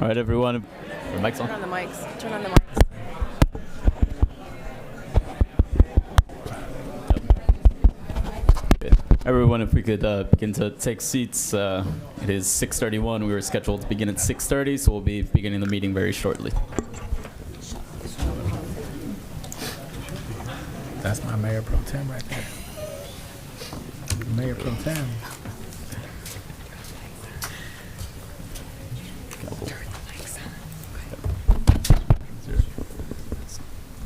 All right, everyone. The mic's on. Turn on the mics. Turn on the mics. Okay. Everyone, if we could begin to take seats. It is 6:31. We were scheduled to begin at 6:30, so we'll be beginning the meeting very shortly. That's my Mayor Pro Tem right there. Mayor Pro Tem.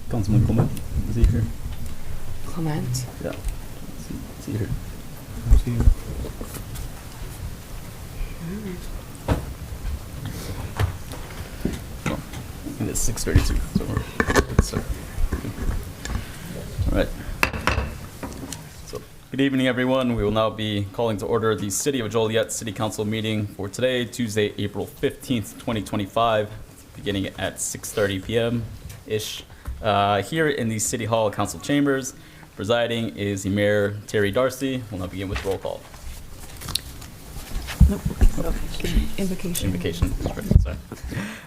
Councilman Clement, is he here? Clement. Yeah. Is he here? And it's 6:32. So we're start. All right. So good evening, everyone. We will now be calling to order the City of Joliet City Council meeting for today, Tuesday, April 15th, 2025, beginning at 6:30 p.m.-ish. Here in the City Hall Council chambers, presiding is the Mayor Terry Darcy. We'll now begin with roll call. Nope. Invocation. Invocation. Sorry.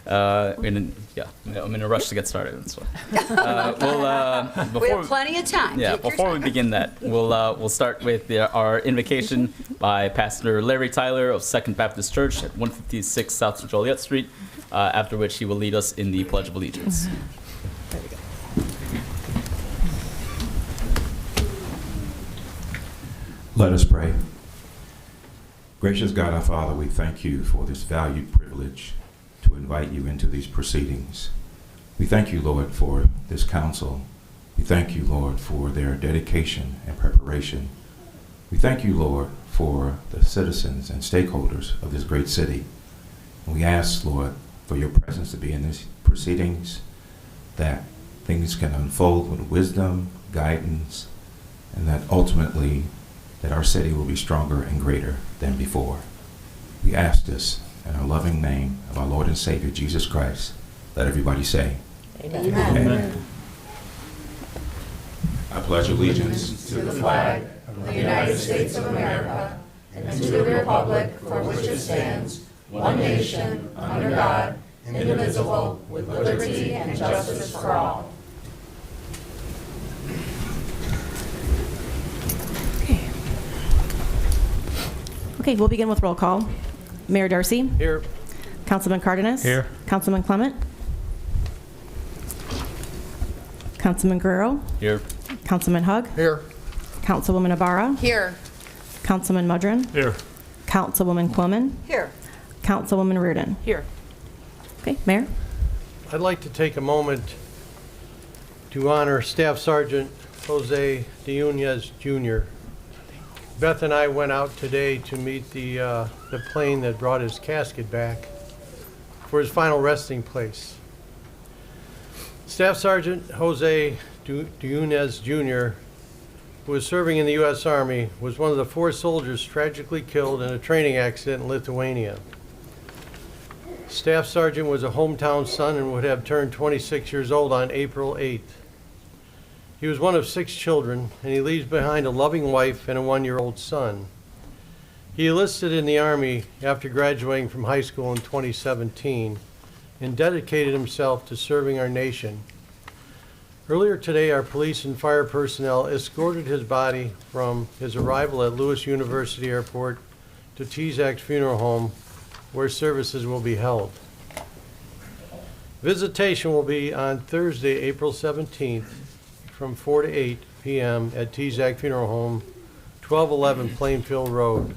I'm in a rush to get started. So, We have plenty of time. Yeah, Take your before we time. begin that, we'll start with our invocation by Pastor Larry Tyler of Second Baptist Church at 156 South Joliet Street, after which he will lead us in the Pledge of Allegiance. There we go. Let us pray. Gracious God, our Father, we thank you for this valued privilege to invite you into these proceedings. We thank you, Lord, for this council. We thank you, Lord, for their dedication and preparation. We thank you, Lord, for the citizens and stakeholders of this great city. And we ask, Lord, for your presence to be in these proceedings, that things can unfold with wisdom, guidance, and that ultimately that our city will be stronger and greater than before. We ask this in our loving name of our Lord and Savior, Jesus Christ. Let everybody say, Amen. Amen. I pledge allegiance to the flag of the United States of America and to the republic for which it stands, one nation, under God, indivisible, with liberty and justice for all. Okay, we'll begin with roll call. Mayor Darcy. Here. Councilman Cardenas. Here. Councilman Clement. Councilman Guerrero. Here. Councilman Hug. Here. Councilwoman Ibarra. Here. Councilman Mudron. Here. Councilwoman Quillman. Here. Councilwoman Reardon. Here. Okay, Mayor. I'd like to take a moment to honor Staff Sergeant Jose de Nunez Jr. Beth and I went out today to meet the plane that brought his casket back for his final resting place. Staff Sergeant Jose de Nunez Jr., who was serving in the U.S. Army, was one of the 4 soldiers tragically killed in a training accident in Lithuania. Staff Sergeant was a hometown son and would have turned 26 years old on April 8th. He was one of 6 children, and he leaves behind a loving wife and a 1-year-old son. He enlisted in the Army after graduating from high school in 2017 and dedicated himself to serving our nation. Earlier today, our police and fire personnel escorted his body from his arrival at Lewis University Airport to Tzach's funeral home, where services will be held. Visitation will be on Thursday, April 17th, from 4 to 8 p.m. at Tzach Funeral Home, 1211 Plainfield Road.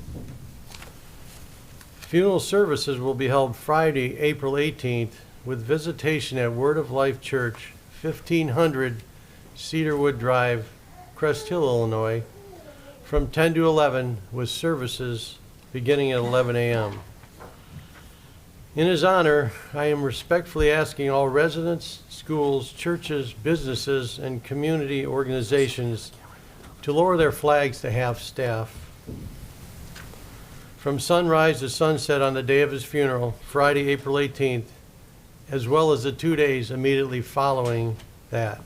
Funeral services will be held Friday, April 18th, with visitation at Word of Life Church, 1500 Cedarwood Drive, Crest Hill, Illinois, from 10 to 11, with services beginning at 11 a.m. In his honor, I am respectfully asking all residents, schools, churches, businesses, and community organizations to lower their flags to half-staff. From sunrise to sunset on the day of his funeral, Friday, April 18th, as well as the 2 days immediately following that.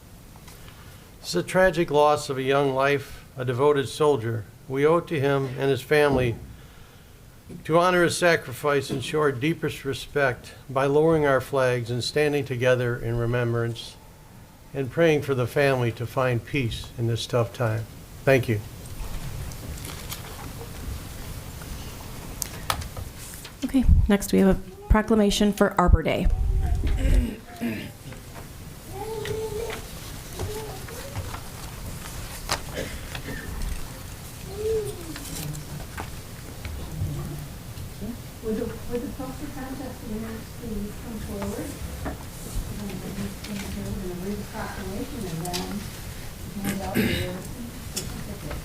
This is a tragic loss of a young life, a devoted soldier. We owe it to him and his family to honor his sacrifice and show our deepest respect by lowering our flags and standing together in remembrance and praying for the family to find peace in this tough time. Thank you. Okay, next we have a proclamation for Arbor Day. Would the poster contest winners please come forward? We're going to read the proclamation and then hand out your certificates.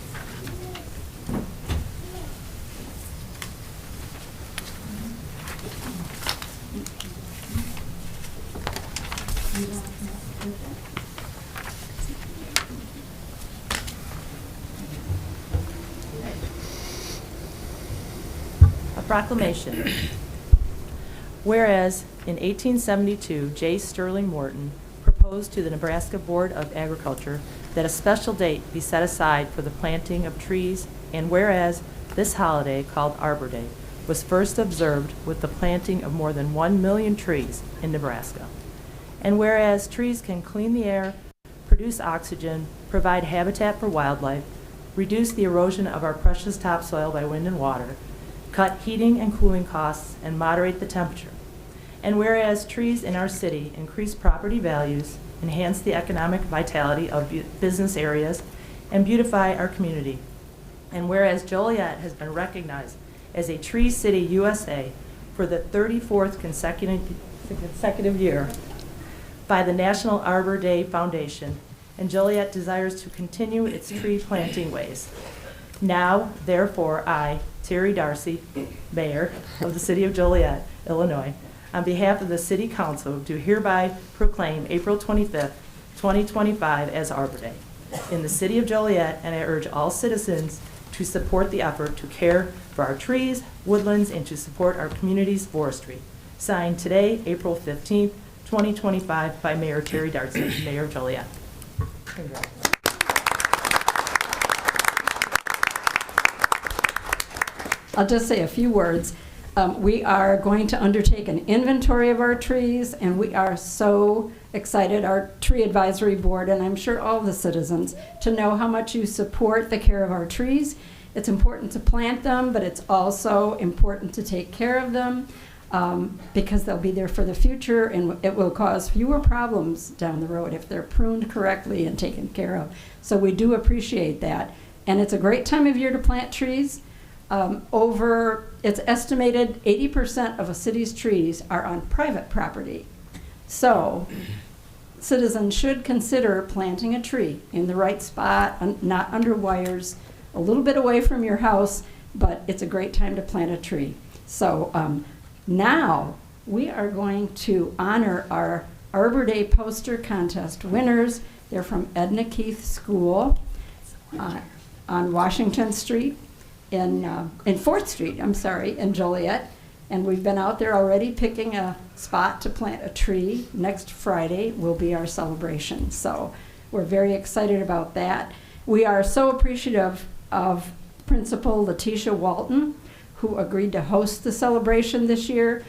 You want to mess with it? A proclamation. Whereas in 1872, J. Sterling Morton proposed to the Nebraska Board of Agriculture that a special date be set aside for the planting of trees, and whereas this holiday, called Arbor Day, was first observed with the planting of more than 1 million trees in Nebraska. And whereas trees can clean the air, produce oxygen, provide habitat for wildlife, reduce the erosion of our precious topsoil by wind and water, cut heating and cooling costs, and moderate the temperature. And whereas trees in our city increase property values, enhance the economic vitality of business areas, and beautify our community. And whereas Joliet has been recognized as a Tree City USA for the 34th consecutive year by the National Arbor Day Foundation, and Joliet desires to continue its tree planting ways. Now, therefore, I, Terry Darcy, Mayor of the City of Joliet, Illinois, on behalf of the City Council, do hereby proclaim April 25th, 2025 as Arbor Day in the City of Joliet, and I urge all citizens to support the effort to care for our trees, woodlands, and to support our community's forestry. Signed today, April 15th, 2025, by Mayor Terry Darcy, Mayor of Joliet. Congratulations. I'll just say a few words. We are going to undertake an inventory of our trees, and we are so excited, our tree advisory board, and I'm sure all the citizens, to know how much you support the care of our trees. It's important to plant them, but it's also important to take care of them because they'll be there for the future, and it will cause fewer problems down the road if they're pruned correctly and taken care of. So we do appreciate that. And it's a great time of year to plant trees. It's estimated 80% of a city's trees are on private property. So citizens should consider planting a tree in the right spot, not under wires, a little bit away from your house, but it's a great time to plant a tree. So now we are going to honor our Arbor Day poster contest winners. They're from Edna Keith School on Washington Street. In 4th Street, in Joliet. And we've been out there already picking a spot to plant a tree. Next Friday will be our celebration. So we're very excited about that. We are so appreciative of Principal Letitia Walton, who agreed to host the celebration this year.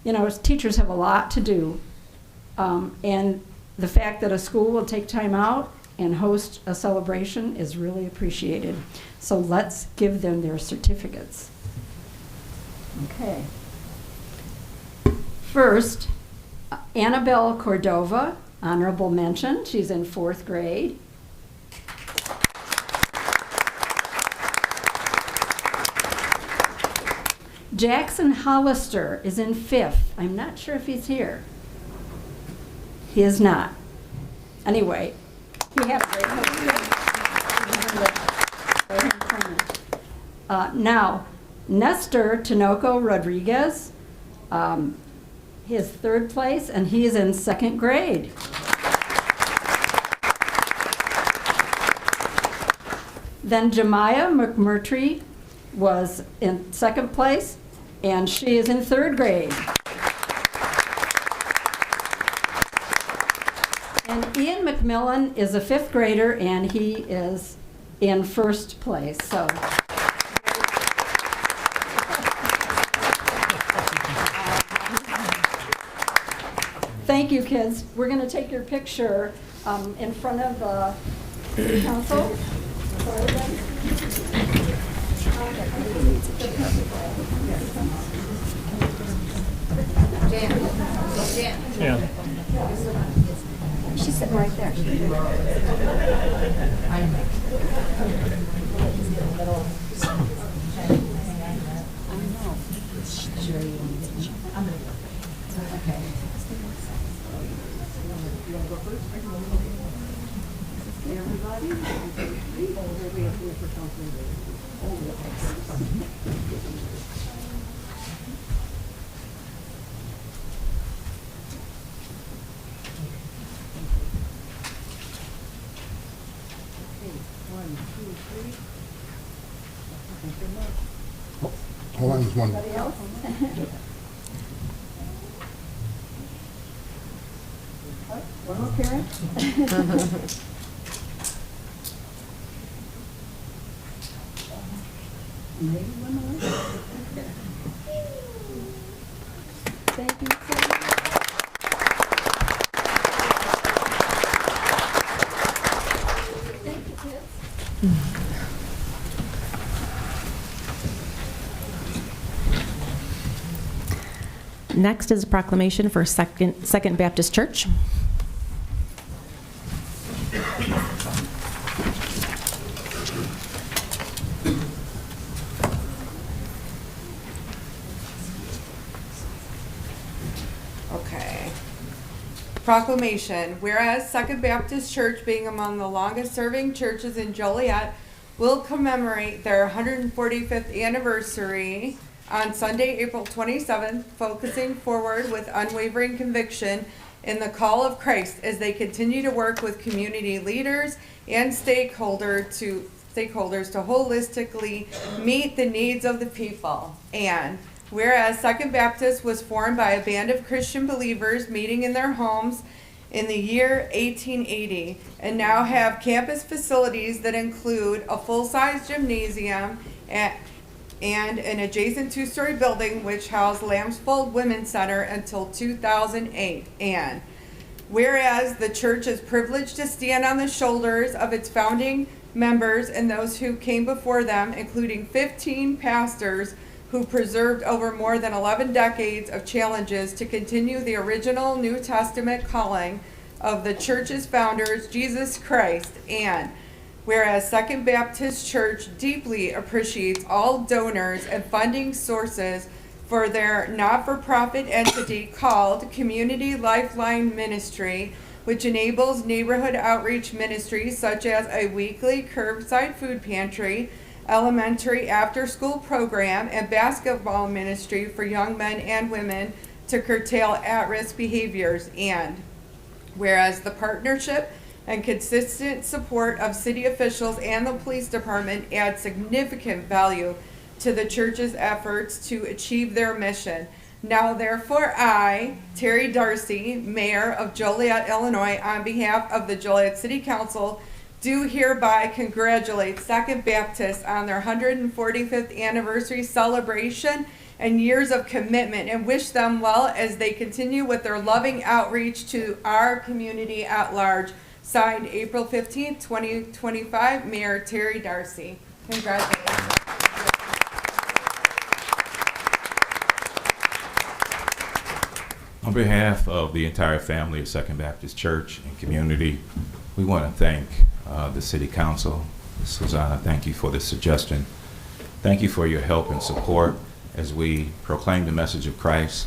You know, teachers have a lot to do. And the fact that a school will take time out and host a celebration is really appreciated. So let's give them their certificates. Okay. First, Annabelle Cordova, honorable mention. She's in 4th grade. Jackson Hollister is in 5th. I'm not sure if he's here. He is not. Anyway, he has now, Nestor Tinoco Rodriguez, his 3rd place, and he is in 2nd grade. Then Jemiah McMurtry was in 2nd place, and she is in 3rd grade. And Ian McMillan is a 5th grader, and he is in 1st place. So Thank you, kids. We're going to take your picture in front of the city council. Yeah. She's sitting right there. Hold on, there's one. One more parent. Maybe one more. Thank you so much. Thank you, kids. Next is a proclamation for Second Baptist Church. Okay. Proclamation. Whereas Second Baptist Church, being among the longest-serving churches in Joliet, will commemorate their 145th anniversary on Sunday, April 27th, focusing forward with unwavering conviction in the call of Christ as they continue to work with community leaders and stakeholders to holistically meet the needs of the people. And whereas Second Baptist was formed by a band of Christian believers meeting in their homes in the year 1880 and now have campus facilities that include a full-size gymnasium and an adjacent two-story building which housed Lambsfold Women's Center until 2008. And whereas the church is privileged to stand on the shoulders of its founding members and those who came before them, including 15 pastors who preserved over more than 11 decades of challenges to continue the original New Testament calling of the church's founders, Jesus Christ. And whereas Second Baptist Church deeply appreciates all donors and funding sources for their not-for-profit entity called Community Lifeline Ministry, which enables neighborhood outreach ministries such as a weekly curbside food pantry, elementary after-school program, and basketball ministry for young men and women to curtail at-risk behaviors. And whereas the partnership and consistent support of city officials and the police department add significant value to the church's efforts to achieve their mission. Now therefore I, Terry Darcy, Mayor of Joliet, Illinois, on behalf of the Joliet City Council, do hereby congratulate Second Baptist on their 145th anniversary celebration and years of commitment, and wish them well as they continue with their loving outreach to our community at large. Signed, April 15th, 2025, Mayor Terry Darcy. Congratulations. On behalf of the entire family of Second Baptist Church and community, we want to thank the City Council. Susanna, thank you for this suggestion. Thank you for your help and support as we proclaim the message of Christ,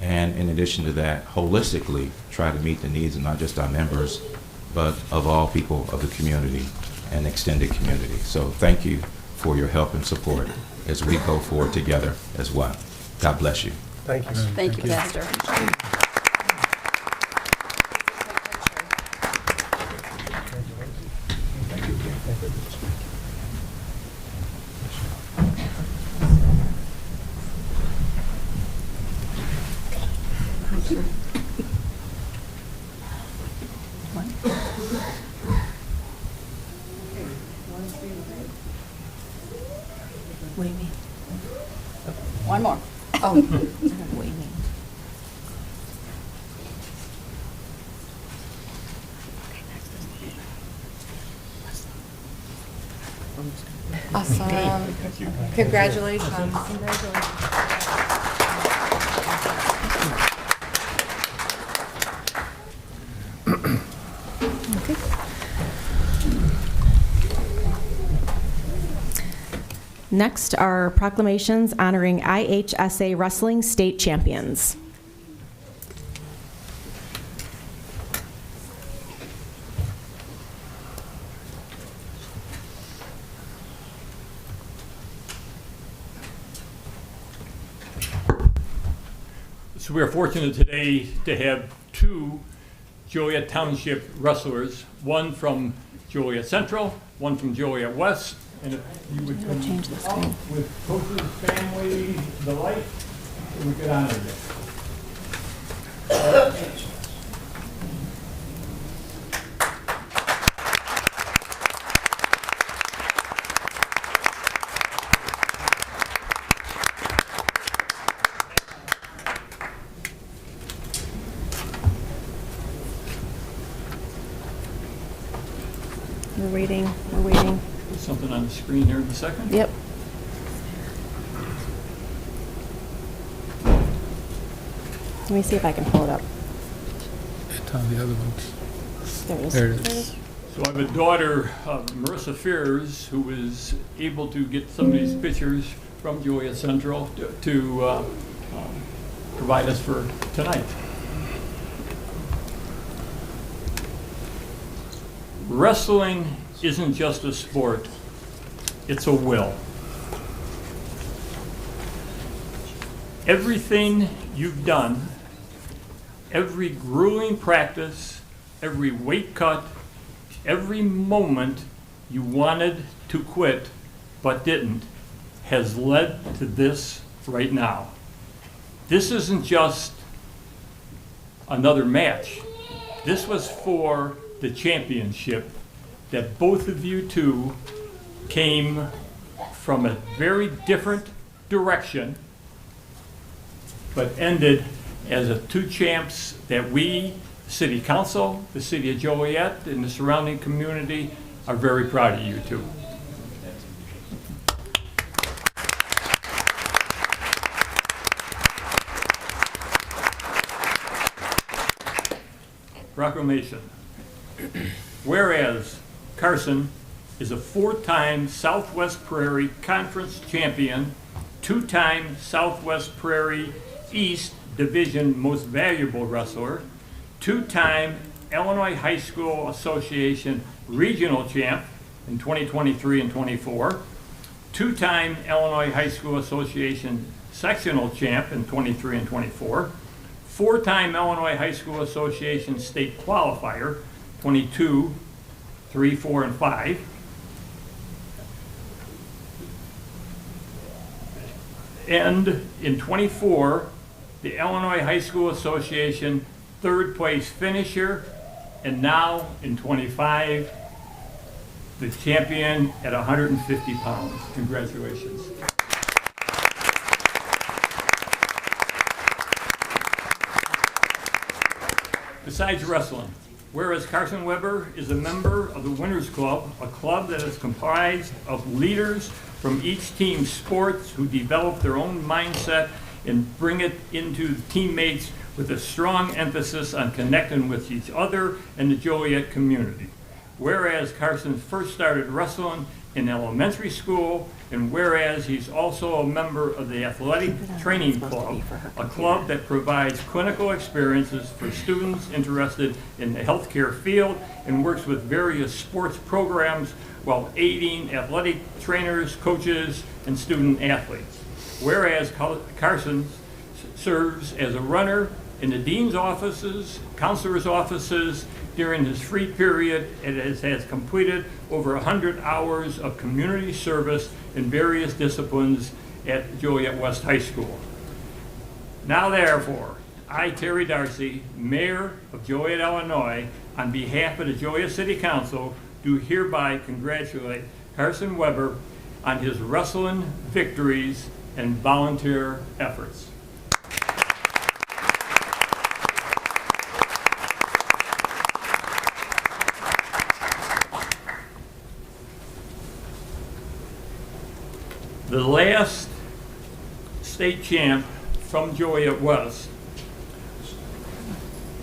and in addition to that, holistically try to meet the needs of not just our members, but of all people of the community and extended community. So thank you for your help and support as we go forward together as one. God bless you. Thank you. Thank you, Pastor. What do you mean? One more. Oh. What do you mean? Awesome. Congratulations. Next are proclamations honoring IHSA wrestling state champions. So we are fortunate today to have two Joliet Township wrestlers, one from Joliet Central, one from Joliet West. And if you would come Change the up screen. with coaches, family, the like, we could honor you. We're waiting, we're waiting. Put something on the screen here in a second. Yep. Let me see if I can pull it up. It's on the other ones. There it is. There it is. So I have a daughter, Marissa Fears, who was able to get some of these pictures from Joliet Central to provide us for tonight. Wrestling isn't just a sport, it's a will. Everything you've done, every grueling practice, every weight cut, every moment you wanted to quit but didn't, has led to this right now. This isn't just another match. This was for the championship that both of you two came from a very different direction, but ended as a two champs that we, City Council, the City of Joliet, and the surrounding community are very proud of you two. Proclamation. Whereas Carson is a four-time Southwest Prairie Conference champion, two-time Southwest Prairie East Division Most Valuable Wrestler, two-time Illinois High School Association Regional Champ in 2023 and 24, two-time Illinois High School Association Sectional Champ in 23 and 24, four-time Illinois High School Association State Qualifier, 22, 3, 4, and 5. And in 24, the Illinois High School Association third place finisher, and now in 25, the champion at 150 pounds. Congratulations. Besides wrestling, whereas Carson Weber is a member of the Winners Club, a club that is comprised of leaders from each team's sports who develop their own mindset and bring it into teammates with a strong emphasis on connecting with each other and the Joliet community. Whereas Carson first started wrestling in elementary school, and whereas he's also a member of the Athletic Training Club, a club that provides clinical experiences for students interested in the healthcare field and works with various sports programs while aiding athletic trainers, coaches, and student athletes. Whereas Carson serves as a runner in the dean's offices, counselor's offices during his free period, and has completed over 100 hours of community service in various disciplines at Joliet West High School. Now therefore, I, Terry Darcy, Mayor of Joliet, Illinois, on behalf of the Joliet City Council, do hereby congratulate Carson Weber on his wrestling victories and volunteer efforts. The last state champ from Joliet West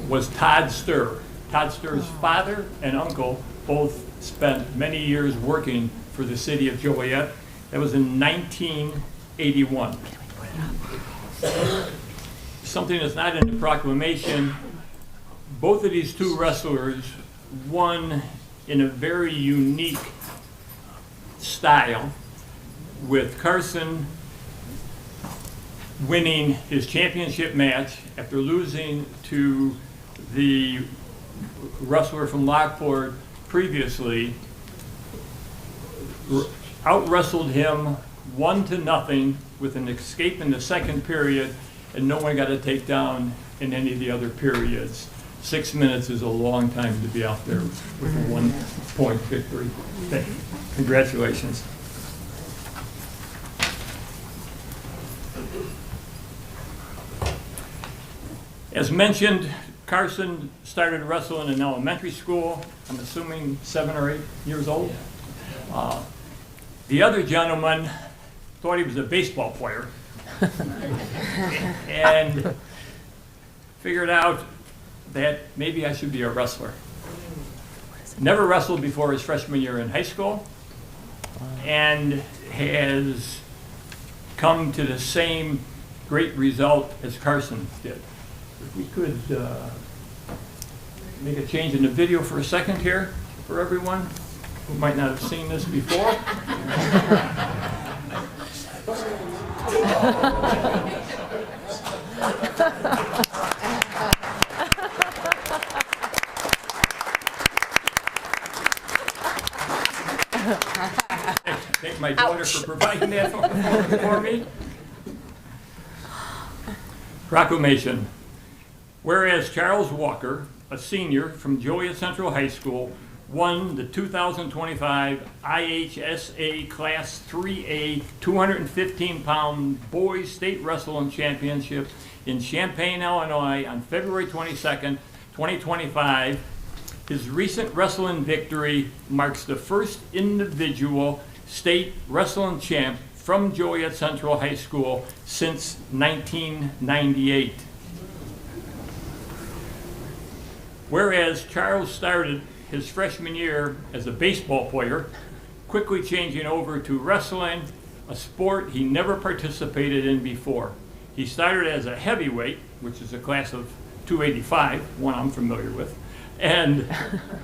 was Todd Sturr. Todd Sturr's father and uncle both spent many years working for the city of Joliet. That was in 1981. Something that's not in the proclamation, both of these two wrestlers won in a very unique style, with Carson winning his championship match after losing to the wrestler from Lockport previously, out-wrestled him 1-0 with an escape in the second period, and no one got a takedown in any of the other periods. 6 minutes is a long time to be out there with a 1-point victory. Okay. Congratulations. As mentioned, Carson started wrestling in elementary school, I'm assuming 7 or 8 years old. The other gentleman thought he was a baseball player and figured out that maybe I should be a wrestler. Never wrestled before his freshman year in high school, and has come to the same great result as Carson did. If we could make a change in the video for a second here for everyone who might not have seen this before. Thank my daughter for providing that for me. Proclamation. Whereas Charles Walker, a senior from Joliet Central High School, won the 2025 IHSA Class 3A 215-pound Boys State Wrestling Championship in Champaign, Illinois on February 22nd, 2025. His recent wrestling victory marks the first individual state wrestling champ from Joliet Central High School since 1998. Whereas Charles started his freshman year as a baseball player, quickly changing over to wrestling, a sport he never participated in before. He started as a heavyweight, which is a class of 285, one I'm familiar with, and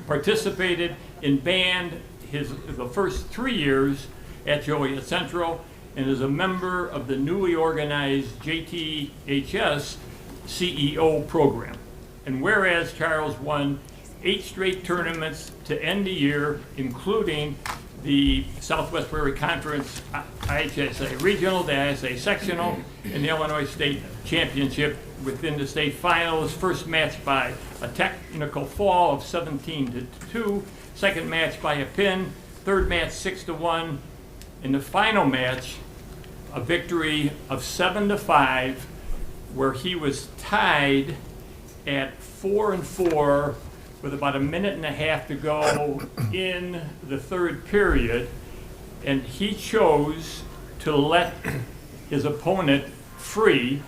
participated in band the first 3 years at Joliet Central, and is a member of the newly organized JTHS CEO program. And whereas Charles won 8 straight tournaments to end the year, including the Southwest Prairie Conference IHSA Regional, the ISA Sectional, and the Illinois State Championship within the state finals. First match by a technical fall of 17-2, second match by a pin, third match 6-1, and the final match a victory of 7-5, where he was tied at 4-4 with about a minute and a half to go in the third period, and he chose to let his opponent free.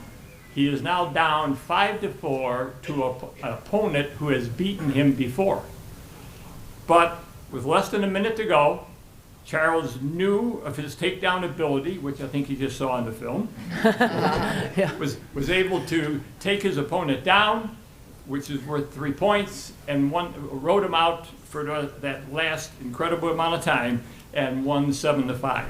He is now down 5-4 to an opponent who has beaten him before. But with less than a minute to go, Charles knew of his takedown ability, which I think he just saw in the film, was able to take his opponent down, which is worth 3 points, and rode him out for that last incredible amount of time and won 7-5.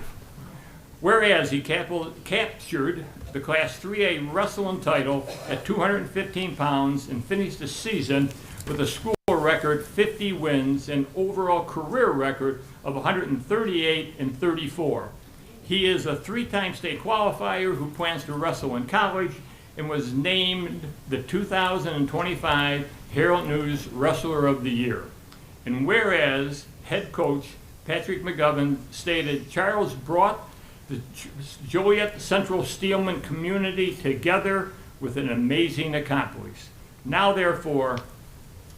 Whereas he captured the Class 3A wrestling title at 215 pounds and finished the season with a school record 50 wins and overall career record of 138-34. He is a 3-time state qualifier who plans to wrestle in college and was named the 2025 Herald News Wrestler of the Year. And whereas head coach Patrick McGovern stated, Charles brought the Joliet Central Steelman community together with an amazing accomplishment. Now therefore,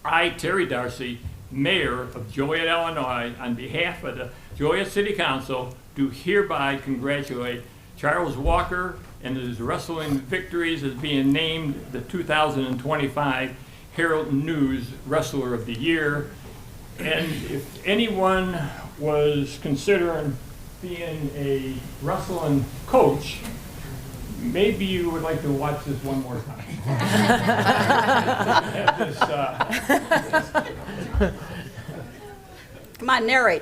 I, Terry Darcy, Mayor of Joliet, Illinois, on behalf of the Joliet City Council, do hereby congratulate Charles Walker and his wrestling victories as being named the 2025 Herald News Wrestler of the Year. And if anyone was considering being a wrestling coach, maybe you would like to watch this one more time. Have this, Come on, narrate.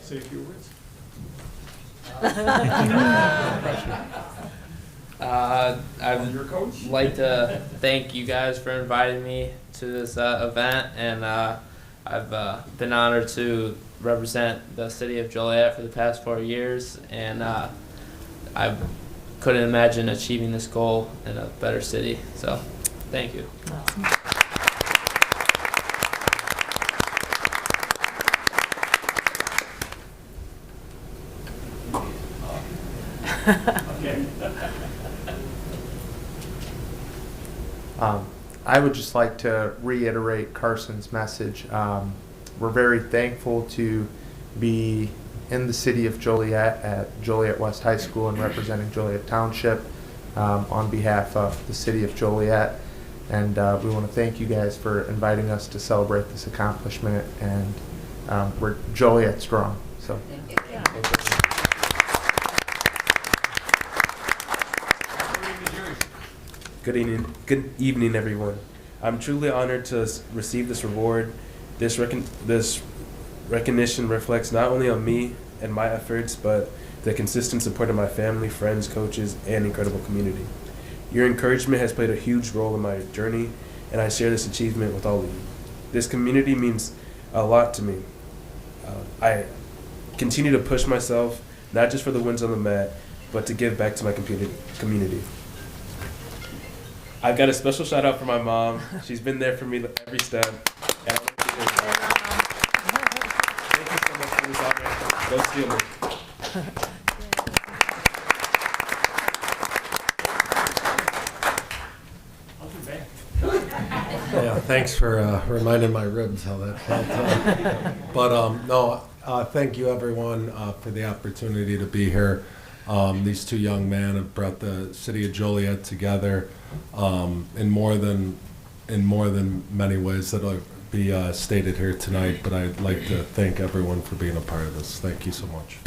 say a few words. I'd like to thank you guys for inviting me to this event, and I've been honored to represent the city of Joliet for the past 4 years, and I couldn't imagine achieving this goal in a better city. So, thank you. I would just like to reiterate Carson's message. We're very thankful to be in the city of Joliet at Joliet West High School and representing Joliet Township on behalf of the city of Joliet. And we want to thank you guys for inviting us to celebrate this accomplishment. And we're Joliet strong. So. Thank you. Good evening, everyone. I'm truly honored to receive this award. This recognition reflects not only on me and my efforts, but the consistent support of my family, friends, coaches, and incredible community. Your encouragement has played a huge role in my journey, and I share this achievement with all of you. This community means a lot to me. I continue to push myself, not just for the wins on the mat, but to give back to my community. I've got a special shout out for my mom. She's been there for me every step. And thank you so much for this honor. Go steal me. Yeah, thanks for reminding my ribs how that felt. Thank you everyone for the opportunity to be here. These two young men have brought the city of Joliet together in more than many ways that'll be stated here tonight. But I'd like to thank everyone for being a part of this. Thank you so much.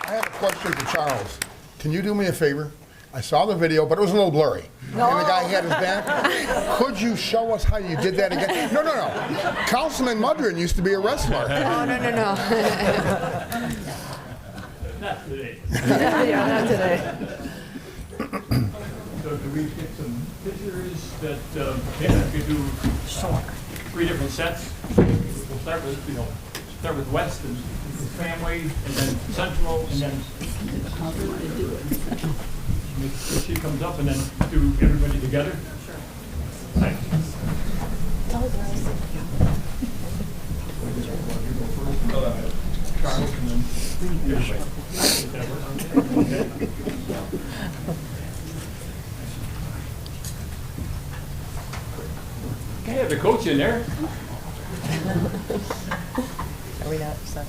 I have a question for Charles. Can you do me a favor? I saw the video, but it was a little blurry. No. And the guy had his back. Could you show us how you did that again? No. Councilman Mudrin used to be a wrestler. Oh, no. Not today. Yeah, not today. So do we get some pictures that maybe we could do 3 different sets? We'll start with West and his family, and then Central, and then if she comes up, and then do everybody together. Sure. Thanks. Charles, and then everybody. Okay, have the coach in there. Are we not set?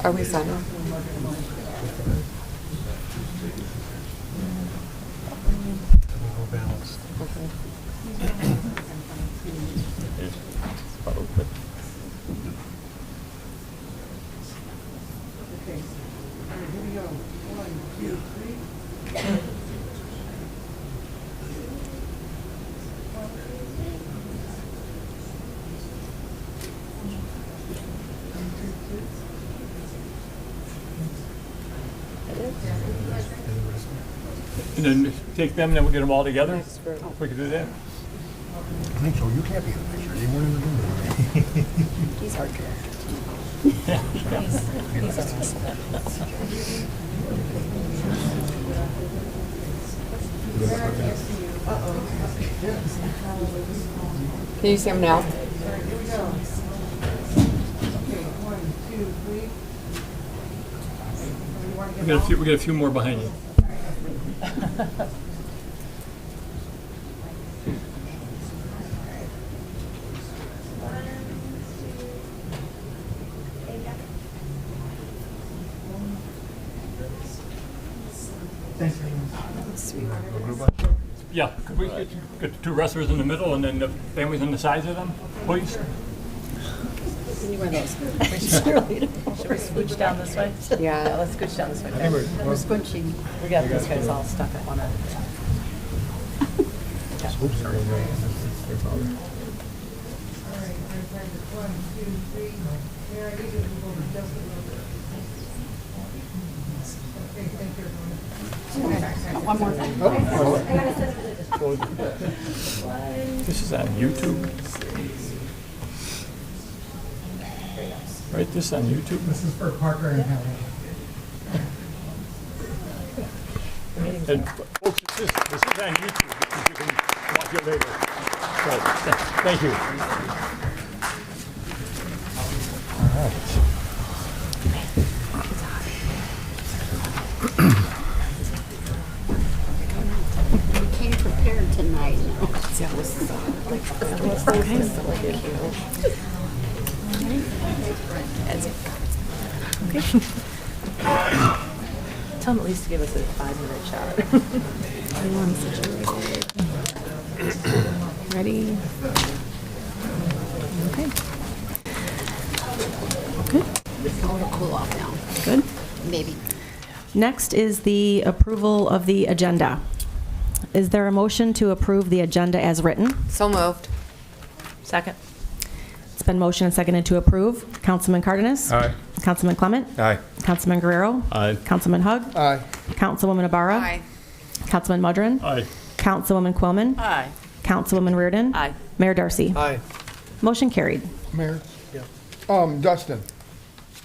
Are we set? And then take them, and then we'll get them all together. If we could do that. I think so. You can't be in the picture. You weren't in the room. He's hard to Can you see him now? We got a few more behind you. Yeah, could we get the two wrestlers in the middle and then the families on the sides of them, please? Should we scooch down this way? Yeah, let's scooch down this way. We're scooching. We got these guys all stuck at one end. One more thing. This is on YouTube. Right, this is on YouTube? This is for Parker and Helen. And folks, this is on YouTube. You can watch it later. So, thank you. All right. You came prepared tonight. That was so cute. Tell them at least to give us a 5-minute shot. Ready? Okay. Good. It's going to cool off now. Good. Maybe. Next is the approval of the agenda. Is there a motion to approve the agenda as written? So moved. Second. It's been motioned and seconded to approve. Councilman Cardenas? Aye. Councilman Clement? Aye. Councilman Guerrero? Aye. Councilman Hug? Aye. Councilwoman Ibarra? Aye. Councilman Mudrin? Aye. Councilwoman Quillman? Aye. Councilwoman Reardon? Aye. Mayor Darcy? Aye. Motion carried. Mayor? Yeah. Dustin,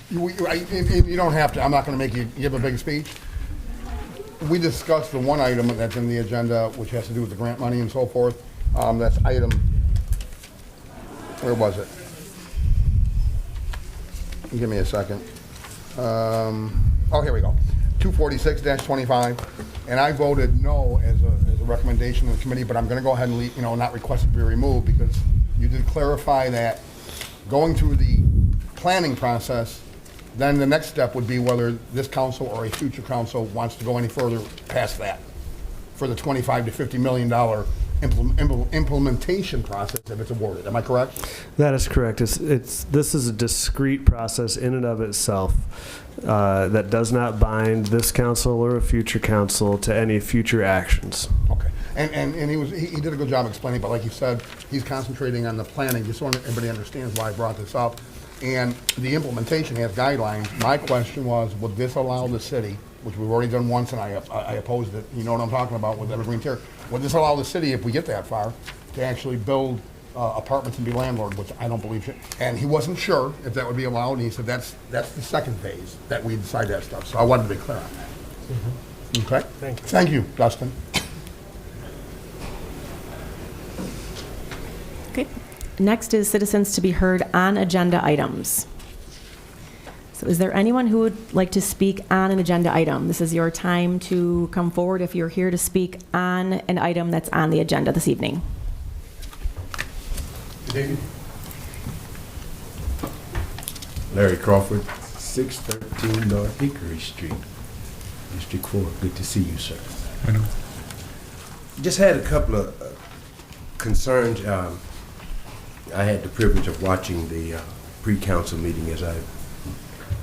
you don't have to, I'm not going to make you give a big speech. We discussed the one item that's in the agenda, which has to do with the grant money and so forth. That's item, where was it? Give me a second. Oh, here we go. 246-25. And I voted no as a recommendation of the committee, but I'm going to go ahead and not request it be removed because you did clarify that going through the planning process, then the next step would be whether this council or a future council wants to go any further past that for the $25 to $50 million implementation process if it's awarded. Am I correct? That is correct. This is a discrete process in and of itself that does not bind this council or a future council to any future actions. Okay. And he did a good job explaining, but like you said, he's concentrating on the planning, just so everybody understands why I brought this up. And the implementation has guidelines. My question was, would this allow the city, which we've already done once and I opposed it, you know what I'm talking about with Evergreen Terrace, would this allow the city, if we get that far, to actually build apartments and be landlord, which I don't believe should. And he wasn't sure if that would be allowed, and he said that's the second phase that we decide that stuff. So I wanted to be clear on that. Mm-hmm. Okay? Thank you. Thank you, Dustin. Okay. Next is citizens to be heard on agenda items. So is there anyone who would like to speak on an agenda item? This is your time to come forward if you're here to speak on an item that's on the agenda this evening. David? Larry Crawford, 613 North Hickory Street, District 4. Good to see you, sir. Just had a couple of concerns. I had the privilege of watching the pre-council meeting as I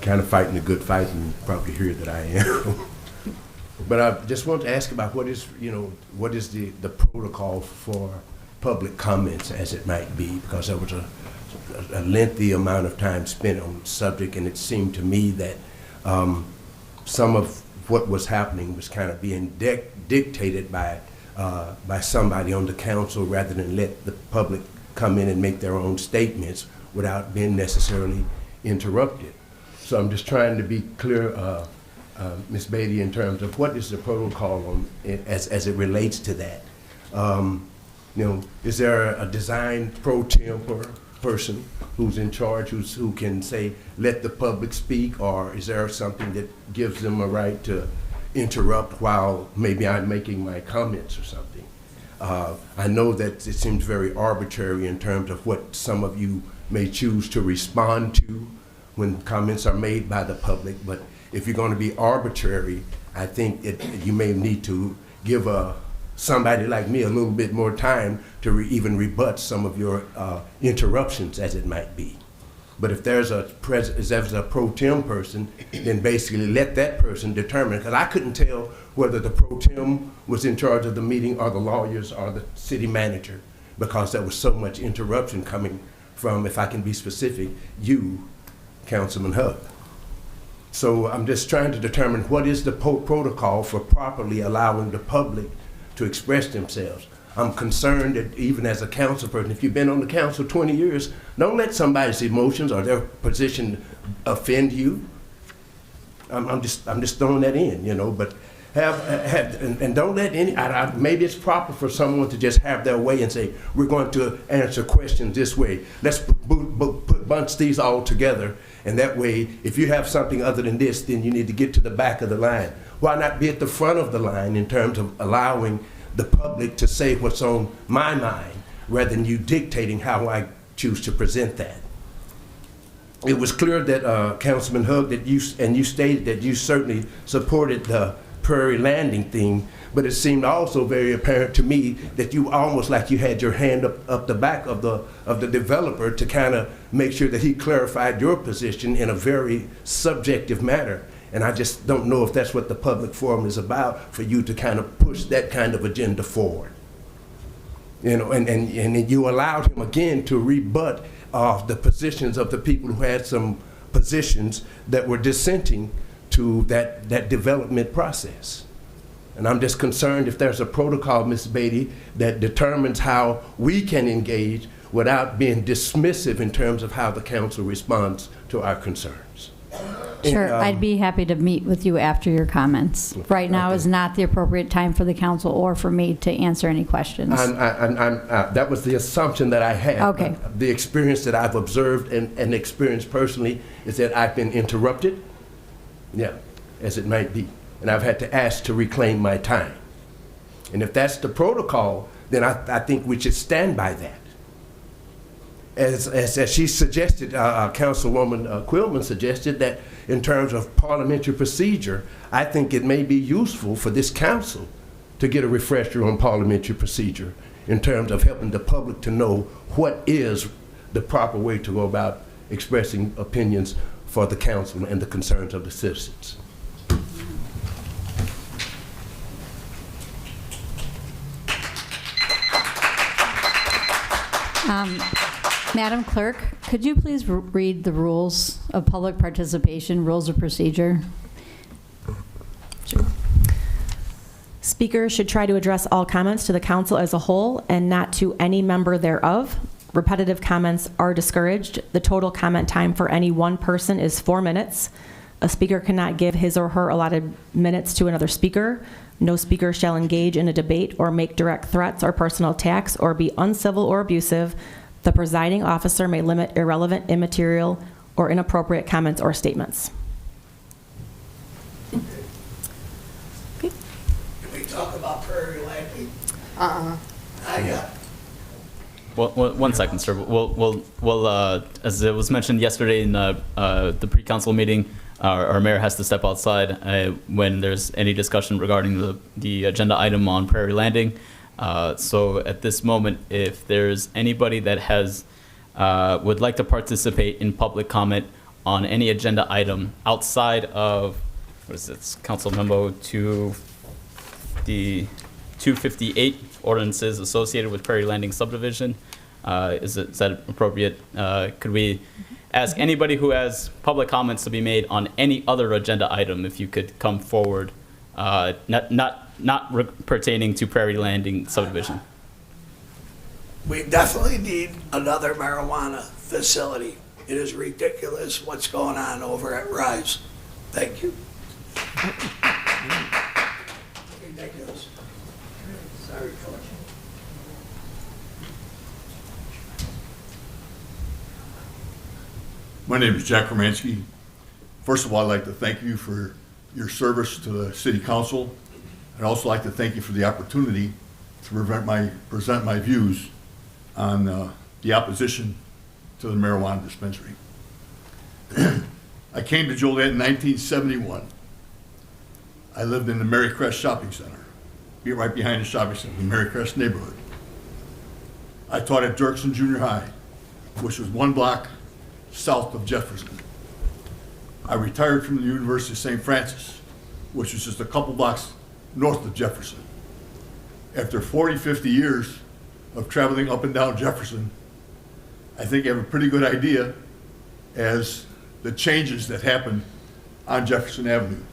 kind of fighting a good fight, and probably hear that I am. But I just want to ask about what is the protocol for public comments, as it might be, because there was a lengthy amount of time spent on the subject, and it seemed to me that some of what was happening was kind of being dictated by somebody on the council rather than let the public come in and make their own statements without being necessarily interrupted. So I'm just trying to be clear, Ms. Beatty, in terms of what is the protocol on it as it relates to that. Is there a design pro tempore person who's in charge, who can say, let the public speak, or is there something that gives them a right to interrupt while maybe I'm making my comments or something? I know that it seems very arbitrary in terms of what some of you may choose to respond to when comments are made by the public, but if you're going to be arbitrary, I think you may need to give somebody like me a little bit more time to even rebut some of your interruptions, as it might be. But if there's a pro tem person, then basically let that person determine, because I couldn't tell whether the pro tem was in charge of the meeting or the lawyers or the city manager, because there was so much interruption coming from, if I can be specific, you, Councilman Hug. So I'm just trying to determine what is the protocol for properly allowing the public to express themselves. I'm concerned that even as a council person, if you've been on the council 20 years, don't let somebody's emotions or their position offend you. I'm just throwing that in, you know, but and don't let any, maybe it's proper for someone to just have their way and say, we're going to answer questions this way. Let's bunch these all together, and that way, if you have something other than this, then you need to get to the back of the line. Why not be at the front of the line in terms of allowing the public to say what's on my mind, rather than you dictating how I choose to present that? It was clear that Councilman Hug, that you stated that you certainly supported the Prairie Landing thing, but it seemed also very apparent to me that you almost like you had your hand up the back of the developer to kind of make sure that he clarified your position in a very subjective manner. And I just don't know if that's what the public forum is about, for you to kind of push that kind of agenda forward. You know, and you allowed him again to rebut the positions of the people who had some positions that were dissenting to that development process. And I'm just concerned if there's a protocol, Ms. Beatty, that determines how we can engage without being dismissive in terms of how the council responds to our concerns. Sure, I'd be happy to meet with you after your comments. Right now is not the appropriate time for the council or for me to answer any questions. That was the assumption that I had. Okay. The experience that I've observed and experienced personally is that I've been interrupted, as it might be, and I've had to ask to reclaim my time. And if that's the protocol, then I think we should stand by that. As she suggested, Councilwoman Quillman suggested that in terms of parliamentary procedure, I think it may be useful for this council to get a refresher on parliamentary procedure in terms of helping the public to know what is the proper way to go about expressing opinions for the council and the concerns of the citizens. Madam Clerk, could you please read the rules of public participation, rules of procedure? Sure. Speakers should try to address all comments to the council as a whole and not to any member thereof. Repetitive comments are discouraged. The total comment time for any one person is 4 minutes. A speaker cannot give his or her allotted minutes to another speaker. No speaker shall engage in a debate or make direct threats or personal attacks or be uncivil or abusive. The presiding officer may limit irrelevant, immaterial, or inappropriate comments or statements. Can we talk about Prairie Landing? Well, one second, sir. We'll as it was mentioned yesterday in the pre-council meeting, our mayor has to step outside when there's any discussion regarding the agenda item on Prairie Landing. So at this moment, if there's anybody that has would like to participate in public comment on any agenda item outside of, what is this, Council Memo 258, ordinances associated with Prairie Landing subdivision, is that appropriate? Could we ask anybody who has public comments to be made on any other agenda item if you could come forward, not pertaining to Prairie Landing subdivision? We definitely need another marijuana facility. It is ridiculous what's going on over at Rise. Thank you. Ridiculous. Sorry, Coach. My name is Jack Romansky. First of all, I'd like to thank you for your service to the City Council. I'd also like to thank you for the opportunity to present my views on the opposition to the marijuana dispensary. I came to Joliet in 1971. I lived in the Marycrest Shopping Center, right behind the shopping center, the Marycrest neighborhood. I taught at Dirksen Junior High, which was 1 block south of Jefferson. I retired from the University of St. Francis, which was just a couple blocks north of Jefferson. After 40, 50 years of traveling up and down Jefferson, I think I have a pretty good idea as the changes that happened on Jefferson Avenue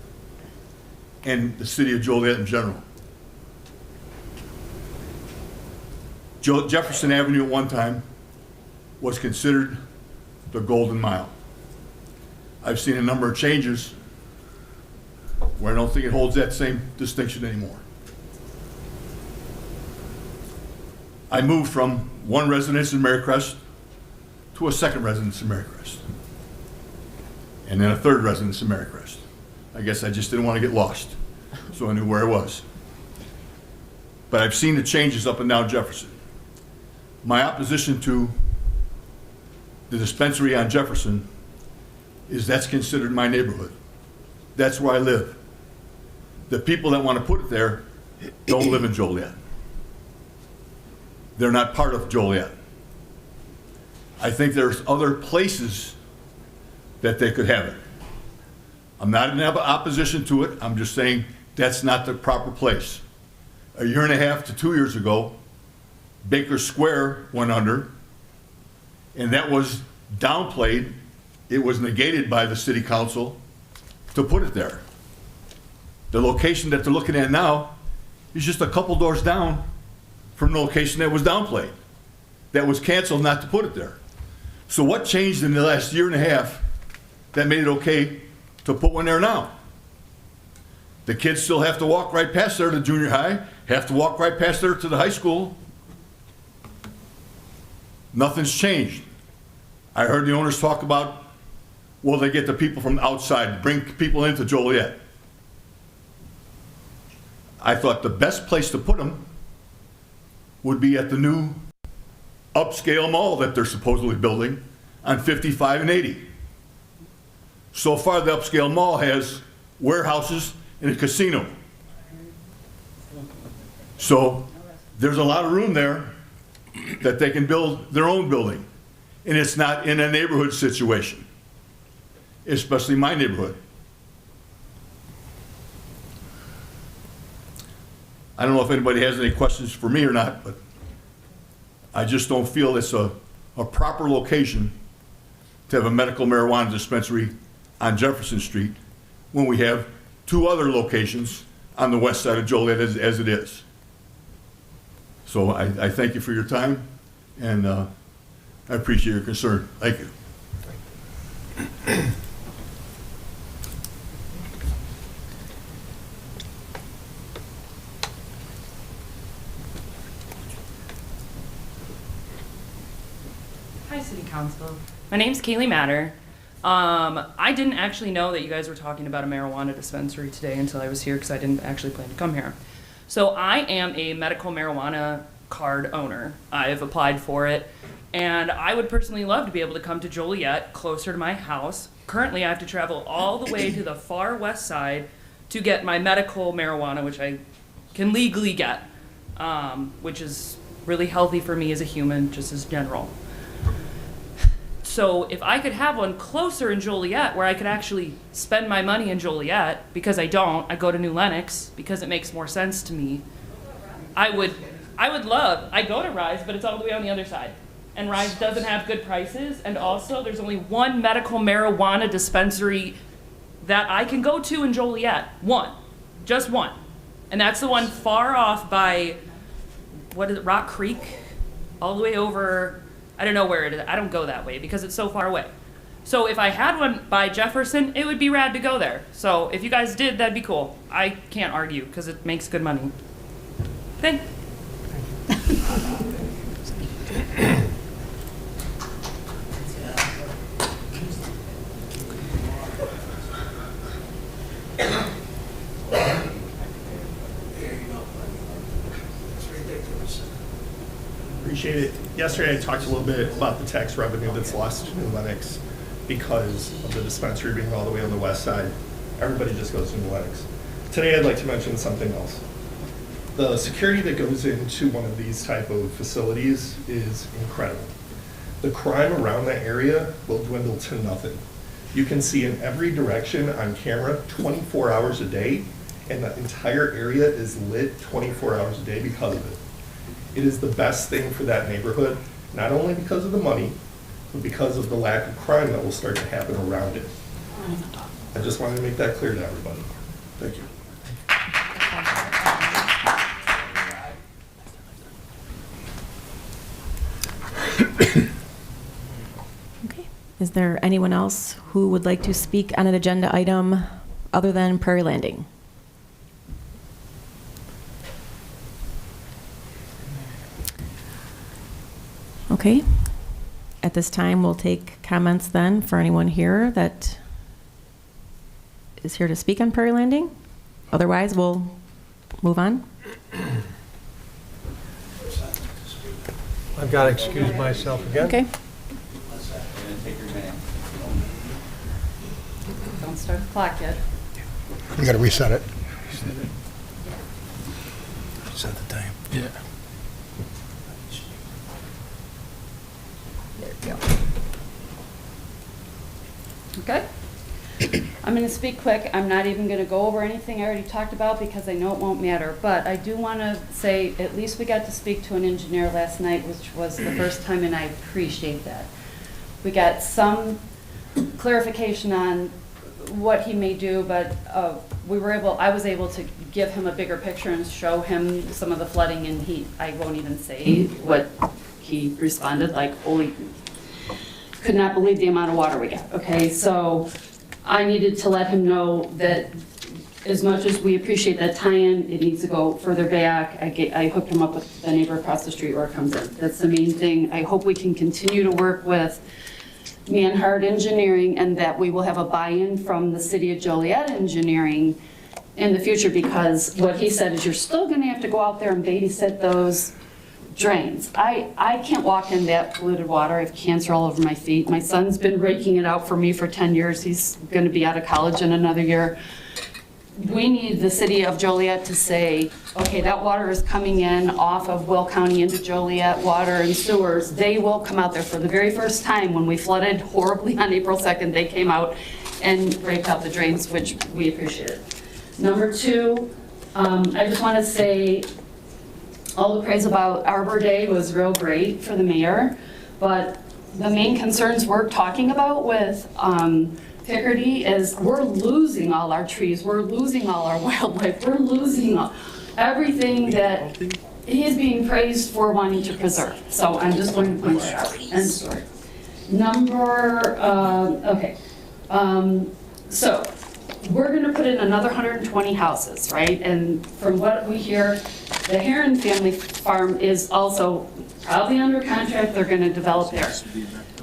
and the city of Joliet in general. Jefferson Avenue at one time was considered the Golden Mile. I've seen a number of changes where I don't think it holds that same distinction anymore. I moved from one residence in Marycrest to a second residence in Marycrest, and then a third residence in Marycrest. I guess I just didn't want to get lost, so I knew where I was. But I've seen the changes up and down Jefferson. My opposition to the dispensary on Jefferson is that's considered my neighborhood. That's where I live. The people that want to put it there don't live in Joliet. They're not part of Joliet. I think there's other places that they could have it. I'm not in opposition to it. I'm just saying that's not the proper place. A year and a half to 2 years ago, Baker Square went under, and that was downplayed. It was negated by the city council to put it there. The location that they're looking at now is just a couple doors down from the location that was downplayed, that was canceled not to put it there. So what changed in the last year and a half that made it okay to put one there now? The kids still have to walk right past there to junior high, have to walk right past there to the high school. Nothing's changed. I heard the owners talk about, well, they get the people from outside, bring people into Joliet. I thought the best place to put them would be at the new upscale mall that they're supposedly building on 55 and 80. So far, the upscale mall has warehouses and a casino. So there's a lot of room there that they can build their own building. And it's not in a neighborhood situation, especially my neighborhood. I don't know if anybody has any questions for me or not, but I just don't feel it's a proper location to have a medical marijuana dispensary on Jefferson Street when we have 2 other locations on the west side of Joliet as it is. So I thank you for your time, and I appreciate your concern. Thank you. Hi, City Council. My name's Kaylee Matter. I didn't actually know that you guys were talking about a marijuana dispensary today until I was here because I didn't actually plan to come here. So I am a medical marijuana card owner. I've applied for it, and I would personally love to be able to come to Joliet, closer to my house. Currently, I have to travel all the way to the far west side to get my medical marijuana, which I can legally get, which is really healthy for me as a human, just as general. So if I could have one closer in Joliet where I could actually spend my money in Joliet, because I don't, I go to New Lenox because it makes more sense to me. I would love, I go to Rise, but it's all the way on the other side. And Rise doesn't have good prices, and also there's only one medical marijuana dispensary that I can go to in Joliet. One, just one. And that's the one far off by, what is it, Rock Creek? All the way over, I don't know where it is. I don't go that way because it's so far away. So if I had one by Jefferson, it would be rad to go there. So if you guys did, that'd be cool. I can't argue because it makes good money. Thanks. appreciate it. Yesterday, I talked a little bit about the tax revenue that's lost to New Lenox because of the dispensary being all the way on the west side. Everybody just goes to New Lenox. Today, I'd like to mention something else. The security that goes into one of these type of facilities is incredible. The crime around that area will dwindle to nothing. You can see in every direction on camera 24 hours a day, and the entire area is lit 24 hours a day because of it. It is the best thing for that neighborhood, not only because of the money, but because of the lack of crime that will start to happen around it. I just wanted to make that clear to everybody. Thank you. Okay. Is there anyone else who would like to speak on an agenda item other than Prairie Landing? Okay. At this time, we'll take comments then for anyone here that is here to speak on Prairie Landing. Otherwise, we'll move on. I've got to excuse myself again. Okay. Don't start the clock yet. You got to reset it. Set the time. Yeah. Okay. I'm going to speak quick. I'm not even going to go over anything I already talked about because I know it won't matter. But I do want to say at least we got to speak to an engineer last night, which was the first time, and I appreciate that. We got some clarification on what he may do, but I was able to give him a bigger picture and show him some of the flooding, and I won't even say what he responded, like, holy, could not believe the amount of water we got. Okay, so I needed to let him know that as much as we appreciate that tie-in, it needs to go further back. I hooked him up with the neighbor across the street where it comes in. That's the main thing. I hope we can continue to work with Manhard Engineering and that we will have a buy-in from the City of Joliet Engineering in the future, because what he said is you're still going to have to go out there and babysit those drains. I can't walk in that polluted water. I have cancer all over my feet. My son's been raking it out for me for 10 years. He's going to be out of college in another year. We need the City of Joliet to say, okay, that water is coming in off of Will County into Joliet water and sewers. They will come out there for the very first time. When we flooded horribly on April 2nd, they came out and raked out the drains, which we appreciate. Number two, I just want to say all the praise about Arbor Day was real great for the mayor, but the main concerns we're talking about with Picardy is we're losing all our trees, we're losing all our wildlife, we're losing everything that he's being praised for wanting to preserve. So I'm just going to point that out. End story. So we're going to put in another 120 houses, right? And from what we hear, the Heron family farm is also probably under contract. They're going to develop there.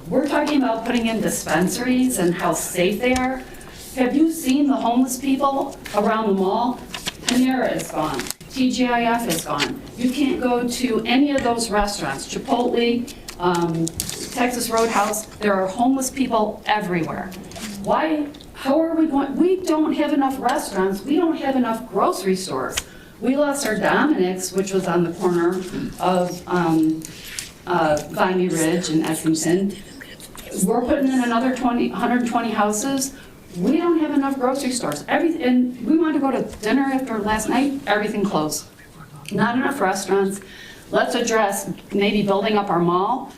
We're talking about putting in dispensaries and how safe they are. Have you seen the homeless people around the mall? Panera is gone. TGIF is gone. You can't go to any of those restaurants. Chipotle, Texas Roadhouse, there are homeless people everywhere. Why? How are we going? We don't have enough restaurants. We don't have enough grocery stores. We lost our Dominic's, which was on the corner of Viney Ridge and Essington. We're putting in another 120 houses. We don't have enough grocery stores. And we wanted to go to dinner after last night, everything closed. Not enough restaurants. Let's address maybe building up our mall.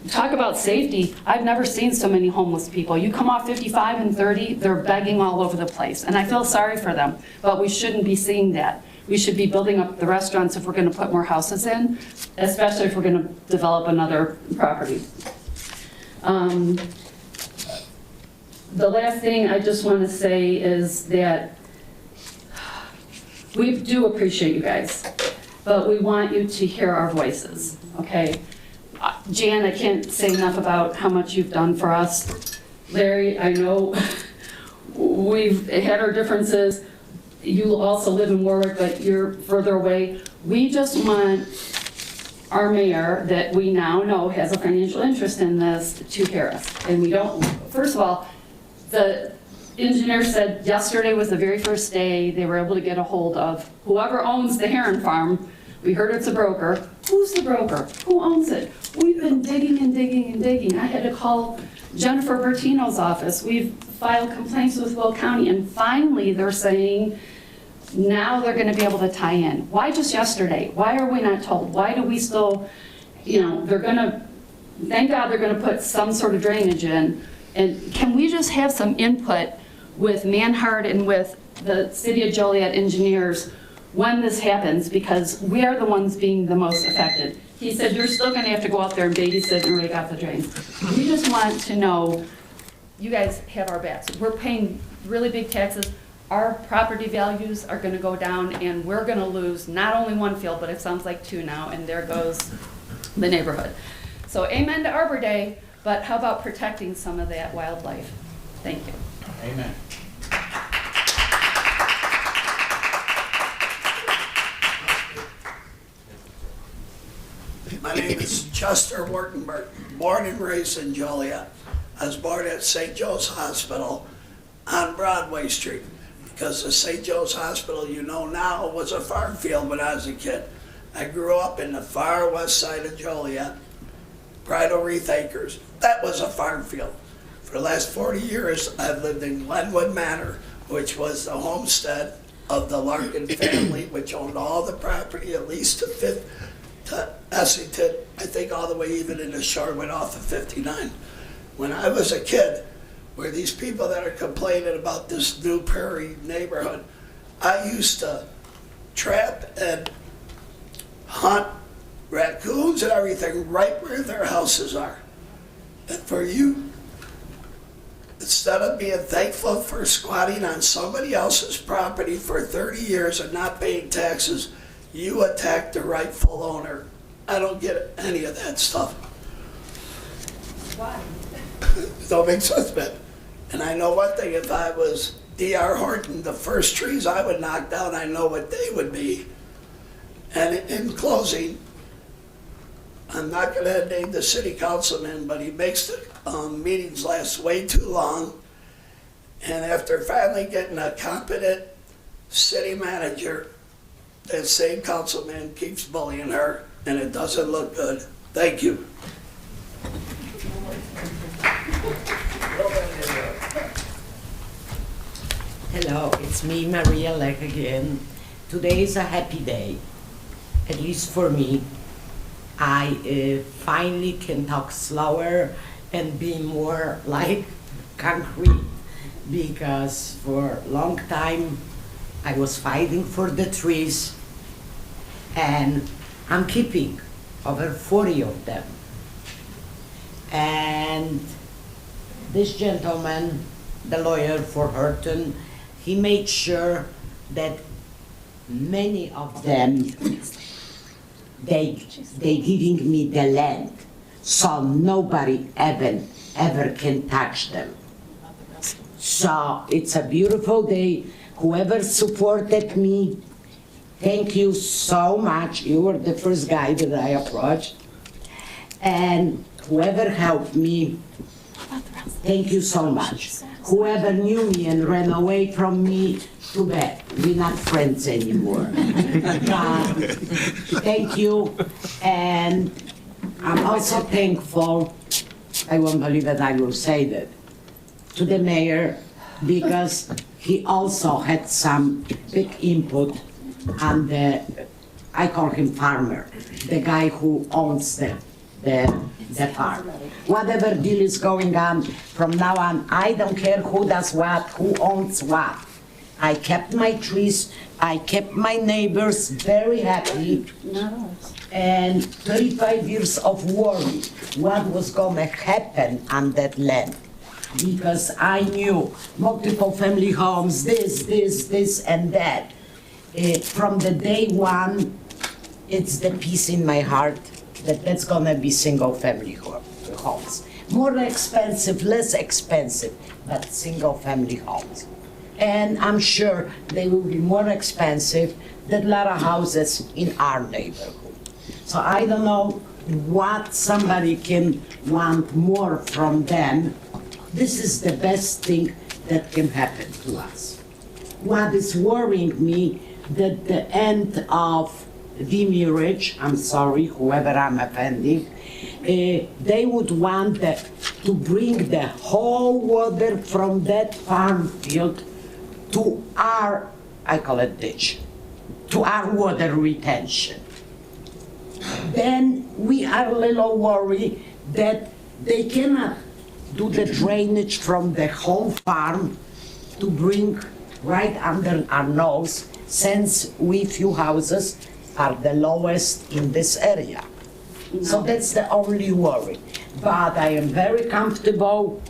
Talk about safety. I've never seen so many homeless people. You come off 55 and 30, they're begging all over the place. And I feel sorry for them, but we shouldn't be seeing that. We should be building up the restaurants if we're going to put more houses in, especially if we're going to develop another property. The last thing I just want to say is that we do appreciate you guys, but we want you to hear our voices, okay? Jan, I can't say enough about how much you've done for us. Larry, I know we've had our differences. You also live in Warwick, but you're further away. We just want our mayor, that we now know has a financial interest in this, to hear us. And we don't, first of all, the engineer said yesterday was the very first day they were able to get a hold of whoever owns the heron farm. We heard it's a broker. Who's the broker? Who owns it? We've been digging and digging and digging. I had to call Jennifer Bertino's office. We've filed complaints with Will County, and finally they're saying now they're going to be able to tie in. Why just yesterday? Why are we not told? Why do we still, they're going to, thank God they're going to put some sort of drainage in. And can we just have some input with Manhart and with the City of Joliet engineers when this happens, because we are the ones being the most affected. He said, you're still going to have to go out there and babysit and rake out the drains. We just want to know, you guys have our backs. We're paying really big taxes. Our property values are going to go down, and we're going to lose not only one field, but it sounds like two now, and there goes the neighborhood. So amen to Arbor Day, but how about protecting some of that wildlife? Thank you. Amen. My name is Chester Wartenberg, born and raised in Joliet. I was born at St. Joe's Hospital on Broadway Street, because the St. Joe's Hospital you know now was a farm field when I was a kid. I grew up in the far west side of Joliet, Bridal Wreath Acres. That was a farm field. For the last 40 years, I've lived in Glenwood Manor, which was the homestead of the Larkin family, which owned all the property, at least to Essington, I think all the way even into Sherwood off of 59. When I was a kid, where these people that are complaining about this New Prairie neighborhood, I used to trap and hunt raccoons and everything right where their houses are. And for you, instead of being thankful for squatting on somebody else's property for 30 years and not paying taxes, you attack the rightful owner. I don't get any of that stuff. Why? Don't make sense, man. And I know one thing, if I was D.R. Horton, the first trees I would knock down, I know what they would be. And in closing, I'm not going to name the city councilman, but he makes the meetings last way too long. And after finally getting a competent city manager, that same councilman keeps bullying her, and it doesn't look good. Thank you. Hello, it's me, Maria Leck again. Today is a happy day, at least for me. I finally can talk slower and be more like concrete, because for a long time I was fighting for the trees, and I'm keeping over 40 of them. And this gentleman, the lawyer for Horton, he made sure that many of them, they giving me the land, so nobody ever can touch them. So it's a beautiful day. Whoever supported me, thank you so much. You were the first guy that I approached. And whoever helped me, thank you so much. Whoever knew me and ran away from me, too bad. We're not friends anymore. Thank you. And I'm also thankful, I won't believe that I will say that, to the mayor, because he also had some big input on the, I call him farmer, the guy who owns the farm. Whatever deal is going on from now on, I don't care who does what, who owns what. I kept my trees, I kept my neighbors very happy. And 35 years of worry, what was gonna happen on that land. Because I knew multiple family homes, this and that. From the day one, it's the peace in my heart that that's gonna be single family homes. More expensive, less expensive, but single family homes. And I'm sure they will be more expensive than a lot of houses in our neighborhood. So I don't know what somebody can want more from them. This is the best thing that can happen to us. What is worrying me, that the end of demurrage, I'm sorry, whoever I'm offending, they would want to bring the whole water from that farm field to our, I call it ditch, to our water retention. Then we are a little worried that they cannot do the drainage from the whole farm to bring right under our nose, since we few houses are the lowest in this area. So that's the only worry. But I am very comfortable.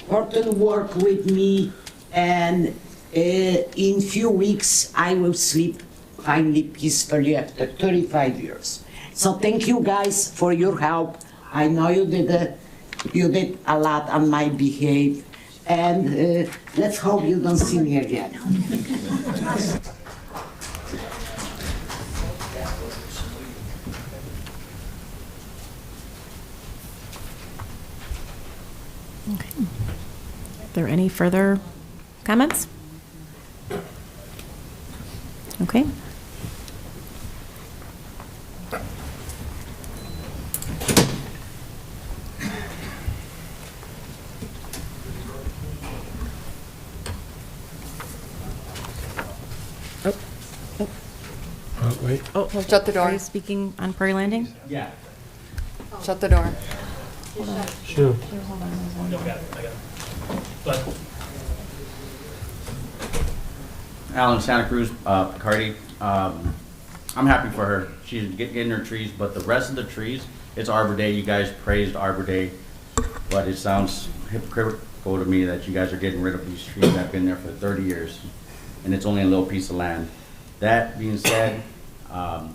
Horton work with me, and in few weeks I will sleep finally peacefully after 35 years. So thank you guys for your help. I know you did a lot on my behalf, and let's hope you don't see me again. Okay. Are there any further comments? Okay. Wait. Oh, Shut the door. Are you speaking on Prairie Landing? Yeah. Shut the door. Hold on. Sure. Here, hold on. There's one more. Alan, Santa Cruz, Picardy. I'm happy for her. She's getting her trees, but the rest of the trees, it's Arbor Day. You guys praised Arbor Day, but it sounds hypocritical to me that you guys are getting rid of these trees that have been there for 30 years, and it's only a little piece of land. That being said,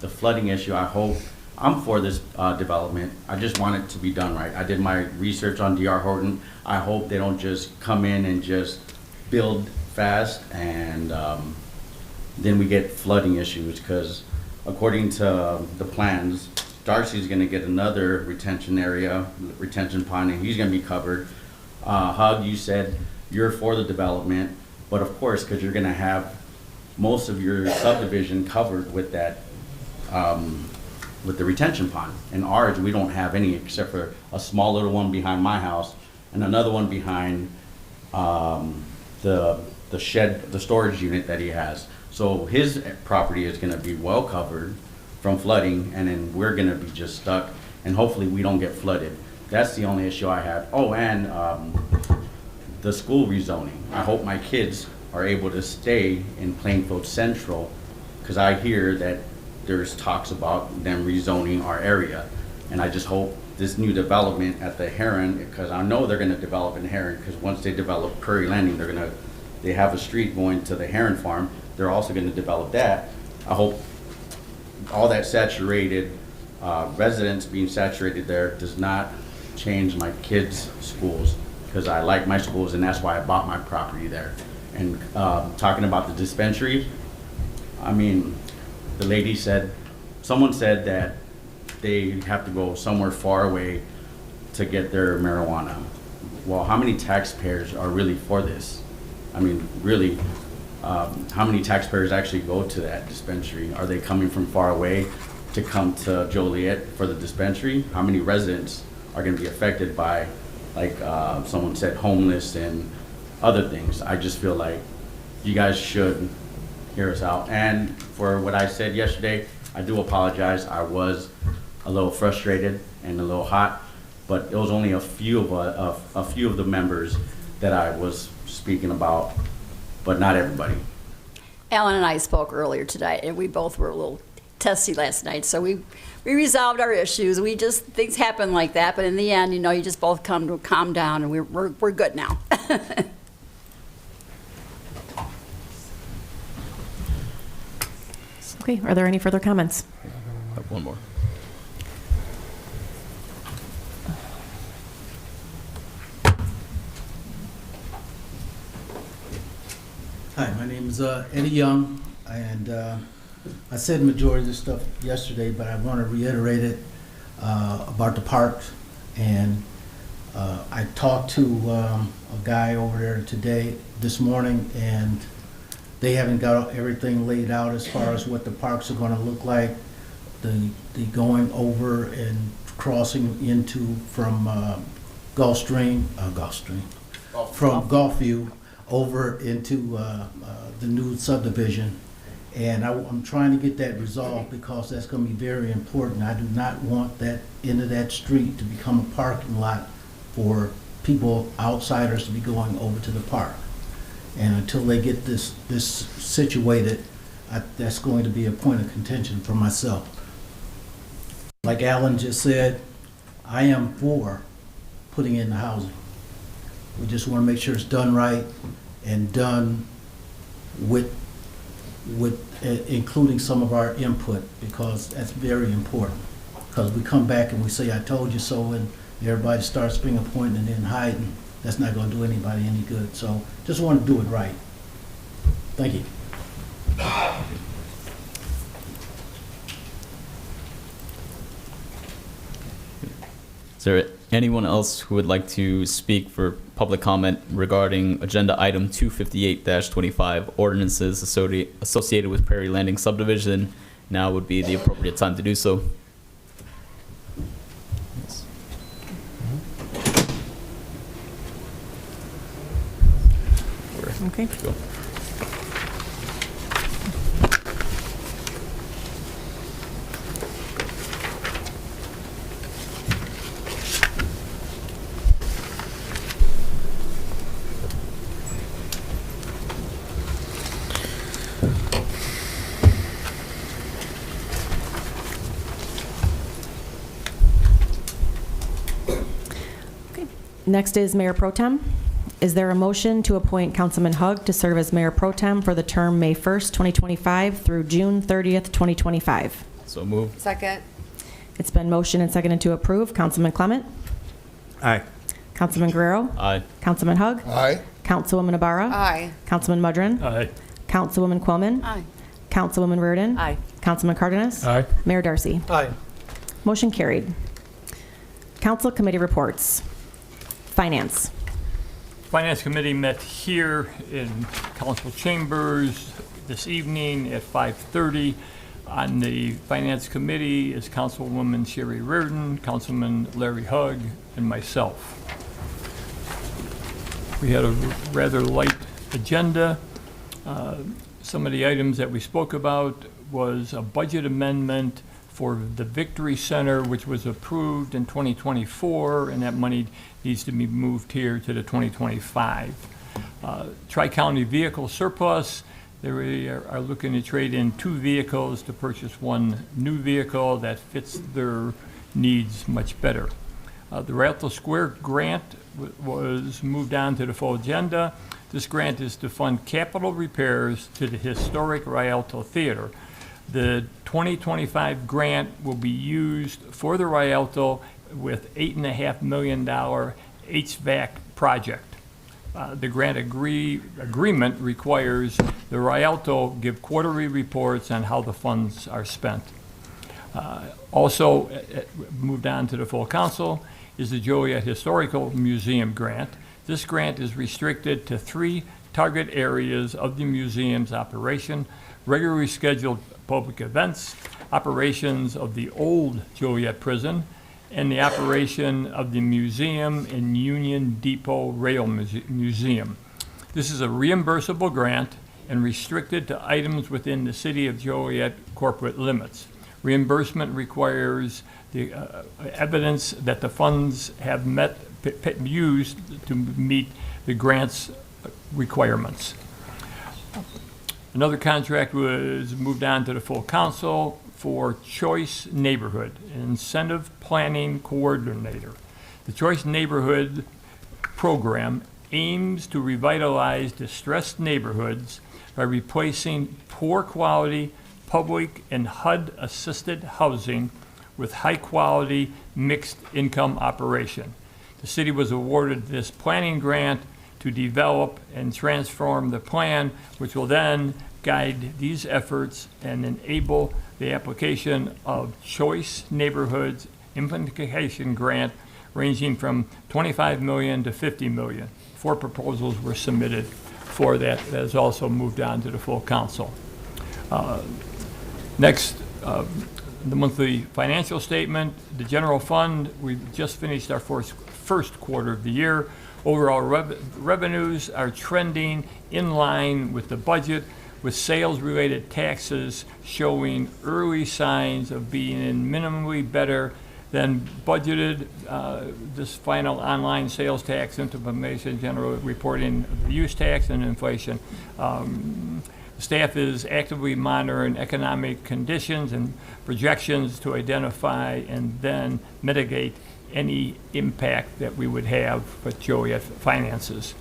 the flooding issue, I'm for this development. I just want it to be done right. I did my research on D.R. Horton. I hope they don't just come in and just build fast and then we get flooding issues, because according to the plans, Darcy's gonna get another retention pond, and he's gonna be covered. Hug, you said you're for the development, but of course, because you're gonna have most of your subdivision covered with that, with the retention pond. In ours, we don't have any except for a small little one behind my house and another one behind the shed, the storage unit that he has. So his property is gonna be well covered from flooding, and then we're gonna be just stuck, and hopefully we don't get flooded. That's the only issue I have. Oh, and the school rezoning. I hope my kids are able to stay in Plainfield Central, because I hear that there's talks about them rezoning our area. And I just hope this new development at the Heron, because I know they're gonna develop in Heron, because once they develop Prairie Landing, they have a street going to the Heron Farm. They're also gonna develop that. I hope all that saturated, residents being saturated there does not change my kids' schools, because I like my schools, and that's why I bought my property there. And talking about the dispensary, I mean, the lady said, someone said that they have to go somewhere far away to get their marijuana. Well, how many taxpayers are really for this? I mean, really, how many taxpayers actually go to that dispensary? Are they coming from far away to come to Joliet for the dispensary? How many residents are gonna be affected by, like someone said, homeless and other things? I just feel like you guys should hear us out. And for what I said yesterday, I do apologize. I was a little frustrated and a little hot, but it was only a few of the members that I was speaking about, but not everybody. Alan and I spoke earlier today, and we both were a little testy last night, so we resolved our issues. Things happen like that, but in the end, you just both come to calm down, and we're good now. Okay, are there any further comments? I have one more. Hi, my name is Eddie Young, and I said majority of this stuff yesterday, but I want to reiterate it about the parks. And I talked to a guy over there this morning, and they haven't got everything laid out as far as what the parks are going to look like. The going over and crossing into from from Gulfview over into the new subdivision. And I'm trying to get that resolved because that's going to be very important. I do not want that end of that street to become a parking lot for people, outsiders, to be going over to the park. And until they get this situated, that's going to be a point of contention for myself. Like Alan just said, I am for putting in the housing. We just want to make sure it's done right and done with including some of our input, because that's very important. Because we come back and we say, I told you so, and everybody starts finger pointing and then hiding. That's not going to do anybody any good. So just want to do it right. Thank you. Is there anyone else who would like to speak for public comment regarding agenda item 258-25, ordinances associated with Prairie Landing subdivision? Now would be the appropriate time to do so. Yes. Okay. Go. Next is Mayor Pro Tem. Is there a motion to appoint Councilman Hug to serve as Mayor Pro Tem for the term May 1st, 2025 through June 30th, 2025? So moved. Second. It's been motioned and seconded to approve. Councilman Clement? Aye. Councilman Guerrero? Aye. Councilman Hug? Aye. Councilwoman Ibarra? Aye. Councilman Mudrin? Aye. Councilwoman Quillman? Aye. Councilwoman Reardon? Aye. Councilman Cardenas? Aye. Mayor Darcy? Aye. Motion carried. Council committee reports. Finance. Finance Committee met here in council chambers this evening at 5:30. On the Finance Committee is Councilwoman Sherry Reardon, Councilman Larry Hugg, and myself. We had a rather light agenda. Some of the items that we spoke about was a budget amendment for the Victory Center, which was approved in 2024, and that money needs to be moved here to the 2025. Tri-County vehicle surplus, they are looking to trade in 2 vehicles to purchase 1 new vehicle that fits their needs much better. The Rialto Square grant was moved on to the full agenda. This grant is to fund capital repairs to the historic Rialto Theater. The 2025 grant will be used for the Rialto with $8.5 million HVAC project. The grant agreement requires the Rialto give quarterly reports on how the funds are spent. Also moved on to the full council is the Joliet Historical Museum grant. This grant is restricted to 3 target areas of the museum's operation: regularly scheduled public events, operations of the old Joliet prison, and the operation of the museum and Union Depot Rail Museum. This is a reimbursable grant and restricted to items within the City of Joliet corporate limits. Reimbursement requires the evidence that the funds have used to meet the grant's requirements. Another contract was moved on to the full council for Choice Neighborhood, Incentive Planning Coordinator. The Choice Neighborhood program aims to revitalize distressed neighborhoods by replacing poor quality public and HUD-assisted housing with high-quality mixed income operation. The city was awarded this planning grant to develop and transform the plan, which will then guide these efforts and enable the application of Choice Neighborhoods Implementation Grant ranging from $25 million to $50 million. 4 proposals were submitted for that. That has also moved on to the full council. Next, the monthly financial statement. The general fund, we just finished our first quarter of the year. Overall revenues are trending in line with the budget, with sales-related taxes showing early signs of being minimally better than budgeted. This final online sales tax information, general reporting of the use tax and inflation. Staff is actively monitoring economic conditions and projections to identify and then mitigate any impact that we would have with Joliet finances.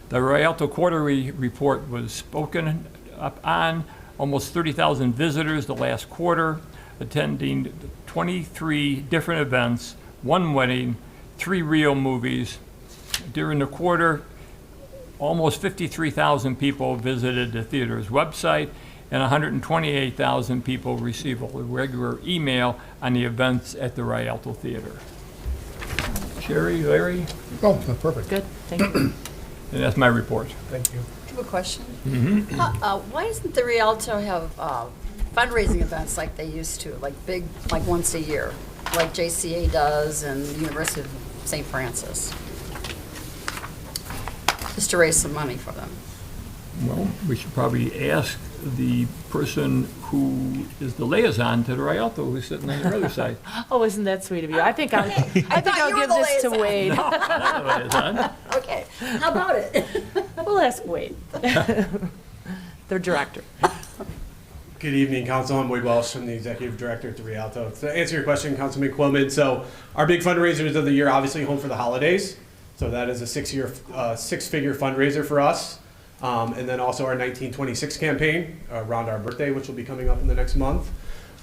The Rialto quarterly report was spoken up on. Almost 30,000 visitors the last quarter, attending 23 different events, 1 wedding, 3 real movies. During the quarter, almost 53,000 people visited the theater's website, and 128,000 people received a regular email on the events at the Rialto Theater. Sherry, Larry? Oh, that's perfect. Good, thank you. And that's my report. Thank you. I have a question. Mm-hmm. Why doesn't the Rialto have fundraising events like they used to, like big, like once a year, like JCA does and the University of St. Francis? Just to raise some money for them. Well, we should probably ask the person who is the liaison to the Rialto, who's sitting on the other side. Oh, isn't that sweet of you? I think I'll give this to Wade. No, not the liaison. Okay, how about it? We'll ask Wade, their director. Good evening, Council. I'm Wade Welsh. I'm the Executive Director at the Rialto. To answer your question, Councilman Quillman, so our big fundraisers of the year, obviously Home for the Holidays. So that is a six-figure fundraiser for us. And then also our 1926 campaign around our birthday, which will be coming up in the next month.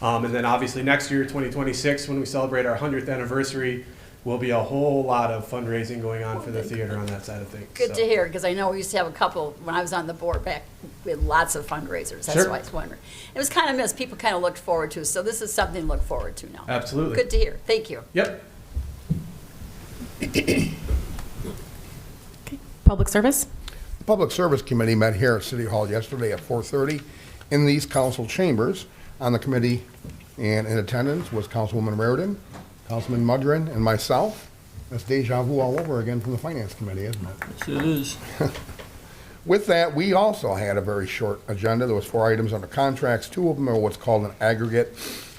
And then obviously next year, 2026, when we celebrate our 100th anniversary, will be a whole lot of fundraising going on for the theater on that side of things. Good to hear, because I know we used to have a couple, when I was on the board back, we had lots of fundraisers. That's Sure. why I was wondering. It was kind of missed. People kind of looked forward to, so this is something to look forward to now. Absolutely. Good to hear. Thank you. Yep. Public service? The Public Service Committee met here at City Hall yesterday at 4:30 in these council chambers. On the committee and in attendance was Councilwoman Raridan, Councilman Mudrin, and myself. That's deja vu all over again from the Finance Committee, isn't it? Yes, it is. With that, we also had a very short agenda. There was 4 items under contracts. 2 of them are what's called an aggregate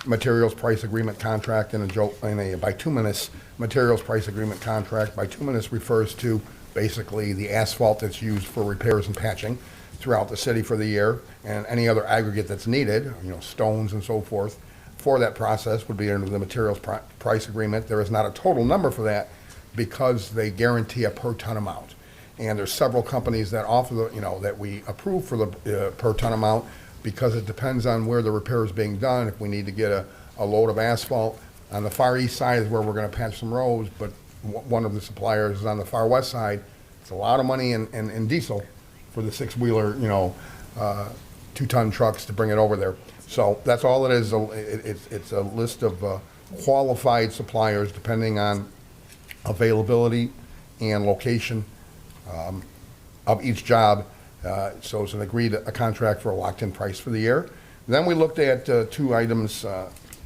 materials price agreement contract and a bituminous materials price agreement contract. Bituminous refers to basically the asphalt that's used for repairs and patching throughout the city for the year, and any other aggregate that's needed, stones and so forth, for that process would be under the materials price agreement. There is not a total number for that because they guarantee a per ton amount. And there's several companies that offer that we approve for the per ton amount because it depends on where the repair is being done. If we need to get a load of asphalt, on the far east side is where we're gonna patch some roads, but one of the suppliers is on the far west side. It's a lot of money in diesel for the 6-wheeler, 2-ton trucks to bring it over there. So that's all it is. It's a list of qualified suppliers depending on availability and location of each job. So it's a contract for a locked-in price for the year. Then we looked at 2 items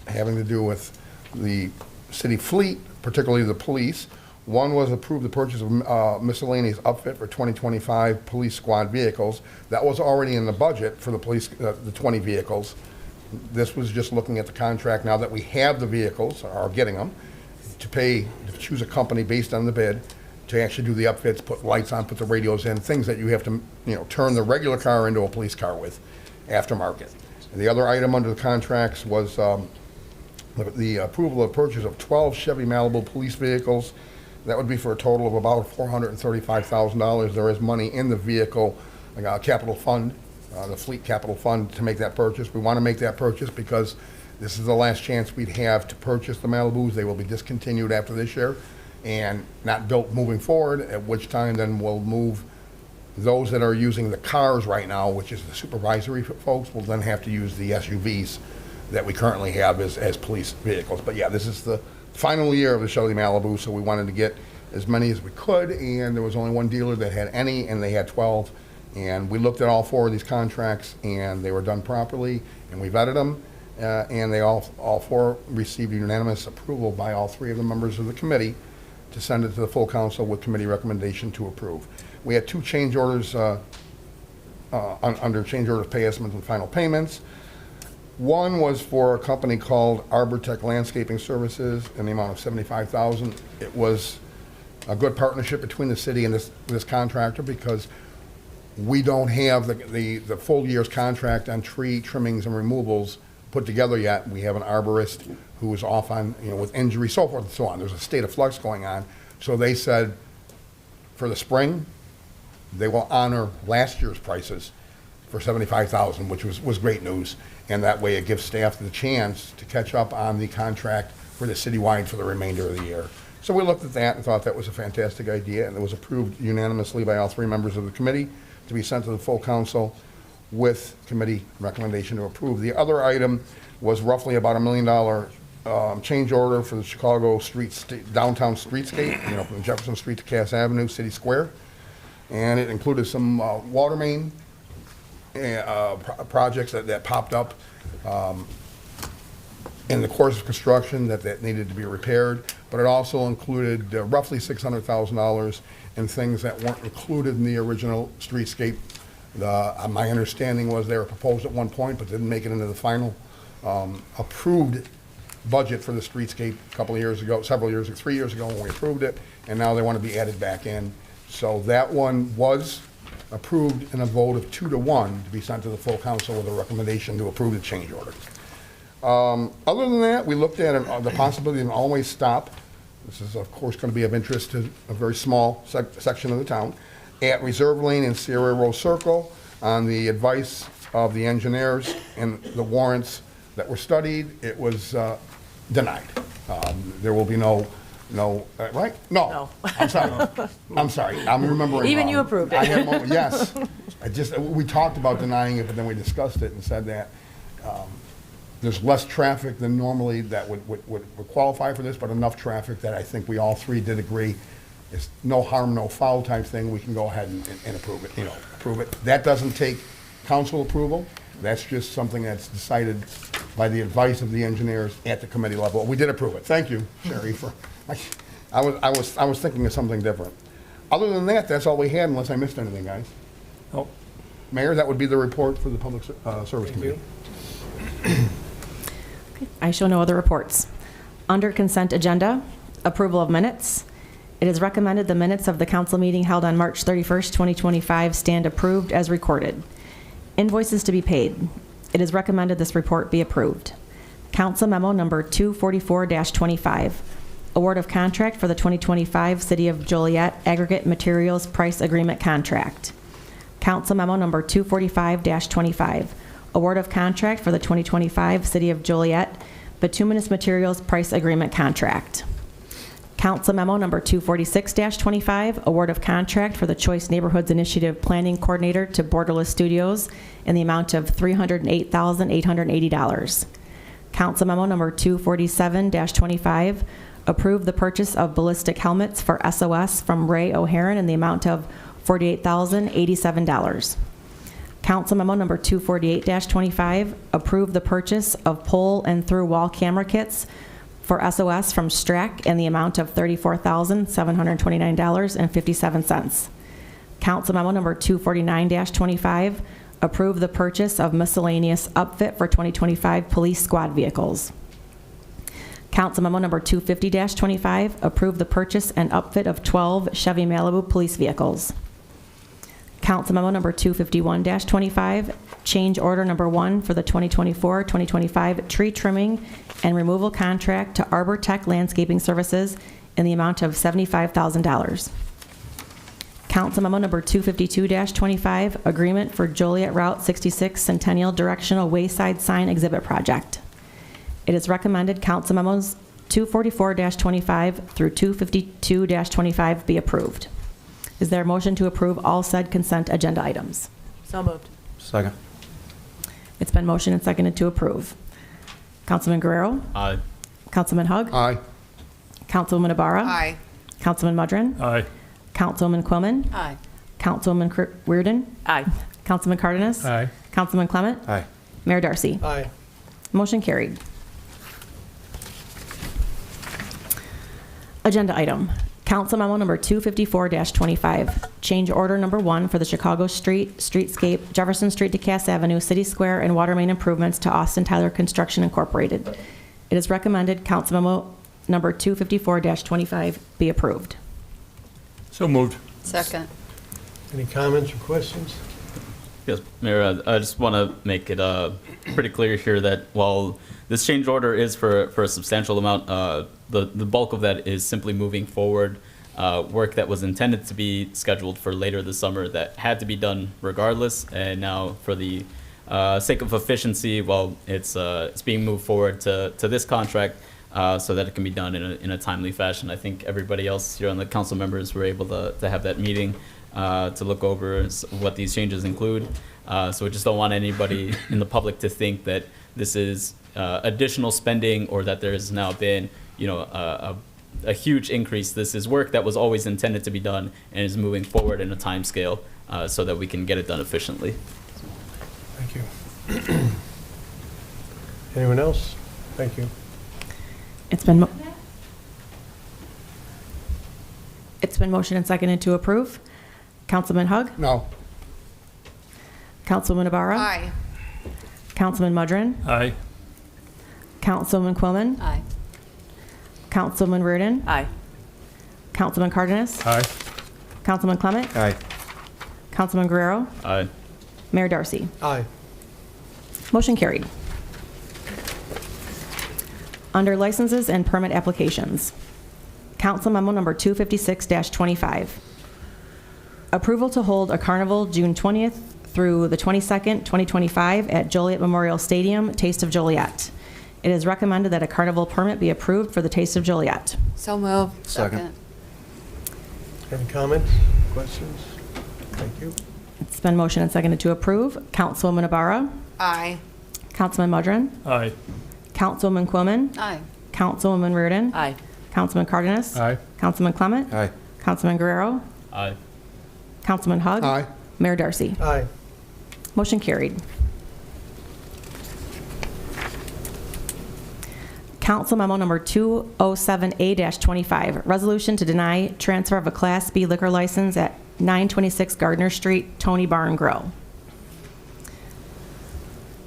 having to do with the city fleet, particularly the police. One was approve the purchase of miscellaneous upfit for 2025 police squad vehicles. That was already in the budget for the police, the 20 vehicles. This was just looking at the contract now that we have the vehicles, or are getting them, to choose a company based on the bid, to actually do the upfits, put lights on, put the radios in, things that you have to, turn the regular car into a police car with, aftermarket. And the other item under the contracts was the approval of purchase of 12 Chevy Malibu police vehicles. That would be for a total of about $435,000. There is money in the vehicle capital fund, the fleet capital fund, to make that purchase. We want to make that purchase because this is the last chance we'd have to purchase the Malibus. They will be discontinued after this year and not built moving forward, at which time then we'll move Those that are using the cars right now, which is the supervisory folks, will then have to use the SUVs that we currently have as police vehicles. But yeah, this is the final year of the Chevy Malibu, so we wanted to get as many as we could, and there was only one dealer that had any, and they had 12. And we looked at all 4 of these contracts, and they were done properly, and we vetted them, and they all 4 received unanimous approval by all 3 of the members of the committee to send it to the full council with committee recommendation to approve. We had 2 change orders under change orders, pay estimates, and final payments. One was for a company called Arbor Landscaping Services in the amount of $75,000. It was a good partnership between the city and this contractor, because we don't have the full year's contract on tree trimmings and removals put together yet. We have an arborist who is off on, with injury, so forth and so on. There's a state of flux going on. So they said for the spring, they will honor last year's prices for $75,000, which was great news. And that way it gives staff the chance to catch up on the contract for the citywide for the remainder of the year. So we looked at that and thought that was a fantastic idea, and it was approved unanimously by all 3 members of the committee to be sent to the full council with committee recommendation to approve. The other item was roughly about $1 million change order for the Chicago downtown streetscape, from Jefferson Street to Cass Avenue, City Square. And it included some water main projects that popped up in the course of construction that needed to be repaired, but it also included roughly $600,000 in things that weren't included in the original streetscape. My understanding was they were proposed at one point, but didn't make it into the final approved budget for the streetscape several years ago, 3 years ago when we approved it, and now they want to be added back in. So that one was approved in a vote of 2-1 to be sent to the full council with a recommendation to approve the change order. Other than that, we looked at the possibility of an always stop. This is, of course, going to be of interest to a very small section of the town, at Reserve Lane and Sierra Row Circle, on the advice of the engineers and the warrants that were studied. It was denied. There will be no, right? No. I'm sorry. I'm sorry. I'm remembering Even wrong. you approved it. I had a moment, yes. We talked about denying it, but then we discussed it and said that there's less traffic than normally that would qualify for this, but enough traffic that I think we all 3 did agree it's no harm, no foul type thing. We can go ahead and approve it, approve it. That doesn't take council approval. That's just something that's decided by the advice of the engineers at the committee level. We did approve it. Thank you, Sherry, I was thinking of something different. Other than that, that's all we had, unless I missed anything, guys. Oh. Mayor, that would be the report for the Public Service Committee. I show no other reports. Under consent agenda, approval of minutes. It is recommended the minutes of the council meeting held on March 31st, 2025 stand approved as recorded. Invoices to be paid. It is recommended this report be approved. Council memo number 244-25. Award of contract for the 2025 City of Joliet Aggregate Materials Price Agreement Contract. Council memo number 245-25. Award of contract for the 2025 City of Joliet Bituminous Materials Price Agreement Contract. Council memo number 246-25. Award of contract for the Choice Neighborhoods Initiative Planning Coordinator to Borderless Studios in the amount of $308,880. Council memo number 247-25. Approve the purchase of ballistic helmets for SOS from Ray O'Haron in the amount of $48,087. Council memo number 248-25, approve the purchase of pole and through wall camera kits for SOS from Strack in the amount of $34,729.57. Council memo number 249-25, approve the purchase of miscellaneous upfit for 2025 police squad vehicles. Council memo number 250-25, approve the purchase and upfit of 12 Chevy Malibu police vehicles. Council memo number 251-25, change order number 1 for the 2024-2025 tree trimming and removal contract to Arbor Landscaping Services in the amount of $75,000. Council memo number 252-25, agreement for Joliet Route 66 Centennial Directional Wayside Sign Exhibit Project. It is recommended council memos 244-25 through 252-25 be approved. Is there a motion to approve all said consent agenda items? So moved. Second. It's been motioned and seconded to approve. Councilman Guerrero? Aye. Councilman Hug? Aye. Councilwoman Ibarra? Aye. Councilman Mudrin? Aye. Councilwoman Quillman? Aye. Councilwoman Reardon? Aye. Councilman Cardenas? Aye. Councilman Clement? Aye. Mayor Darcy? Aye. Motion carried. Agenda item, Council Memo Number 254-25, Change Order Number 1 for the Chicago Streetscape, Jefferson Street to Cass Avenue, City Square, and water main improvements to Austin Tyler Construction Incorporated. It is recommended Council Memo Number 254-25 be approved. So moved. Second. Any comments or questions? Yes, Mayor, I just want to make it pretty clear here that while this change order is for a substantial amount, the bulk of that is simply moving forward work that was intended to be scheduled for later this summer that had to be done regardless. And now for the sake of efficiency, well, it's being moved forward to this contract so that it can be done in a timely fashion. I think everybody else here on the council members were able to have that meeting to look over what these changes include. So we just don't want anybody in the public to think that this is additional spending or that there has now been, a huge increase. This is work that was always intended to be done and is moving forward in a time scale so that we can get it done efficiently. Thank you. Anyone else? Thank you. It's been motioned and seconded to approve. Councilman Hug? No. Councilwoman Ibarra? Aye. Councilman Mudrin? Aye. Councilwoman Quillman? Aye. Councilman Reardon? Aye. Councilman Cardenas? Aye. Councilman Clement? Aye. Councilman Guerrero? Aye. Mayor Darcy? Aye. Motion carried. Under licenses and permit applications, Council Memo Number 256-25. Approval to hold a carnival June 20th through the 22nd, 2025 at Joliet Memorial Stadium, Taste of Joliet. It is recommended that a carnival permit be approved for the Taste of Joliet. So moved. Second. Any comments, questions? Thank you. It's been motioned and seconded to approve. Councilwoman Ibarra? Aye. Councilman Mudrin? Aye. Councilwoman Quillman? Aye. Councilwoman Reardon? Aye. Councilman Cardenas? Aye. Councilman Clement? Aye. Councilman Guerrero? Aye. Councilman Hug? Aye. Mayor Darcy? Aye. Motion carried. Council Memo Number 207A-25, resolution to deny transfer of a Class B liquor license at 926 Gardner Street, Tony Bar and Grill.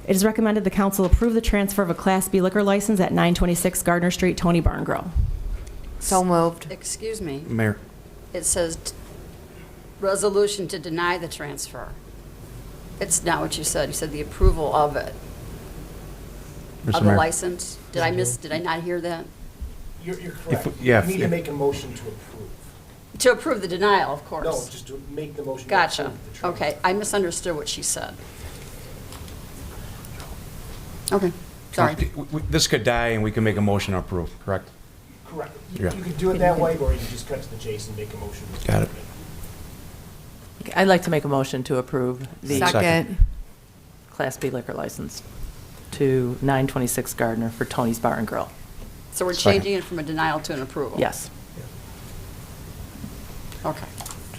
It is recommended the council approve the transfer of a Class B liquor license at 926 Gardner Street, Tony Bar and Grill. So moved. Excuse me. Mayor. It says resolution to deny the transfer. It's not what you said. You said the approval of it. Mr. Of the Mayor. license. Did I not hear that? You're correct. yeah, You need to if- make a motion to approve. To approve the denial, of course. No, just to make the motion to Gotcha. approve the transfer. Okay, I misunderstood what she said. Okay, sorry. This could die and we can make a motion to approve, correct? Correct. Yeah. You can do it that way, or you can just cut to the chase and make a motion. to Got it. approve Okay, I'd like to make a motion to approve the Second. Class B liquor license to 926 Gardner for Tony's Bar and Grill. So we're Second. changing it from a denial to an approval? Yes. Okay.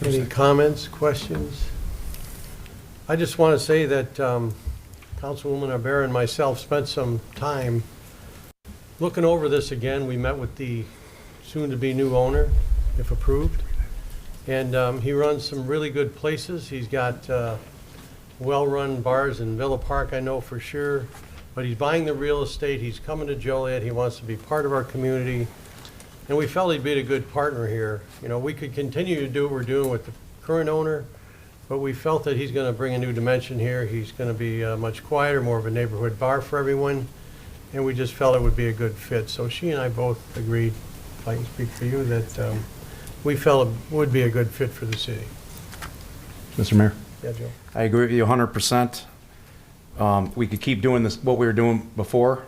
Any comments, questions? I just want to say that Councilwoman Arbor and myself spent some time looking over this again. We met with the soon-to-be new owner, if approved. And he runs some really good places. He's got well-run bars in Villa Park, I know for sure. But he's buying the real estate. He's coming to Joliet. He wants to be part of our community. And we felt he'd be a good partner here. You know, we could continue to do what we're doing with the current owner, but we felt that he's going to bring a new dimension here. He's going to be much quieter, more of a neighborhood bar for everyone. And we just felt it would be a good fit. So she and I both agreed, if I can speak for you, that we felt it would be a good fit for the city. Mr. Mayor. Yeah, Joe? I agree with you 100%. We could keep doing this, what we were doing before,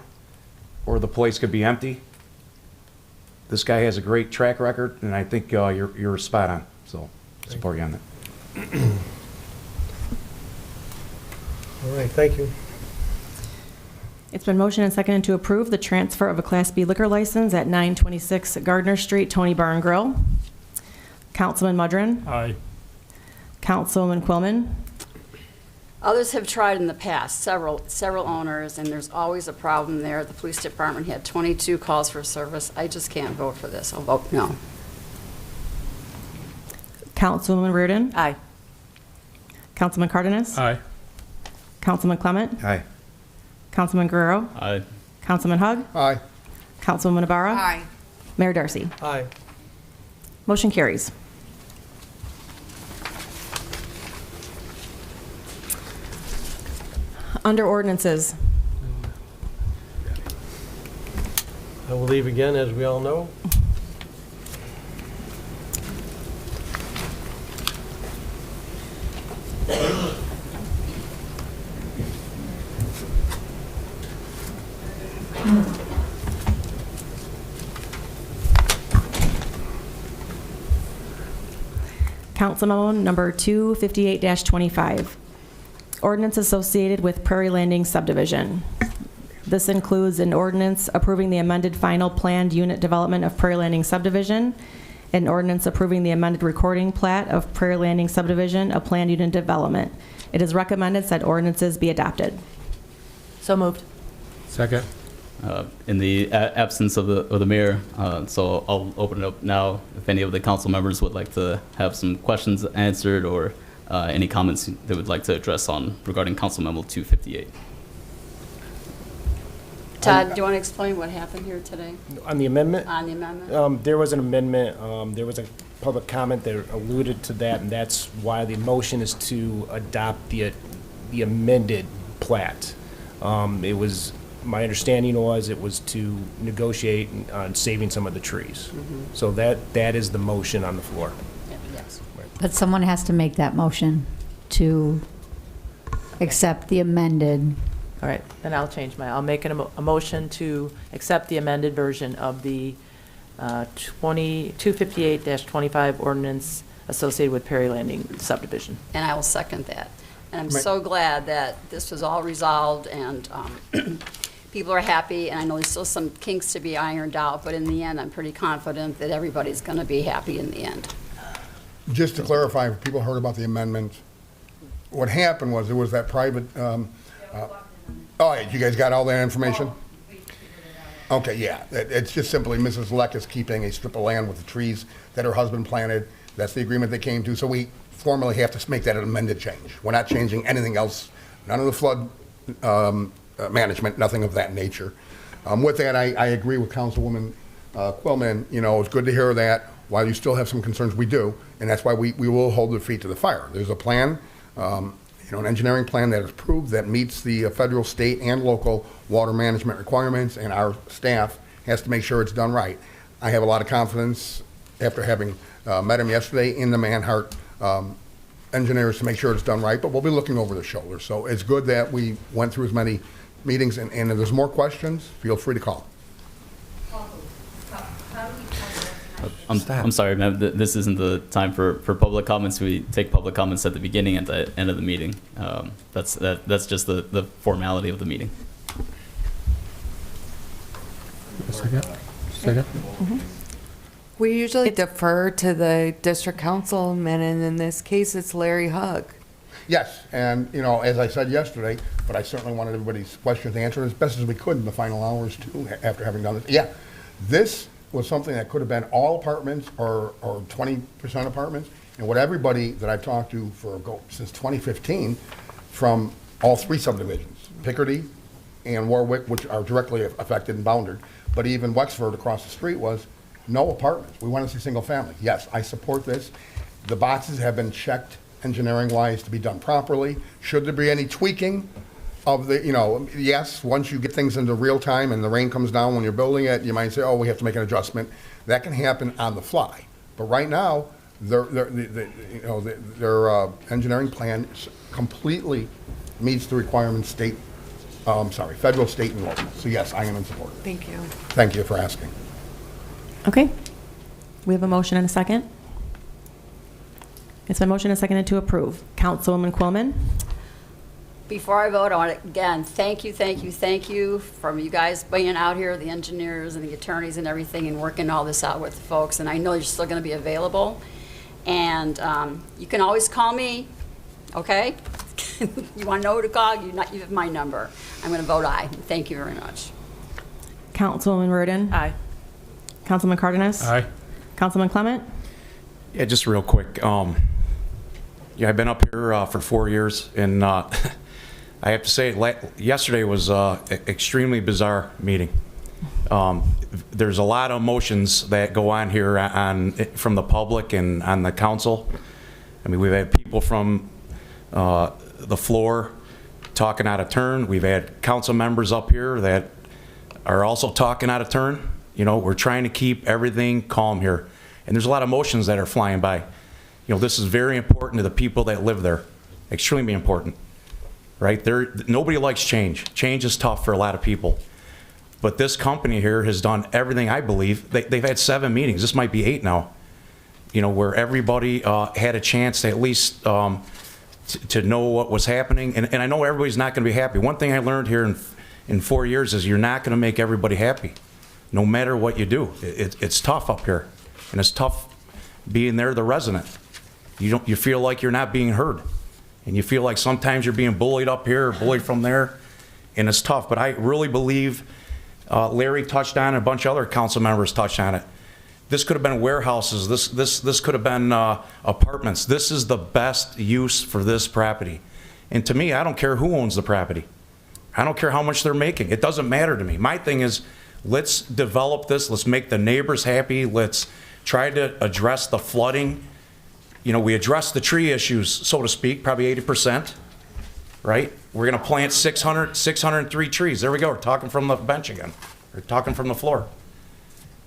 or the place could be empty. This guy has a great track record, and I think you're spot on, so. support you on that. All right, thank you. It's been motioned and seconded to approve the transfer of a Class B liquor license at 926 Gardner Street, Tony Bar and Grill. Councilman Mudrin. Aye. Councilwoman Quillman. Others have tried in the past, several owners, and there's always a problem there. The police department had 22 calls for service. I just can't vote for this. I'll vote no. Councilwoman Reardon. Aye. Councilman Cardenas. Aye. Councilman Clement. Aye. Councilman Guerrero. Aye. Councilman Hug. Aye. Councilwoman Navarro. Aye. Mayor Darcy. Aye. Motion carries. Under ordinances, I will leave again, as we all know. Council Memo Number 258-25. Ordinance associated with Prairie Landing subdivision. This includes an ordinance approving the amended final planned unit development of Prairie Landing subdivision, an ordinance approving the amended recording plat of Prairie Landing subdivision, a planned unit development. It is recommended said ordinances be adopted. So moved. Second. In the absence of the mayor, so I'll open it up now. If any of the council members would like to have some questions answered or any comments they would like to address on regarding Council Memo 258. Todd, do you want to explain what happened here today On the amendment? on the amendment? There was an amendment, there was a public comment that alluded to that, and that's why the motion is to adopt the amended plat. It was, my understanding was it was to negotiate on saving some of the trees. So that is the motion on the floor. Yes. But someone has to make that motion to accept the amended. All right, then I'll change I'll make a motion to accept the amended version of the 258-25 ordinance associated with Prairie Landing subdivision. And I will second that. And I'm Right. so glad that this was all resolved and people are happy, and I know there's still some kinks to be ironed out, but in the end, I'm pretty confident that everybody's going to be happy in the end. Just to clarify, if people heard about the amendment, what happened was there was that private, oh, yeah, you guys got all that information? Okay, yeah, it's just simply Mrs. Leck is keeping a strip of land with the trees that her husband planted. That's the agreement they came to, so we formally have to make that an amended change. We're not changing anything else, none of the flood management, nothing of that nature. With that, I agree with Councilwoman Quillman. You know, it's good to hear that. While you still have some concerns, we do, and that's why we will hold their feet to the fire. There's a plan, an engineering plan that is approved that meets the federal, state, and local water management requirements, and our staff has to make sure it's done right. I have a lot of confidence after having met him yesterday in the Manhart engineers to make sure it's done right, but we'll be looking over the shoulder. So it's good that we went through as many meetings, and if there's more questions, feel free to call. I'm sorry, ma'am, this isn't the time for public comments. We take public comments at the beginning and at the end of the meeting. That's just the formality of the meeting. Second. We usually defer to the district councilman, and in this case, it's Larry Hug. Yes, and, as I said yesterday, but I certainly wanted everybody's questions answered as best as we could in the final hours, too, after having done this. Yeah, this was something that could have been all apartments or 20% apartments, and what everybody that I've talked to since 2015, from all three subdivisions, Picardy and Warwick, which are directly affected and bounded, but even Wexford across the street was no apartments. We want to see single family. Yes, I support this. The boxes have been checked engineering-wise to be done properly. Should there be any tweaking of the, yes, once you get things into real time and the rain comes down when you're building it, you might say, oh, we have to make an adjustment. That can happen on the fly. But right now, their engineering plan completely meets the requirements federal, state, and local. So yes, I am in support of it. Thank you. Thank you for asking. Okay. We have a motion and a second. It's been motioned and seconded to approve. Councilwoman Quillman? Before I vote, I want to, again, thank you from you guys being out here, the engineers and the attorneys and everything, and working all this out with the folks. And I know you're still going to be available. And you can always call me, okay? You want to know who to call? You have my number. I'm going to vote aye. Thank you very much. Councilwoman Reardon? Aye. Councilman Cardenas? Aye. Councilman Clement? Yeah, just real quick. Yeah, I've been up here for 4 years, and I have to say, yesterday was an extremely bizarre meeting. There's a lot of emotions that go on here from the public and on the council. I mean, we've had people from the floor talking out of turn. We've had council members up here that are also talking out of turn. You know, we're trying to keep everything calm here. And there's a lot of emotions that are flying by. You know, this is very important to the people that live there. Extremely important, right? Nobody likes change. Change is tough for a lot of people. But this company here has done everything, I believe. They've had 7 meetings. This might be 8 now. You know, where everybody had a chance to at least to know what was happening. And I know everybody's not going to be happy. One thing I learned here in 4 years is you're not going to make everybody happy, no matter what you do. It's tough up here, and it's tough being there, the resident. You feel like you're not being heard, and you feel like sometimes you're being bullied up here or bullied from there, and it's tough. But I really believe Larry touched on it, a bunch of other council members touched on it. This could have been warehouses. This could have been apartments. This is the best use for this property. And to me, I don't care who owns the property. I don't care how much they're making. It doesn't matter to me. My thing is, let's develop this. Let's make the neighbors happy. Let's try to address the flooding. You know, we addressed the tree issues, so to speak, probably 80%, right? We're going to plant 603 trees. There we go. We're talking from the bench again. We're talking from the floor.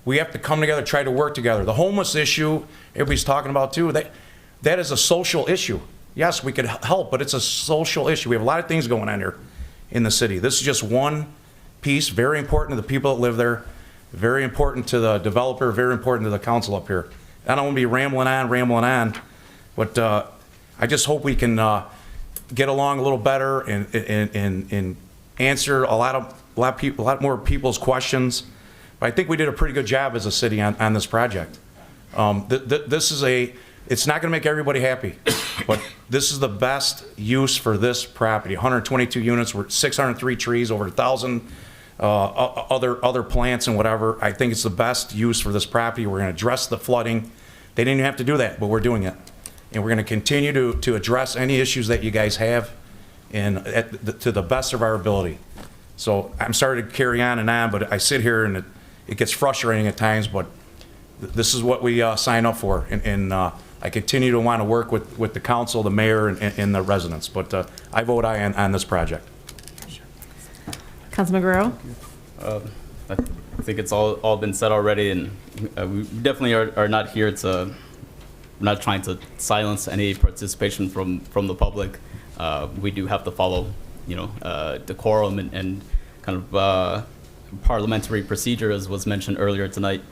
We have to come together, try to work together. The homeless issue, everybody's talking about too, that is a social issue. Yes, we could help, but it's a social issue. We have a lot of things going on here in the city. This is just one piece, very important to the people that live there, very important to the developer, very important to the council up here. I don't want to be rambling on, but I just hope we can get along a little better and answer a lot more people's questions. But I think we did a pretty good job as a city on this project. It's not going to make everybody happy, but this is the best use for this property. 122 units, 603 trees, over 1,000 other plants and whatever. I think it's the best use for this property. We're going to address the flooding. They didn't even have to do that, but we're doing it. And we're going to continue to address any issues that you guys have to the best of our ability. So I'm sorry to carry on, but I sit here and it gets frustrating at times, but this is what we sign up for. And I continue to want to work with the council, the mayor, and the residents. But I vote aye on this project. Councilman Guerrero? I think it's all been said already, and we definitely are not here to, we're not trying to silence any participation from the public. We do have to follow, decorum and kind of parliamentary procedure, as was mentioned earlier tonight.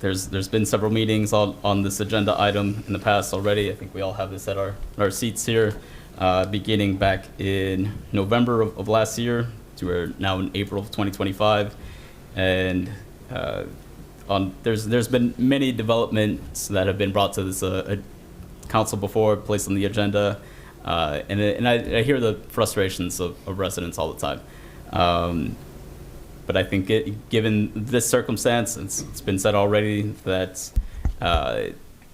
There's been several meetings on this agenda item in the past already. I think we all have this at our seats here, beginning back in November of last year. We're now in April of 2025, and there's been many developments that have been brought to this council before, placed on the agenda, and I hear the frustrations of residents all the time. But I think given this circumstance, it's been said already that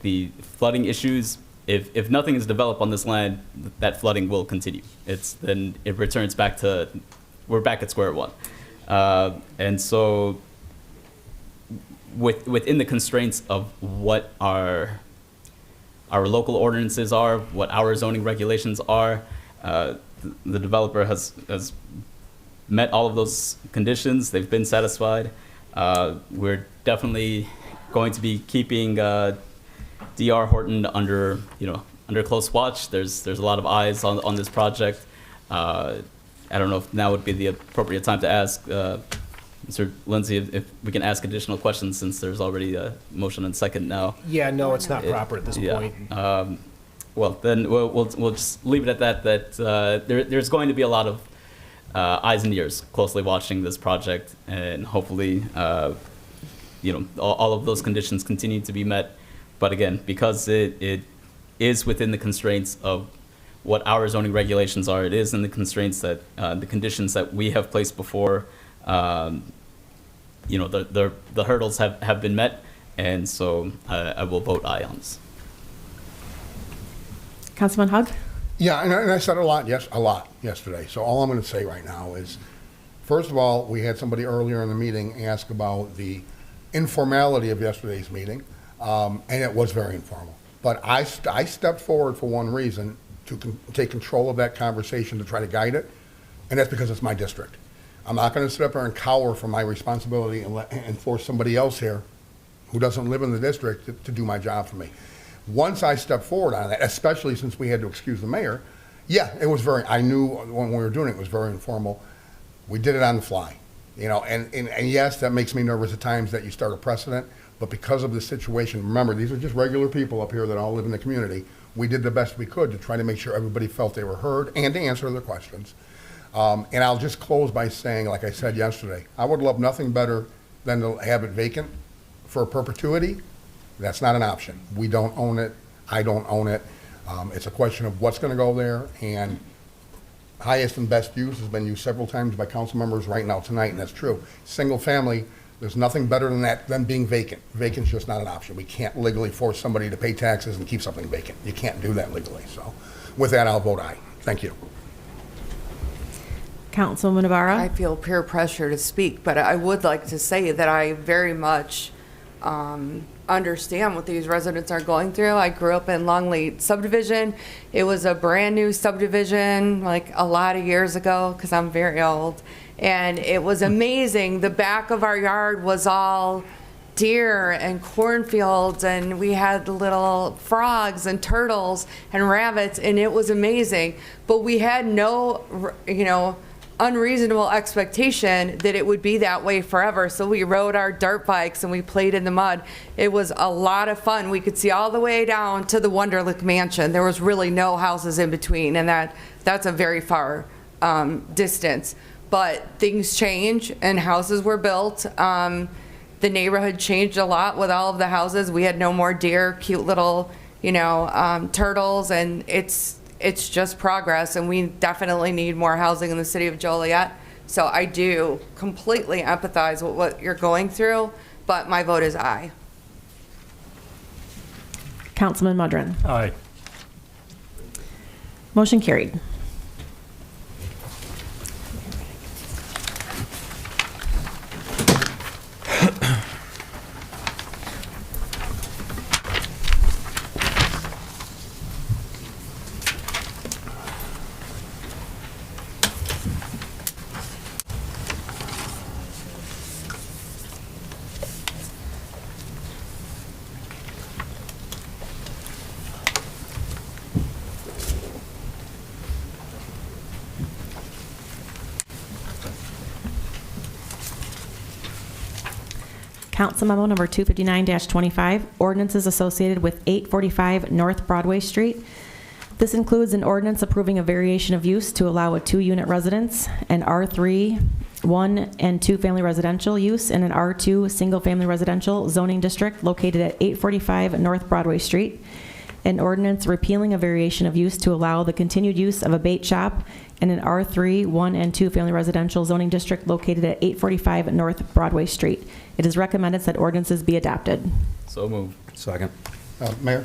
the flooding issues, if nothing is developed on this land, that flooding will continue. Then it returns back to, we're back at square one. And so within the constraints of what our local ordinances are, what our zoning regulations are, the developer has met all of those conditions. They've been satisfied. We're definitely going to be keeping D.R. Horton under close watch. There's a lot of eyes on this project. I don't know if now would be the appropriate time to ask Mr. Lindsay, if we can ask additional questions since there's already a motion and second now. Yeah, no, it's not proper at this Yeah. point. Well, then we'll just leave it at that. There's going to be a lot of eyes and ears closely watching this project, and hopefully, all of those conditions continue to be met. But again, because it is within the constraints of what our zoning regulations are, it is in the constraints that the conditions that we have placed before. The hurdles have been met, and so I will vote aye on this. Councilman Hug? Yeah, and I said a lot yesterday. So all I'm going to say right now is, first of all, we had somebody earlier in the meeting ask about the informality of yesterday's meeting, and it was very informal. But I stepped forward for one reason, to take control of that conversation, to try to guide it, and that's because it's my district. I'm not going to sit up there and cower from my responsibility and force somebody else here who doesn't live in the district to do my job for me. Once I stepped forward on that, especially since we had to excuse the mayor, yeah, it was I knew when we were doing it, it was very informal. We did it on the fly, and yes, that makes me nervous at times that you start a precedent, but because of the situation, remember, these are just regular people up here that all live in the community. We did the best we could to try to make sure everybody felt they were heard and to answer their questions. And I'll just close by saying, like I said yesterday, I would love nothing better than to have it vacant for perpetuity. That's not an option. We don't own it. I don't own it. It's a question of what's going to go there, and highest and best use has been used several times by council members right now tonight, and that's true. Single family, there's nothing better than that than being vacant. Vacant's just not an option. We can't legally force somebody to pay taxes and keep something vacant. You can't do that legally. So with that, I'll vote aye. Thank you. Councilwoman Ibarra? I feel peer pressure to speak, but I would like to say that I very much understand what these residents are going through. I grew up in Longleat subdivision. It was a brand new subdivision like a lot of years ago because I'm very old. And it was amazing. The back of our yard was all deer and cornfields, and we had little frogs and turtles and rabbits, and it was amazing. But we had no, unreasonable expectation that it would be that way forever. So we rode our dirt bikes and we played in the mud. It was a lot of fun. We could see all the way down to the Wonderlick Mansion. There was really no houses in between, and that's a very far distance. But things change and houses were built. The neighborhood changed a lot with all of the houses. We had no more deer, cute little, turtles, and it's just progress, and we definitely need more housing in the city of Joliet. So I do completely empathize with what you're going through, but my vote is aye. Councilman Mudrin? Aye. Motion carried. Council Memo Number 259-25, ordinances associated with 845 North Broadway Street. This includes an ordinance approving a variation of use to allow a 2-unit residence, an R3, 1 and 2 family residential use, and an R2 single family residential zoning district located at 845 North Broadway Street. An ordinance repealing a variation of use to allow the continued use of a bait shop in an R3, 1 and 2 family residential zoning district located at 845 North Broadway Street. It is recommended that ordinances be adopted. So moved. Second. Mayor?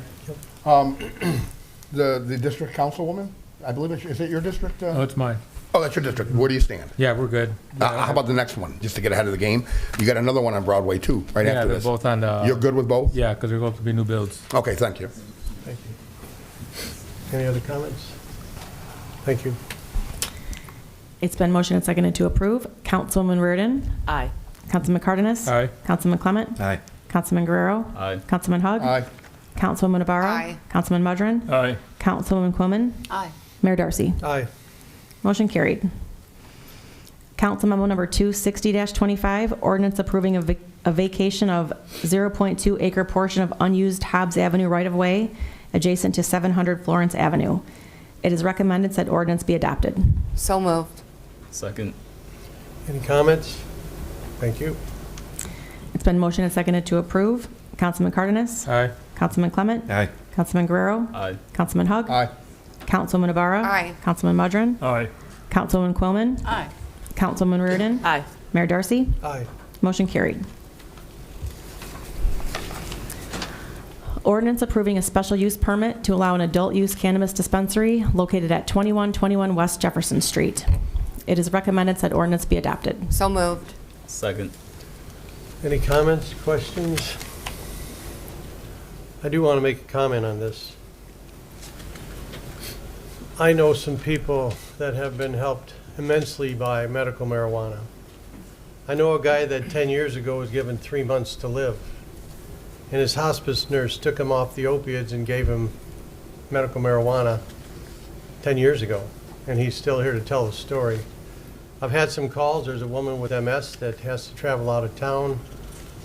The district councilwoman, I believe, is it your district? Oh, it's mine. Oh, that's your district. Where do you stand? Yeah, we're good. How about the next one, just to get ahead of the game? You got another one on Broadway, too, right after they're this. both on the... You're good with both? Yeah, because they're going to be new builds. Okay, thank you. Thank you. Any other comments? Thank you. It's been motioned and seconded to approve. Councilwoman Reardon? Aye. Councilman Cardenas? Aye. Councilman Clement? Aye. Councilman Guerrero? Aye. Councilman Hugg? Aye. Councilwoman Ibarra? Aye. Councilman Mudrin? Aye. Councilwoman Quillen? Aye. Mayor Darcy? Aye. Motion carried. Council Memo Number 260-25, ordinance approving a vacation of 0.2 acre portion of unused Hobbs Avenue right-of-way adjacent to 700 Florence Avenue. It is recommended said ordinance be adopted. So moved. Second. Any comments? Thank you. It's been motioned and seconded to approve. Councilman Cardenas? Aye. Councilman Clement? Aye. Councilman Guerrero? Aye. Councilman Hug? Aye. Councilwoman Navarro? Aye. Councilman Mudron? Aye. Councilwoman Quillman? Aye. Councilman Reardon? Aye. Mayor Darcy? Aye. Motion carried. Ordinance approving a special use permit to allow an adult use cannabis dispensary located at 2121 West Jefferson Street. It is recommended said ordinance be adopted. So moved. Second. Any comments, questions? I do want to make a comment on this. I know some people that have been helped immensely by medical marijuana. I know a guy that 10 years ago was given 3 months to live, and his hospice nurse took him off the opiates and gave him medical marijuana 10 years ago, and he's still here to tell the story. I've had some calls. There's a woman with MS that has to travel out of town.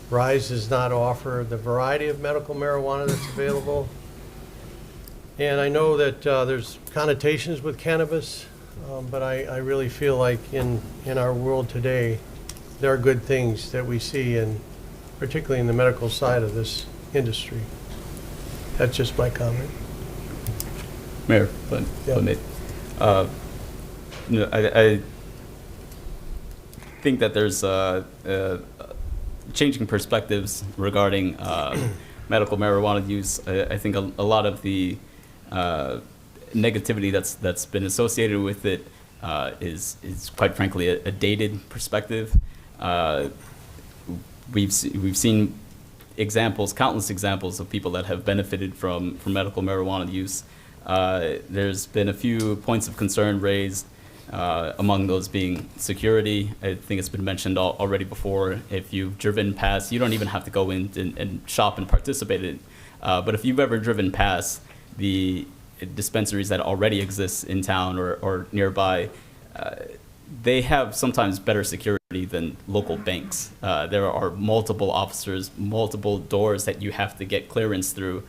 RISE does not offer the variety of medical marijuana that's available. And I know that there's connotations with cannabis, but I really feel like in our world today, there are good things that we see, and particularly in the medical side of this industry. That's just my comment. Mayor, but I think that there's changing perspectives regarding medical marijuana use. I think a lot of the negativity that's been associated with it is quite frankly a dated perspective. We've seen examples, countless examples of people that have benefited from medical marijuana use. There's been a few points of concern raised, among those being security. I think it's been mentioned already before. If you've driven past, you don't even have to go in and shop and participate in it. But if you've ever driven past the dispensaries that already exist in town or nearby, they have sometimes better security than local banks. There are multiple officers, multiple doors that you have to get clearance through,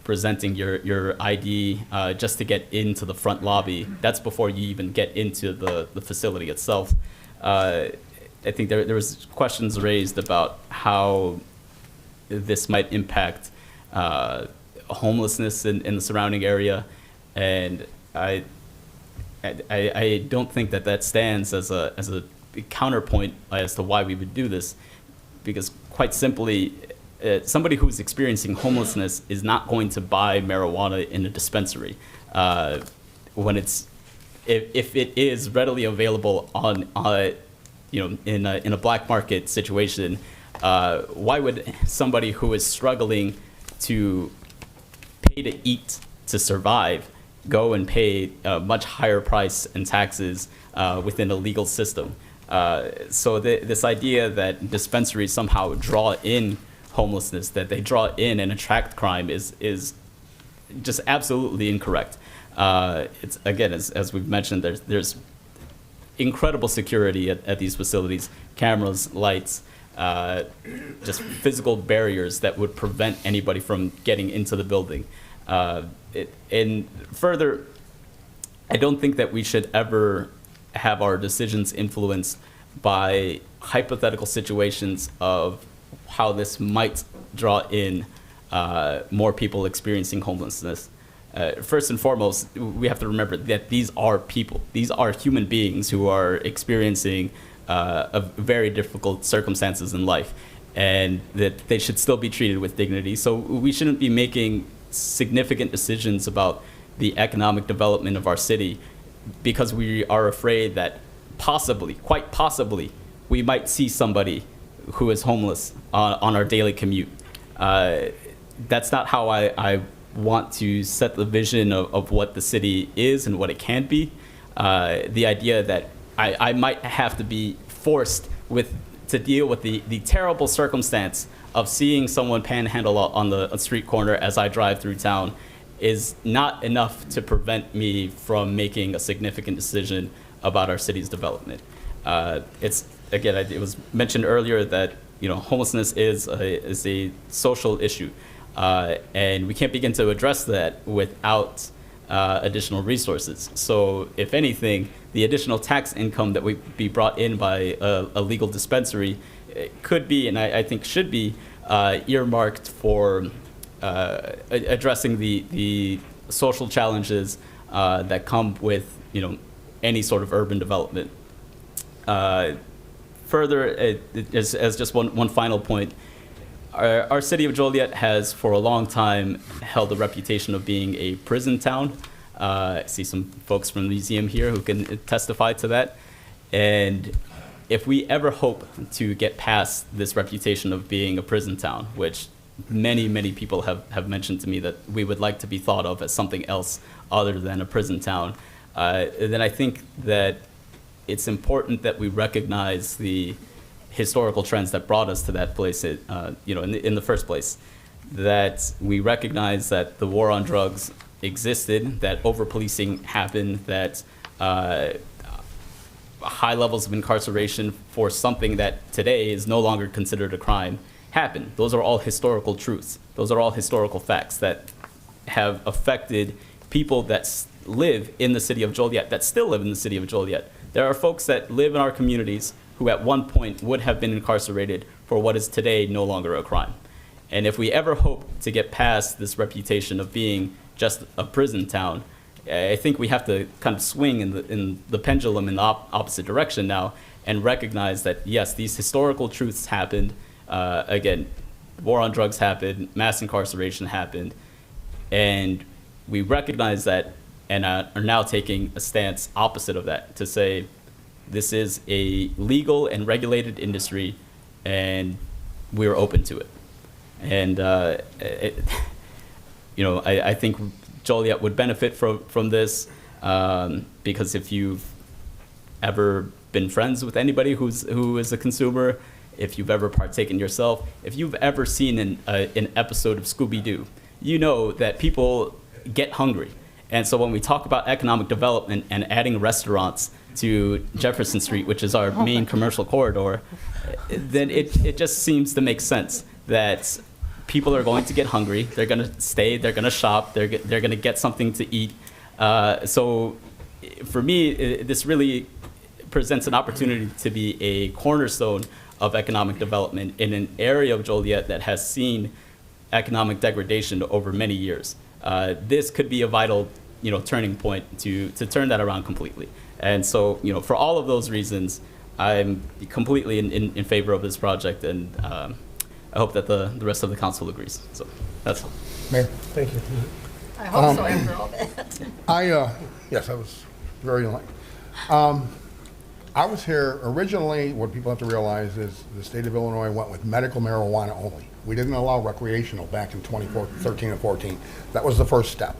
presenting your ID just to get into the front lobby. That's before you even get into the facility itself. I think there was questions raised about how this might impact homelessness in the surrounding area, and I don't think that stands as a counterpoint as to why we would do this, because quite simply, somebody who's experiencing homelessness is not going to buy marijuana in a dispensary. When if it is readily available in a black market situation, why would somebody who is struggling to pay to eat to survive go and pay a much higher price and taxes within a legal system? So this idea that dispensaries somehow draw in homelessness, that they draw in and attract crime is just absolutely incorrect. It's again, as we've mentioned, there's incredible security at these facilities, cameras, lights, just physical barriers that would prevent anybody from getting into the building. And further, I don't think that we should ever have our decisions influenced by hypothetical situations of how this might draw in more people experiencing homelessness. First and foremost, we have to remember that these are people. These are human beings who are experiencing very difficult circumstances in life, and that they should still be treated with dignity. So we shouldn't be making significant decisions about the economic development of our city because we are afraid that possibly, quite possibly, we might see somebody who is homeless on our daily commute. That's not how I want to set the vision of what the city is and what it can be. The idea that I might have to be forced to deal with the terrible circumstance of seeing someone panhandle on the street corner as I drive through town is not enough to prevent me from making a significant decision about our city's development. It's, again, it was mentioned earlier that, homelessness is a social issue. And we can't begin to address that without additional resources. So if anything, the additional tax income that would be brought in by a legal dispensary could be, and I think should be, earmarked for addressing the social challenges that come with, any sort of urban development. Further, as just one final point, our city of Joliet has for a long time held a reputation of being a prison town. I see some folks from the museum here who can testify to that. And if we ever hope to get past this reputation of being a prison town, which many people have mentioned to me that we would like to be thought of as something else other than a prison town, then I think that it's important that we recognize the historical trends that brought us to that place, in the first place. That we recognize that the war on drugs existed, that over-policing happened, that high levels of incarceration for something that today is no longer considered a crime happened. Those are all historical truths. Those are all historical facts that have affected people that live in the city of Joliet, that still live in the city of Joliet. There are folks that live in our communities who at one point would have been incarcerated for what is today no longer a crime. And if we ever hope to get past this reputation of being just a prison town, I think we have to kind of swing in the pendulum in the opposite direction now and recognize that, yes, these historical truths happened. Again, war on drugs happened, mass incarceration happened, and we recognize that and are now taking a stance opposite of that to say this is a legal and regulated industry and we're open to it. And, I think Joliet would benefit from this because if you've ever been friends with anybody who is a consumer, if you've ever partaken yourself, if you've ever seen an episode of Scooby-Doo, you know that people get hungry. And so when we talk about economic development and adding restaurants to Jefferson Street, which is our main commercial corridor, then it just seems to make sense that people are going to get hungry. They're going to stay. They're going to shop. They're going to get something to eat. So for me, this really presents an opportunity to be a cornerstone of economic development in an area of Joliet that has seen economic degradation over many years. This could be a vital, turning point to turn that around completely. And so, for all of those reasons, I'm completely in favor of this project, and I hope that the rest of the council agrees. So that's all. Mayor, thank you. I hope so after all that. Yes, I was very enlightened. I was here originally. What people have to realize is the state of Illinois went with medical marijuana only. We didn't allow recreational back in 2013 and 14. That was the first step.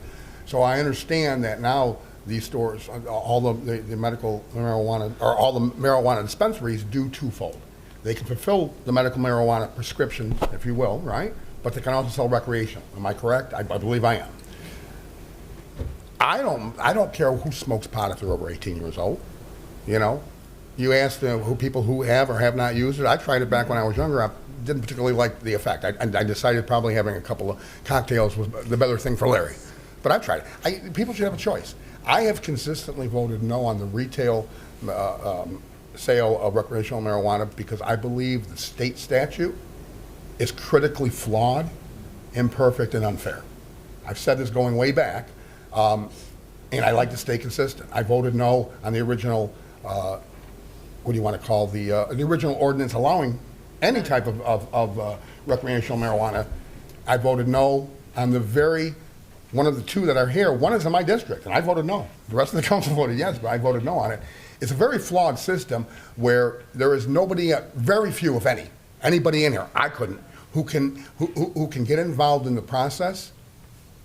So I understand that now these stores, all the medical marijuana, or all the marijuana dispensaries do twofold. They can fulfill the medical marijuana prescription, if you will, right? But they can also sell recreational. Am I correct? I believe I am. I don't care who smokes pot if they're over 18 years old. You ask who people who have or have not used it. I tried it back when I was younger. I didn't particularly like the effect. I decided probably having a couple of cocktails was the better thing for Larry. But I've tried it. People should have a choice. I have consistently voted no on the retail sale of recreational marijuana because I believe the state statute is critically flawed, imperfect, and unfair. I've said this going way back, and I like to stay consistent. I voted no on the original, what do you want to call the original ordinance allowing any type of recreational marijuana. I voted no on one of the two that are here. One is in my district, and I voted no. The rest of the council voted yes, but I voted no on it. It's a very flawed system where there is nobody, very few, if anybody in here, I couldn't, who can get involved in the process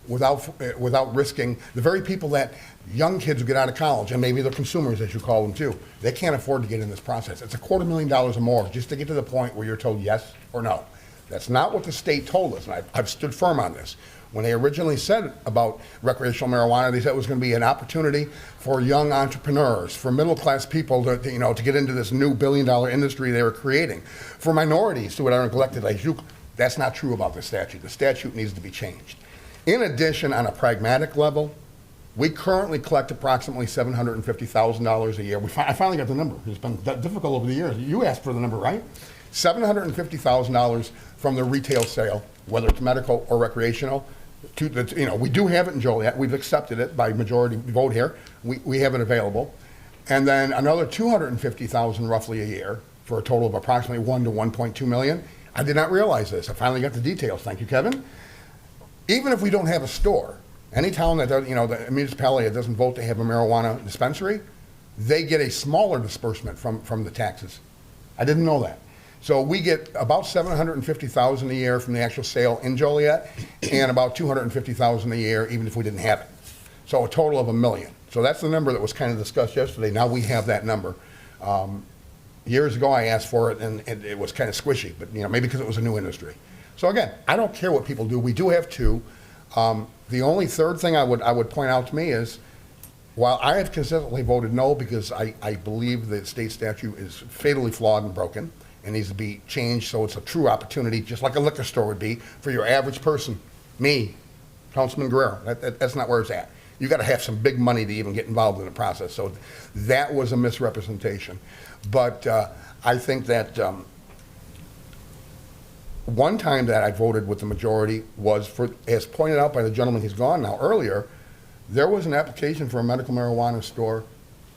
without risking the very people that young kids who get out of college, and maybe they're consumers, as you call them too, they can't afford to get in this process. It's $250,000 or more just to get to the point where you're told yes or no. That's not what the state told us, and I've stood firm on this. When they originally said about recreational marijuana, they said it was going to be an opportunity for young entrepreneurs, for middle-class people to get into this new billion-dollar industry they were creating, for minorities who are neglected like you. That's not true about the statute. The statute needs to be changed. In addition, on a pragmatic level, we currently collect approximately $750,000 a year. I finally got the number. It's been difficult over the years. You asked for the number, right? $750,000 from the retail sale, whether it's medical or recreational. We do have it in Joliet. We've accepted it by majority vote here. We have it available. And then another $250,000 roughly a year for a total of approximately $1 to $1.2 million. I did not realize this. I finally got the details. Thank you, Kevin. Even if we don't have a store, any town that does, the municipality that doesn't vote to have a marijuana dispensary, they get a smaller disbursement from the taxes. I didn't know that. So we get about $750,000 a year from the actual sale in Joliet, and about $250,000 a year even if we didn't have it. So a total of $1 million. So that's the number that was kind of discussed yesterday. Now we have that number. Years ago I asked for it and it was kind of squishy, but maybe because it was a new industry. So again, I don't care what people do. We do have two. The only third thing I would point out to me is, while I have consistently voted no because I believe the state statute is fatally flawed and broken and needs to be changed so it's a true opportunity, just like a liquor store would be, for your average person, me, Councilman Guerrero. That's not where it's at. You got to have some big money to even get involved in the process. So that was a misrepresentation. But I think that one time that I voted with the majority was for, as pointed out by the gentleman who's gone now earlier, there was an application for a medical marijuana store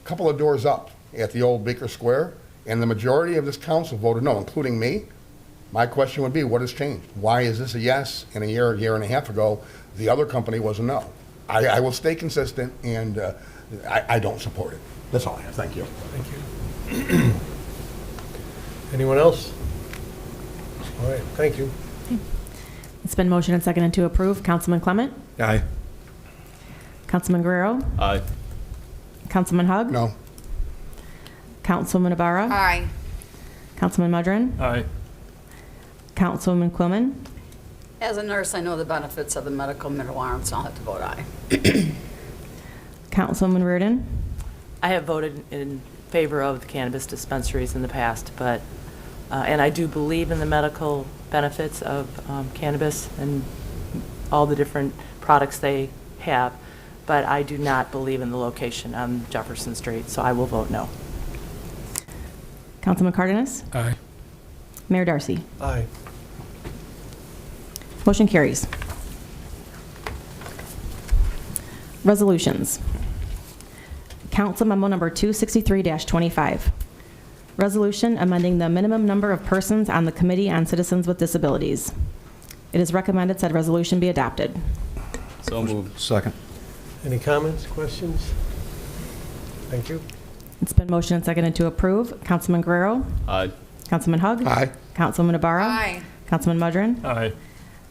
a couple of doors up at the old Baker Square, and the majority of this council voted no, including me. My question would be, what has changed? Why is this a yes, and a year and a half ago, the other company was a no? I will stay consistent, and I don't support it. That's all I have. Thank you. Thank you. Anyone else? All right, thank you. It's been motioned and seconded to approve. Councilman Clement? Aye. Councilman Guerrero? Aye. Councilman Hug? No. Councilwoman Ibarra? Aye. Councilman Mudrin? Aye. Councilwoman Quillman? As a nurse, I know the benefits of the medical marijuana, so I'll have to vote aye. Councilwoman Reardon? I have voted in favor of the cannabis dispensaries in the past, but, and I do believe in the medical benefits of cannabis and all the different products they have, but I do not believe in the location on Jefferson Street, so I will vote no. Councilman Cardenas? Aye. Mayor Darcy? Aye. Motion carries. Resolutions. Council Memo Number 263-25. Resolution amending the minimum number of persons on the Committee on Citizens with Disabilities. It is recommended said resolution be adopted. So moved. Second. Any comments, questions? Thank you. It's been motioned and seconded to approve. Councilman Guerrero? Aye. Councilman Hug? Aye. Councilwoman Ibarra? Aye. Councilman Mudrin? Aye.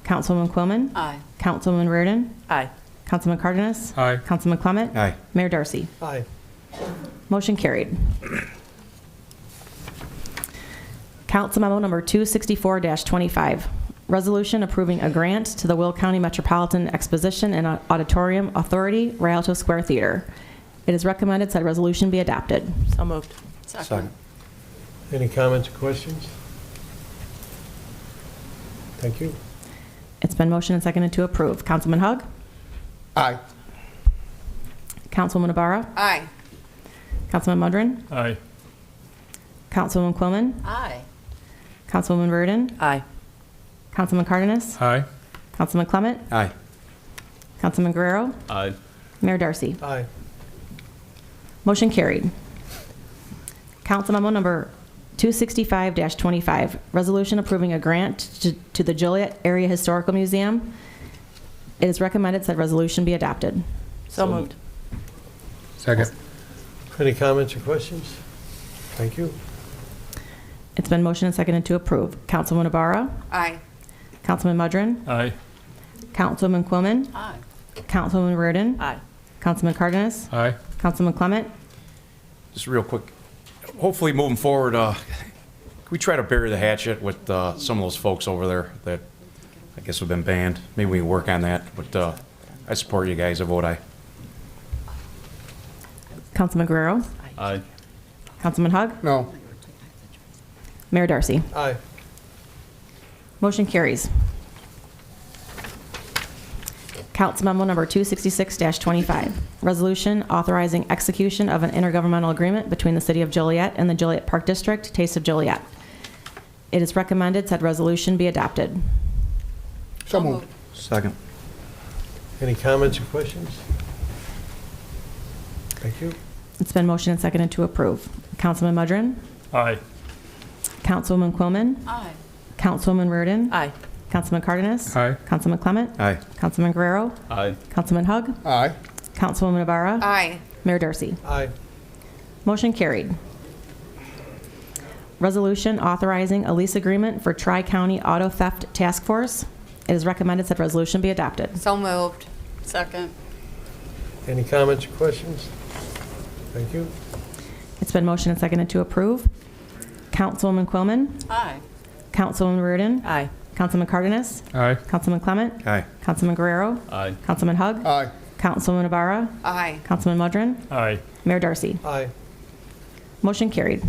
Councilwoman Quillman? Aye. Councilwoman Reardon? Aye. Councilman Cardenas? Aye. Councilman Clement? Aye. Mayor Darcy? Aye. Motion carried. Council Memo Number 264-25. Resolution approving a grant to the Will County Metropolitan Exposition and Auditorium Authority, Rialto Square Theater. It is recommended said resolution be adopted. So moved. Second. Any comments or questions? Thank you. It's been motioned and seconded to approve. Councilman Hug? Aye. Councilwoman Ibarra? Aye. Councilman Mudrin? Aye. Councilwoman Quillman? Aye. Councilwoman Reardon? Aye. Councilman Cardenas? Aye. Councilman Clement? Aye. Councilman Guerrero? Aye. Mayor Darcy? Aye. Motion carried. Council Memo Number 265-25, resolution approving a grant to the Joliet Area Historical Museum. It is recommended said resolution be adopted. So moved. Second. Any comments or questions? Thank you. It's been motioned and seconded to approve. Councilwoman Ibarra? Aye. Councilman Mudrin? Aye. Councilwoman Quillman? Aye. Councilwoman Reardon? Aye. Councilman Cardenas? Aye. Councilman Clement? Just real quick, hopefully moving forward, can we try to bury the hatchet with some of those folks over there that I guess have been banned. Maybe we can work on that, but I support you guys. I vote aye. Councilman Guerrero? Aye. Councilman Hug? No. Mayor Darcy? Aye. Motion carries. Council Memo Number 266-25, resolution authorizing execution of an intergovernmental agreement between the City of Joliet and the Joliet Park District, Taste of Joliet. It is recommended said resolution be adopted. So moved. Second. Any comments or questions? Thank you. It's been motioned and seconded to approve. Councilman Mudrin? Aye. Councilwoman Quillman? Aye. Councilwoman Reardon? Aye. Councilman Cardenas? Aye. Councilman Clement? Aye. Councilman Guerrero? Aye. Councilman Hug? Aye. Councilwoman Navarra? Aye. Mayor Darcy? Aye. Motion carried. Resolution authorizing a lease agreement for Tri-County Auto Theft Task Force. It is recommended said resolution be adopted. So moved. Second. Any comments or questions? Thank you. It's been motioned and seconded to approve. Councilwoman Quillman? Aye. Councilwoman Reardon? Aye. Councilman Cardenas? Aye. Councilman Clement? Aye. Councilman Guerrero? Aye. Councilman Hug? Aye. Councilwoman Navarra? Aye. Councilman Mudrin? Aye. Mayor Darcy? Aye. Motion carried.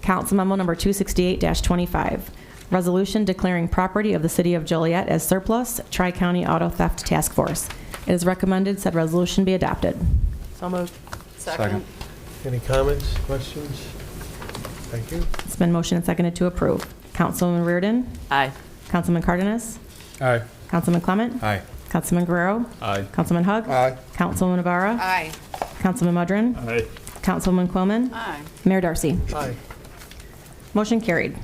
Council Memo Number 268-25, resolution declaring property of the City of Joliet as surplus, Tri-County Auto Theft Task Force. It is recommended said resolution be adopted. So moved. Second. Any comments, questions? Thank you. It's been motioned and seconded to approve. Councilwoman Reardon? Aye. Councilman Cardenas? Aye. Councilman Clement? Aye. Councilman Guerrero? Aye. Councilman Hug? Aye. Councilwoman Navarra? Aye. Councilman Mudrin? Aye. Councilwoman Quillman? Aye. Mayor Darcy? Aye. Motion carried.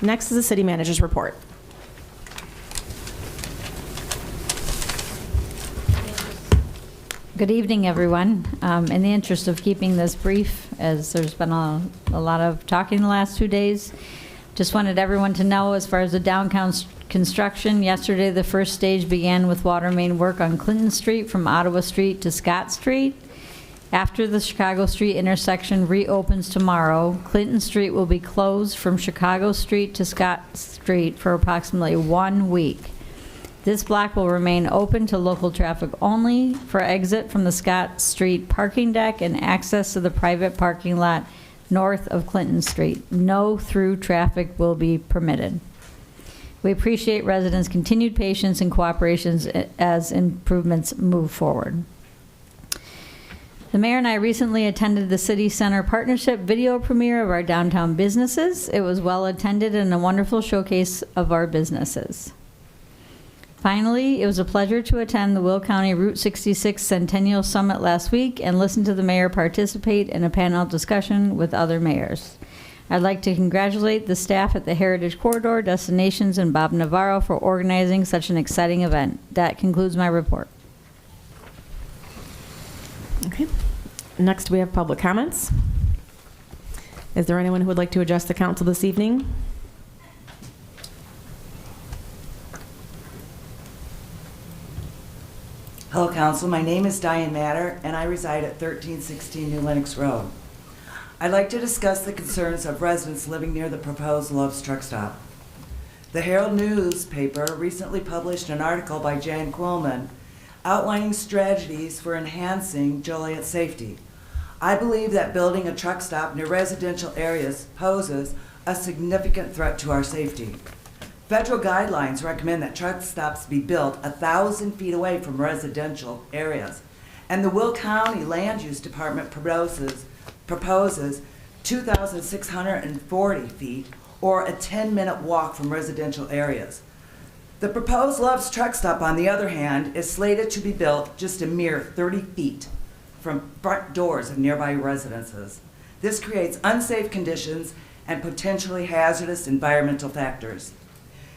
Next is the city manager's report. Good evening, everyone. In the interest of keeping this brief, as there's been a lot of talking the last 2 days, just wanted everyone to know, as far as the downtown construction, yesterday the first stage began with water main work on Clinton Street from Ottawa Street to Scott Street. After the Chicago Street intersection reopens tomorrow, Clinton Street will be closed from Chicago Street to Scott Street for approximately 1 week. This block will remain open to local traffic only for exit from the Scott Street parking deck and access to the private parking lot north of Clinton Street. No through traffic will be permitted. We appreciate residents' continued patience and cooperation as improvements move forward. The mayor and I recently attended the City Center Partnership video premiere of our downtown businesses. It was well attended and a wonderful showcase of our businesses. Finally, it was a pleasure to attend the Will County Route 66 Centennial Summit last week and listen to the mayor participate in a panel discussion with other mayors. I'd like to congratulate the staff at the Heritage Corridor, Destinations, and Bob Navarro for organizing such an exciting event. That concludes my report. Okay. Next, we have public comments. Is there anyone who would like to address the council this evening? Hello, Council. My name is Diane Matter, and I reside at 1316 New Lenox Road. I'd like to discuss the concerns of residents living near the proposed Love's Truck Stop. The Herald newspaper recently published an article by Jan Quillman outlining strategies for enhancing Joliet safety. I believe that building a truck stop near residential areas poses a significant threat to our safety. Federal guidelines recommend that truck stops be built 1,000 feet away from residential areas, and the Will County Land Use Department proposes 2,640 feet, or a 10-minute walk from residential areas. The proposed Love's Truck Stop, on the other hand, is slated to be built just a mere 30 feet from front doors of nearby residences. This creates unsafe conditions and potentially hazardous environmental factors.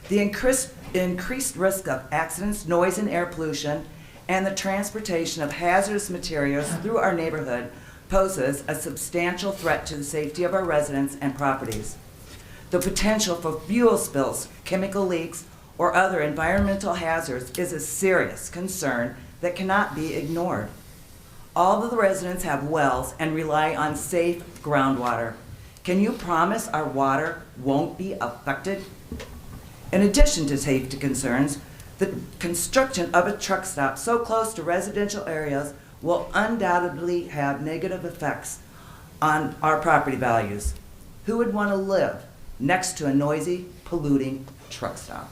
The increased risk of accidents, noise and air pollution, and the transportation of hazardous materials through our neighborhood poses a substantial threat to the safety of our residents and properties. The potential for fuel spills, chemical leaks, or other environmental hazards is a serious concern that cannot be ignored. All of the residents have wells and rely on safe groundwater. Can you promise our water won't be affected? In addition to safety concerns, the construction of a truck stop so close to residential areas will undoubtedly have negative effects on our property values. Who would want to live next to a noisy, polluting truck stop?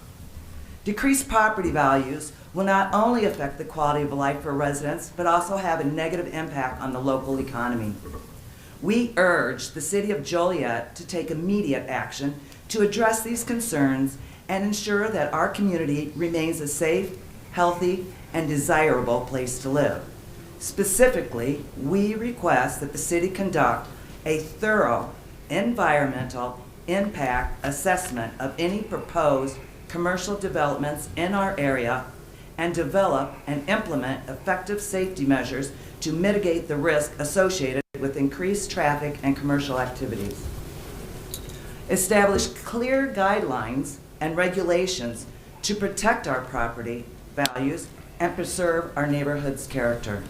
Decreased property values will not only affect the quality of life for residents, but also have a negative impact on the local economy. We urge the City of Joliet to take immediate action to address these concerns and ensure that our community remains a safe, healthy, and desirable place to live. Specifically, we request that the city conduct a thorough environmental impact assessment of any proposed commercial developments in our area and develop and implement effective safety measures to mitigate the risk associated with increased traffic and commercial activities. Establish clear guidelines and regulations to protect our property values and preserve our neighborhood's character.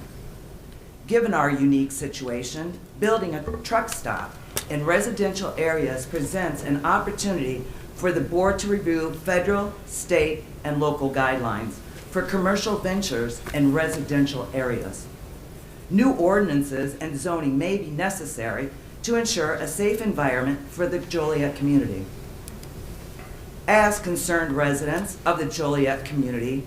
Given our unique situation, building a truck stop in residential areas presents an opportunity for the board to review federal, state, and local guidelines for commercial ventures in residential areas. New ordinances and zoning may be necessary to ensure a safe environment for the Joliet community. As concerned residents of the Joliet community,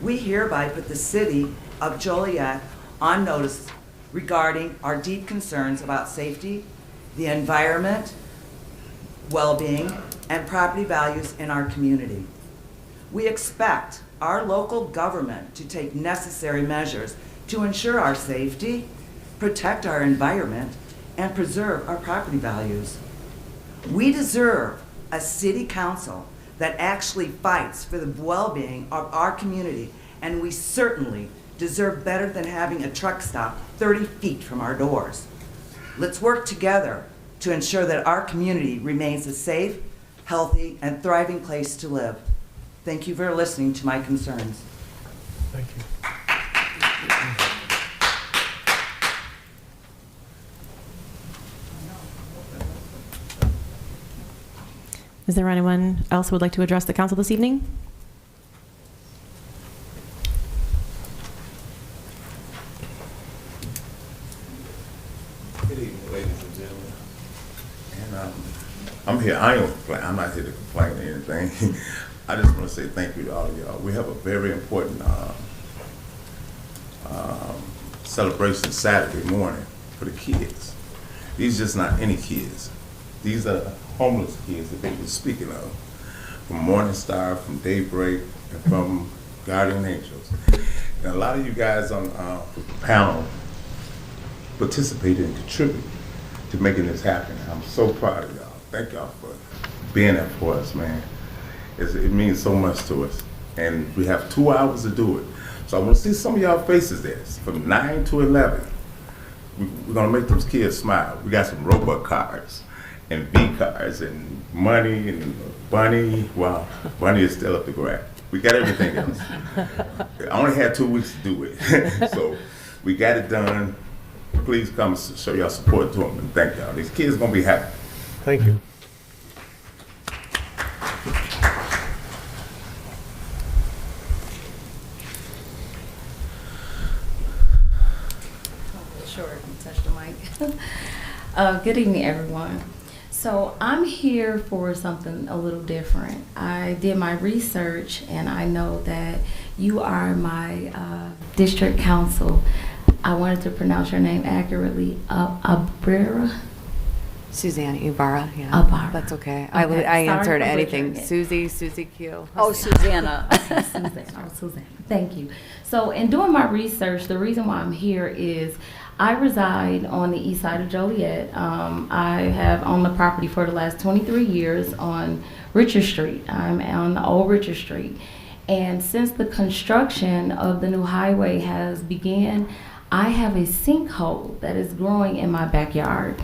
we hereby put the City of Joliet on notice regarding our deep concerns about safety, the environment, well-being, and property values in our community. We expect our local government to take necessary measures to ensure our safety, protect our environment, and preserve our property values. We deserve a city council that actually fights for the well-being of our community, and we certainly deserve better than having a truck stop 30 feet from our doors. Let's work together to ensure that our community remains a safe, healthy, and thriving place to live. Thank you for listening to my concerns. Thank you. Is there anyone else who would like to address the council this evening? Good evening, ladies and gentlemen. And I'm here. I'm not here to complain or anything. I just want to say thank you to all of y'all. We have a very important celebration Saturday morning for the kids. These are just not any kids. These are homeless kids that they were speaking of, from Morning Star, from Daybreak, and from Guardian Angels. And a lot of you guys on the panel participated and contributed to making this happen. I'm so proud of y'all. Thank y'all for being there for us, man. It means so much to us. And we have 2 hours to do it. So I want to see some of y'all faces there. From 9 to 11. We're going to make those kids smile. We got some robot cars and V cars and money and Bunny. Wow, Bunny is still up to grab. We got everything else. I only had 2 weeks to do it. So we got it done. Please come show y'all support to them and thank y'all. These kids are going to be happy. Thank you. Sure, touch the mic. Good evening, everyone. So I'm here for something a little different. I did my research, and I know that you are my district council. I wanted to pronounce your name accurately. Arbor. Suzanne Ibarra, yeah. Ibarra. That's okay. Okay, I answered sorry for anything. butchering it. Susie Q. Oh, Susanna. Susanna. Thank you. So in doing my research, the reason why I'm here is I reside on the east side of Joliet. I have owned the property for the last 23 years on Richard Street. I'm on the old Richard Street. And since the construction of the new highway has begun, I have a sinkhole that is growing in my backyard.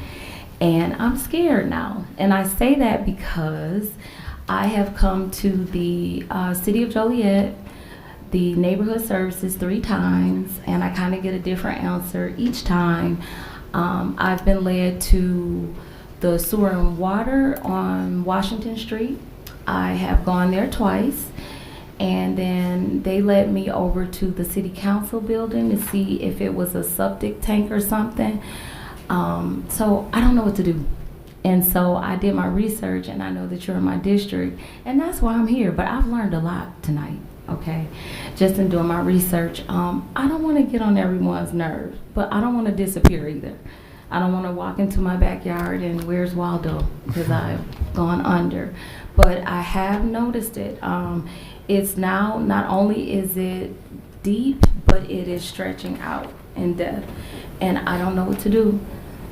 And I'm scared now. And I say that because I have come to the City of Joliet, the neighborhood services 3 times, and I kind of get a different answer each time. I've been led to the sewer and water on Washington Street. I have gone there twice, and then they led me over to the city council building to see if it was a septic tank or something. So I don't know what to do. And so I did my research, and I know that you're in my district, and that's why I'm here. But I've learned a lot tonight, okay? Just in doing my research. I don't want to get on everyone's nerves, but I don't want to disappear either. I don't want to walk into my backyard and where's Waldo, because I've gone under. But I have noticed it. It's now, not only is it deep, but it is stretching out in depth. And I don't know what to do.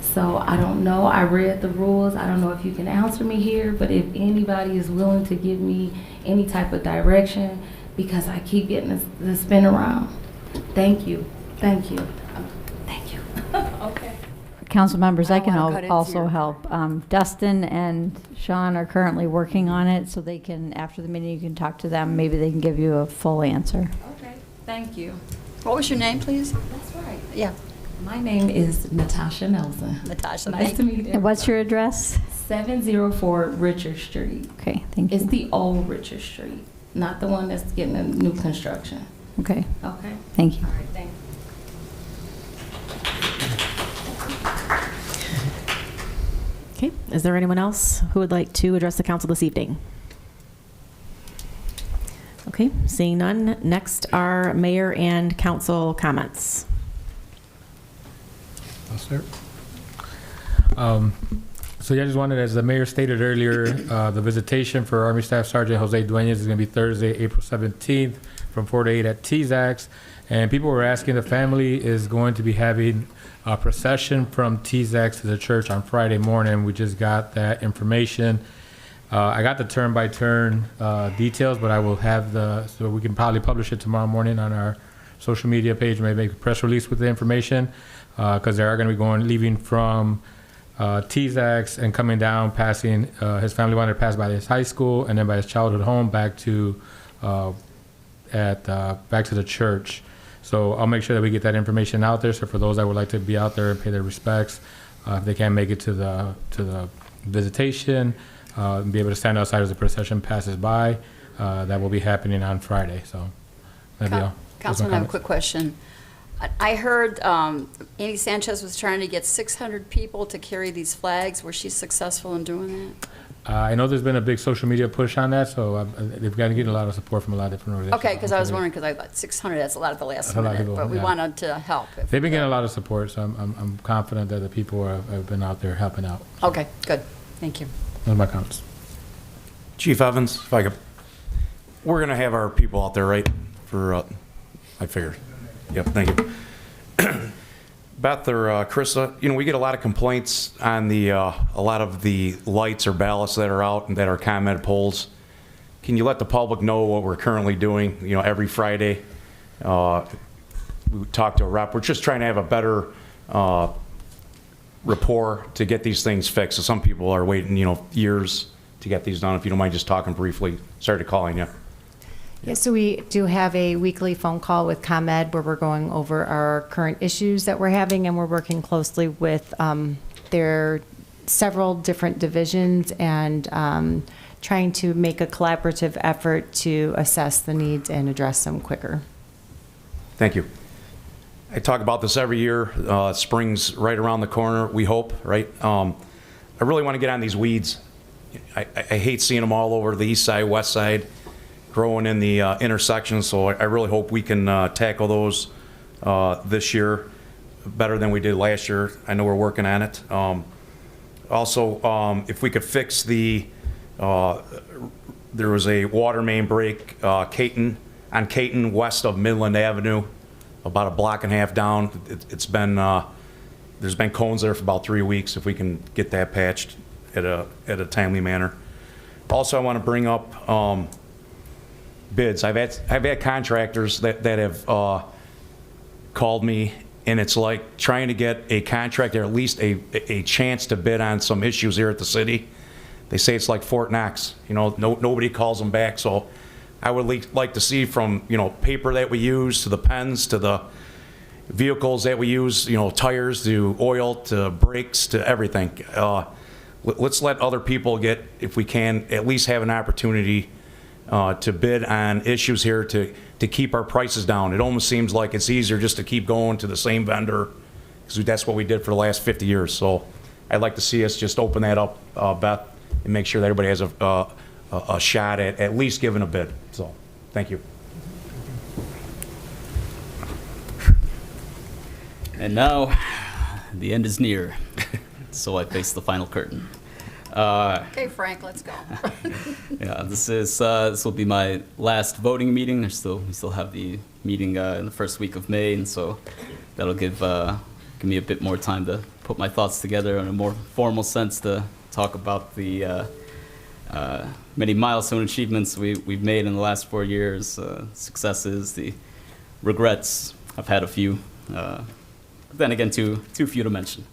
So I don't know. I read the rules. I don't know if you can answer me here, but if anybody is willing to give me any type of direction, because I keep getting the spin around. Thank you. Thank you. Thank you. Okay. Council members, I can wanna cut into also your- help. Dustin and Sean are currently working on it, so they can, after the meeting, you can talk to them. Maybe they can give you a full answer. Okay. Thank you. What was your name, please? That's right. Yeah. My name is Natasha Nelson. Natasha, Nice thank to meet you. And what's your address? 704 Richard Street. Okay, thank you. It's the old Richard Street, not the one that's getting a new construction. Okay, Okay? thank you. All right, thanks. Okay, is there anyone else who would like to address the council this evening? Okay, seeing none, next are mayor and council comments. I'll start. So yeah, I just wanted, as the mayor stated earlier, the visitation for Army Staff Sergeant Jose Duenas is going to be Thursday, April 17th from 4 to 8 at TZAC's. And people were asking, the family is going to be having a procession from TZAC's to the church on Friday morning. We just got that information. I got the turn-by-turn details, but I will have so we can probably publish it tomorrow morning on our social media page, maybe make a press release with the information, because they are going to be leaving from TZAC's and coming down, passing, his family wanted to pass by his high school and then by his childhood home back to the church. So I'll make sure that we get that information out there. So for those that would like to be out there and pay their respects, if they can't make it to the visitation, and be able to stand outside as the procession passes by, that will be happening on Friday. So that'd be all. Councilman, I have a quick question. I heard Andy Sanchez was trying to get 600 people to carry these flags. Was she successful in doing that? I know there's been a big social media push on that, so they've got to get a lot of support from a lot of different organizations. Okay, because I was wondering, because I thought 600, that's a lot at the last That's a lot of minute, people, but we yeah. wanted to help. They've been getting a lot of support, so I'm confident that the people have been out there helping out. Okay, good. Thank you. Those are my comments. Chief Evans, if I could, we're going to have our people out there, right? I figured. Yep, thank you. Beth or Krista, we get a lot of complaints on a lot of the lights or ballasts that are out and that are ComEd poles. Can you let the public know what we're currently doing? Every Friday, we talk to a rep. We're just trying to have a better rapport to get these things fixed. So some people are waiting, years to get these done. If you don't mind just talking briefly. Sorry to calling you. Yeah, so we do have a weekly phone call with ComEd where we're going over our current issues that we're having, and we're working closely with their several different divisions and trying to make a collaborative effort to assess the needs and address them quicker. Thank you. I talk about this every year. Spring's right around the corner, we hope, right? I really want to get on these weeds. I hate seeing them all over the east side, west side, growing in the intersections, so I really hope we can tackle those this year better than we did last year. I know we're working on it. Also, if we could fix there was a water main break on Caton west of Midland Avenue, about a block and a half down. It's been there's been cones there for about 3 weeks. If we can get that patched at a timely manner. Also, I want to bring up bids. I've had contractors that have called me, and it's like trying to get a contractor at least a chance to bid on some issues here at the city. They say it's like Fort Knox. Nobody calls them back. So I would like to see from paper that we use to the pens to the vehicles that we use, tires to oil to brakes to everything. let's let other people get, if we can, at least have an opportunity to bid on issues here to keep our prices down. It almost seems like it's easier just to keep going to the same vendor, because that's what we did for the last 50 years. So I'd like to see us just open that up, Beth, and make sure that everybody has a shot at least giving a bid. So, thank you. And now, the end is near, so I face the final curtain. Okay, Frank, let's go. Yeah, this will be my last voting meeting. We still have the meeting in the first week of May, and so that'll give me a bit more time to put my thoughts together in a more formal sense to talk about the many milestone achievements we've made in the last 4 years, successes, the regrets. I've had a few. But then again, too few to mention.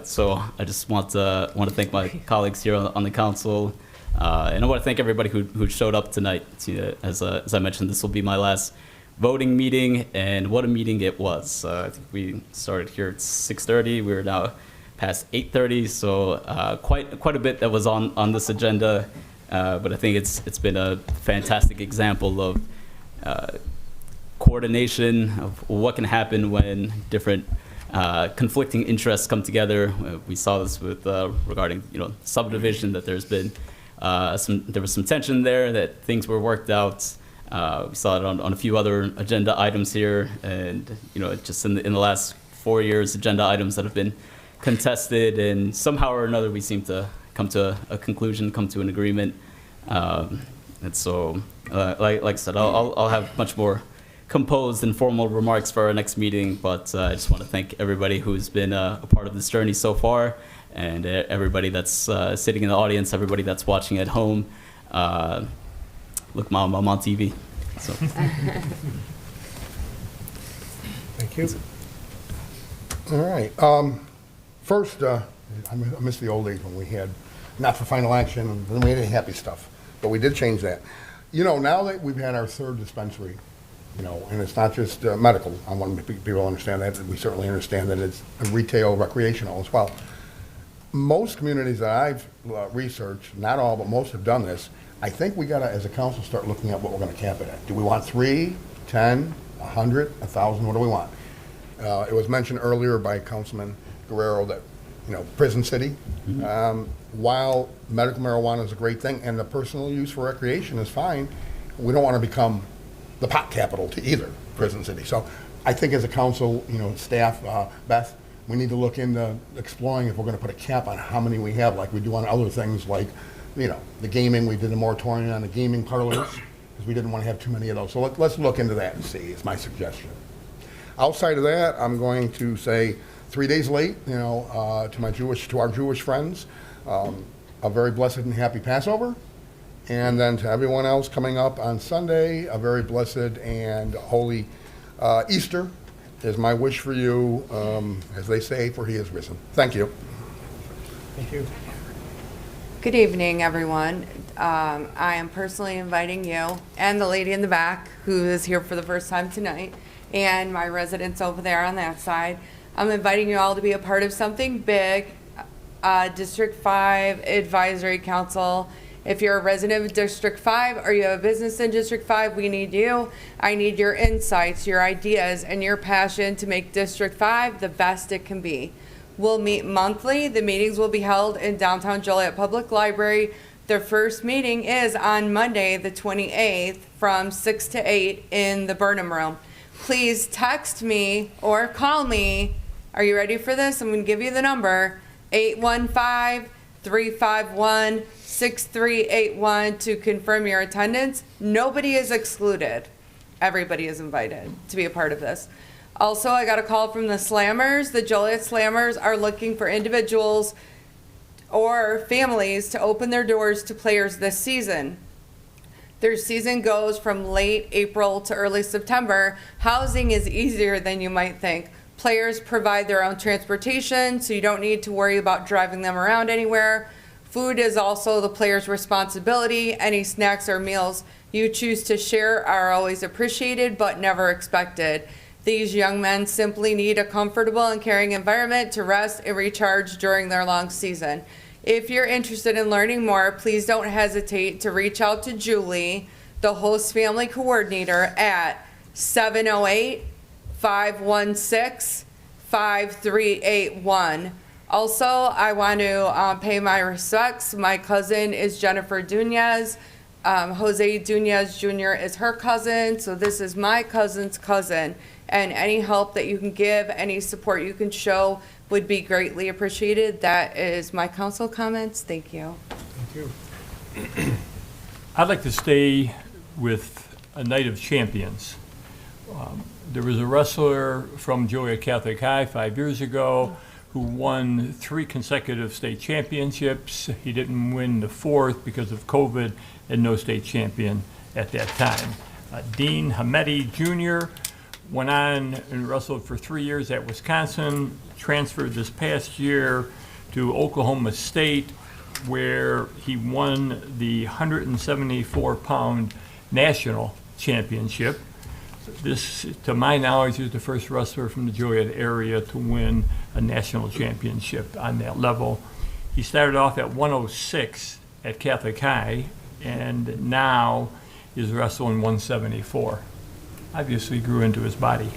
So I just want to thank my colleagues here on the council, and I want to thank everybody who showed up tonight. As I mentioned, this will be my last voting meeting, and what a meeting it was. I think we started here at 6:30. We're now past 8:30, so quite a bit that was on this agenda. But I think it's been a fantastic example of coordination of what can happen when different conflicting interests come together. We saw this with regarding subdivision, that there's been there was some tension there, that things were worked out. We saw it on a few other agenda items here, and just in the last 4 years, agenda items that have been contested, and somehow or another we seem to come to a conclusion, come to an agreement. And so, like I said, I'll have much more composed and formal remarks for our next meeting, but I just want to thank everybody who's been a part of this journey so far, and everybody that's sitting in the audience, everybody that's watching at home. Look, Mom, I'm on TV. So. Thank you. All right. First, I miss the old days when we had not for final action, and then we had happy stuff. But we did change that. Now that we've had our third dispensary, and it's not just medical. I want people to understand that. We certainly understand that it's retail, recreational as well. Most communities that I've researched, not all, but most have done this. I think we got to, as a council, start looking at what we're going to cap it at. Do we want 3, 10, 100, 1,000? What do we want? It was mentioned earlier by Councilman Guerrero that, prison city. Mm-hmm. While medical marijuana is a great thing and the personal use for recreation is fine, we don't want to become the pot capital to either prison city. So I think as a council, staff, Beth, we need to look into exploring if we're going to put a cap on how many we have, like we do on other things, like, the gaming. We did a moratorium on the gaming parlors because we didn't want to have too many of those. So let's look into that and see. It's my suggestion. Outside of that, I'm going to say 3 days late, to our Jewish friends, a very blessed and happy Passover. And then to everyone else coming up on Sunday, a very blessed and holy Easter is my wish for you, as they say, for he is risen. Thank you. Thank you. Good evening, everyone. I am personally inviting you and the lady in the back who is here for the first time tonight, and my residents over there on that side. I'm inviting you all to be a part of something big, District 5 Advisory Council. If you're a resident of District 5 or you have a business in District 5, we need you. I need your insights, your ideas, and your passion to make District 5 the best it can be. We'll meet monthly. The meetings will be held in downtown Joliet Public Library. The first meeting is on Monday, the 28th, from 6 to 8 in the Burnham Room. Please text me or call me. Are you ready for this? I'm going to give you the number, 815-351-6381 to confirm your attendance. Nobody is excluded. Everybody is invited to be a part of this. Also, I got a call from the Slammers. The Joliet Slammers are looking for individuals or families to open their doors to players this season. Their season goes from late April to early September. Housing is easier than you might think. Players provide their own transportation, so you don't need to worry about driving them around anywhere. Food is also the player's responsibility. Any snacks or meals you choose to share are always appreciated but never expected. These young men simply need a comfortable and caring environment to rest and recharge during their long season. If you're interested in learning more, please don't hesitate to reach out to Julie, the host family coordinator, at 708-516-5381. Also, I want to pay my respects. My cousin is Jennifer Dunez. Jose Dunez Jr. is her cousin, so this is my cousin's cousin. And any help that you can give, any support you can show would be greatly appreciated. That is my council comments. Thank you. Thank you. I'd like to stay with a night of champions. There was a wrestler from Joliet Catholic High 5 years ago who won 3 consecutive state championships. He didn't win the 4th because of COVID and no state champion at that time. Dean Hamedi Jr. went on and wrestled for 3 years at Wisconsin, transferred this past year to Oklahoma State, where he won the 174-pound national championship. This, to my knowledge, is the first wrestler from the Joliet area to win a national championship on that level. He started off at 106 at Catholic High, and now is wrestling 174. Obviously grew into his body.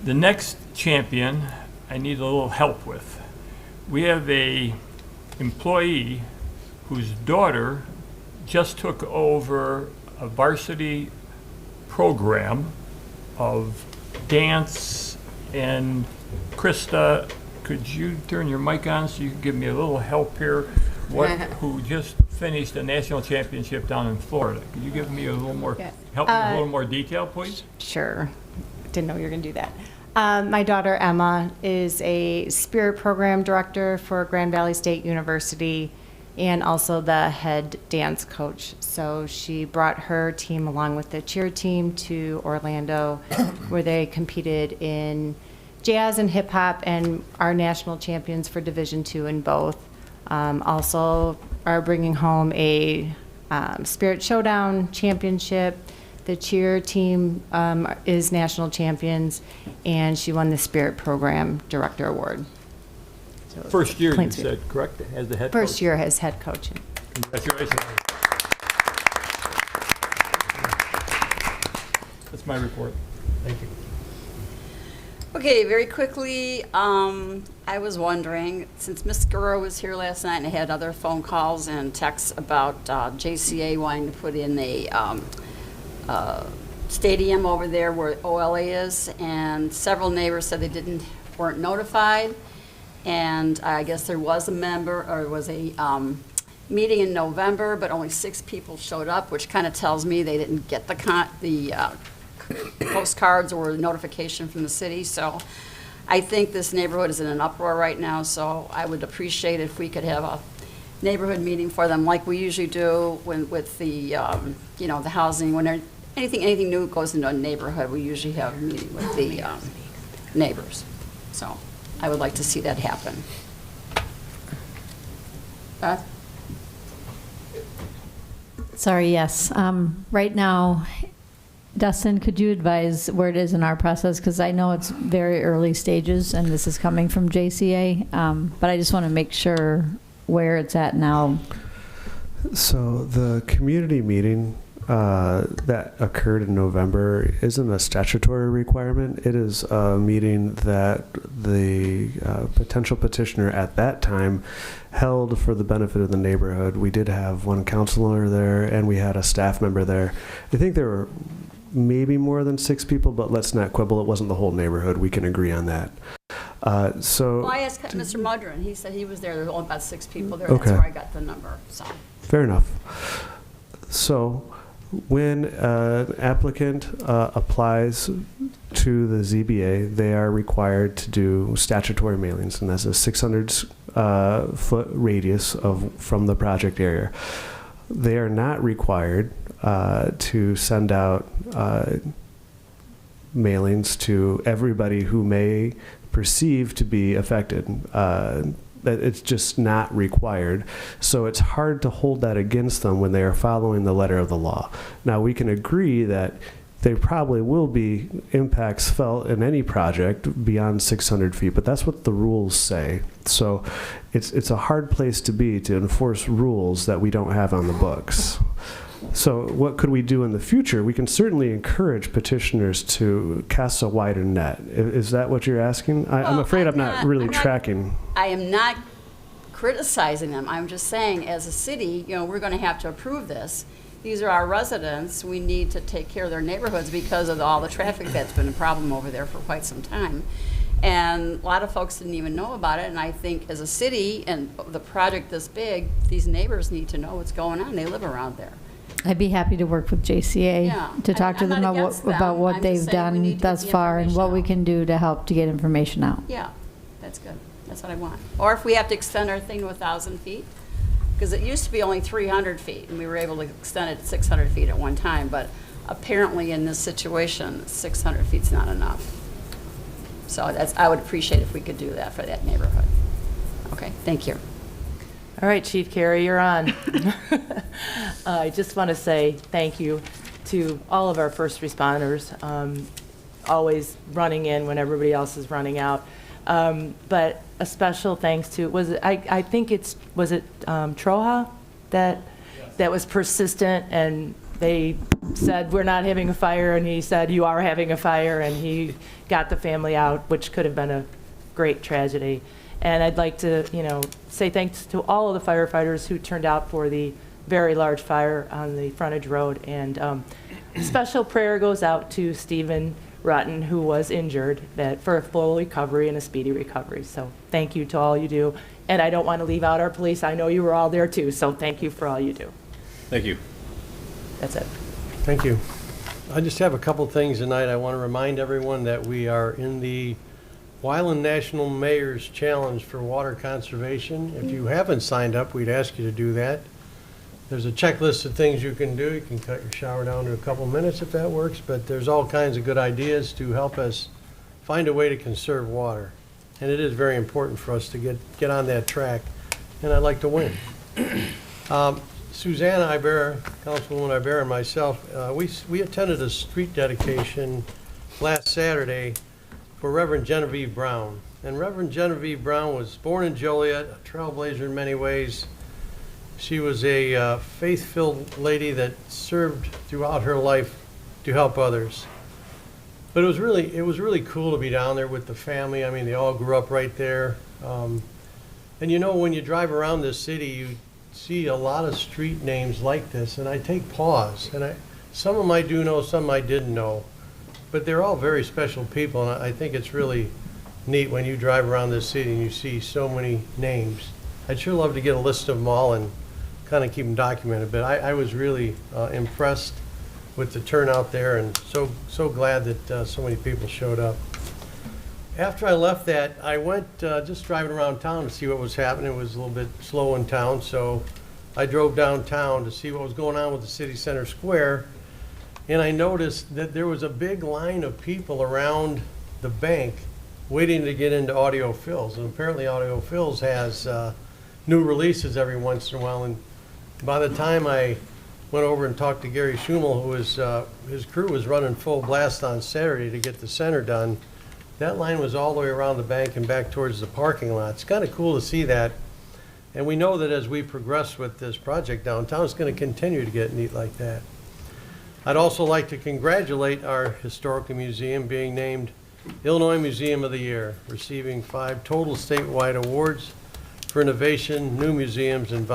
The next champion I need a little help with. We have a employee whose daughter just took over a varsity program of dance, and Krista, could you turn your mic on so you can give me a little help here? Who just finished a national championship down in Florida. Could you give me a little more, help me with a little more detail, please? Sure. Didn't know you were going to do that. My daughter Emma is a spirit program director for Grand Valley State University and also the head dance coach. So she brought her team along with the cheer team to Orlando where they competed in jazz and hip hop and are national champions for Division II in both. Also are bringing home a Spirit Showdown championship. The cheer team is national champions, and she won the Spirit Program Director Award. So first year, you said, correct, as the head coach? First year as head coach. Congratulations. That's my report. Thank you. Okay, very quickly, I was wondering, since Ms. Guerrero was here last night and I had other phone calls and texts about JCA wanting to put in a stadium over there where OLA is, and several neighbors said they weren't notified, and I guess there was a meeting in November, but only 6 people showed up, which kind of tells me they didn't get the postcards or notification from the city. So I think this neighborhood is in an uproar right now, so I would appreciate if we could have a neighborhood meeting for them like we usually do with the the housing. When anything new goes into a neighborhood, we usually have a meeting with the neighbors. So I would like to see that happen. Beth? Sorry, yes. Right now, Dustin, could you advise where it is in our process? Because I know it's very early stages and this is coming from JCA, but I just want to make sure where it's at now. So the community meeting that occurred in November isn't a statutory requirement. It is a meeting that the potential petitioner at that time held for the benefit of the neighborhood. We did have one counselor there and we had a staff member there. I think there were maybe more than 6 people, but let's not quibble. It wasn't the whole neighborhood. We can agree on that. Well, I asked Mr. Mudron. He said he was there. There's only about 6 people there. Okay. That's where I got the number. So. Fair enough. So when an applicant applies to the ZBA, they are required to do statutory mailings, and that's a 600-foot radius from the project area. They are not required to send out mailings to everybody who may perceive to be affected. It's just not required. So it's hard to hold that against them when they are following the letter of the law. Now, we can agree that there probably will be impacts felt in any project beyond 600 feet, but that's what the rules say. So it's a hard place to be to enforce rules that we don't have on the books. So what could we do in the future? We can certainly encourage petitioners to cast a wider net. Is that what you're asking? I'm afraid I'm not really tracking. I am not criticizing them. I'm just saying, as a city, we're going to have to approve this. These are our residents. We need to take care of their neighborhoods because of all the traffic that's been a problem over there for quite some time. And a lot of folks didn't even know about it. And I think as a city and the project this big, these neighbors need to know what's going on. They live around there. I'd be happy to work with JCA to talk to them about what they've done thus far and what we can do to help to get information out. Yeah, that's good. That's what I want. Or if we have to extend our thing to 1,000 feet, because it used to be only 300 feet, and we were able to extend it to 600 feet at one time, but apparently in this situation, 600 feet's not enough. So I would appreciate if we could do that for that neighborhood. Okay, thank you. All right, Chief Carey, you're on. I just want to say thank you to all of our first responders, always running in when everybody else is running out. But a special thanks to, was it Troja that was persistent, and they said, we're not having a fire, and he said, you are having a fire, and he got the family out, which could have been a great tragedy. And I'd like to, say thanks to all of the firefighters who turned out for the very large fire on the frontage road. And special prayer goes out to Stephen Rutten, who was injured, for a full recovery and a speedy recovery. So thank you to all you do. And I don't want to leave out our police. I know you were all there too, so thank you for all you do. Thank you. That's it. Thank you. I just have a couple things tonight. I want to remind everyone that we are in the Wyland National Mayor's Challenge for Water Conservation. If you haven't signed up, we'd ask you to do that. There's a checklist of things you can do. You can cut your shower down to a couple minutes if that works, but there's all kinds of good ideas to help us find a way to conserve water. And it is very important for us to get on that track, and I'd like to win. Susanna Ibarra, Councilwoman Ibarra, and myself, we attended a street dedication last Saturday for Reverend Genevieve Brown. And Reverend Genevieve Brown was born in Joliet, a trailblazer in many ways. She was a faith-filled lady that served throughout her life to help others. But it was really cool to be down there with the family. I mean, they all grew up right there. And when you drive around this city, you see a lot of street names like this, and I take pause. And some of them I do know, some I didn't know. But they're all very special people, and I think it's really neat when you drive around this city and you see so many names. I'd sure love to get a list of them all and kind of keep them documented, but I was really impressed with the turnout there, and so glad that so many people showed up. After I left that, I went just driving around town to see what was happening. It was a little bit slow in town, so I drove downtown to see what was going on with the city center square, and I noticed that there was a big line of people around the bank waiting to get into Audio Phil's, and apparently Audio Phil's has new releases every once in a while, and by the time I went over and talked to Gary Schumel, who was, his crew was running full blast on Saturday to get the center done, that line was all the way around the bank and back towards the parking lot. It's kind of cool to see that. And we know that as we progress with this project downtown, it's going to continue to get neat like that. I'd also like to congratulate our historical museum being named Illinois Museum of the Year, receiving 5 total statewide awards for innovation, new museums, and volunteers.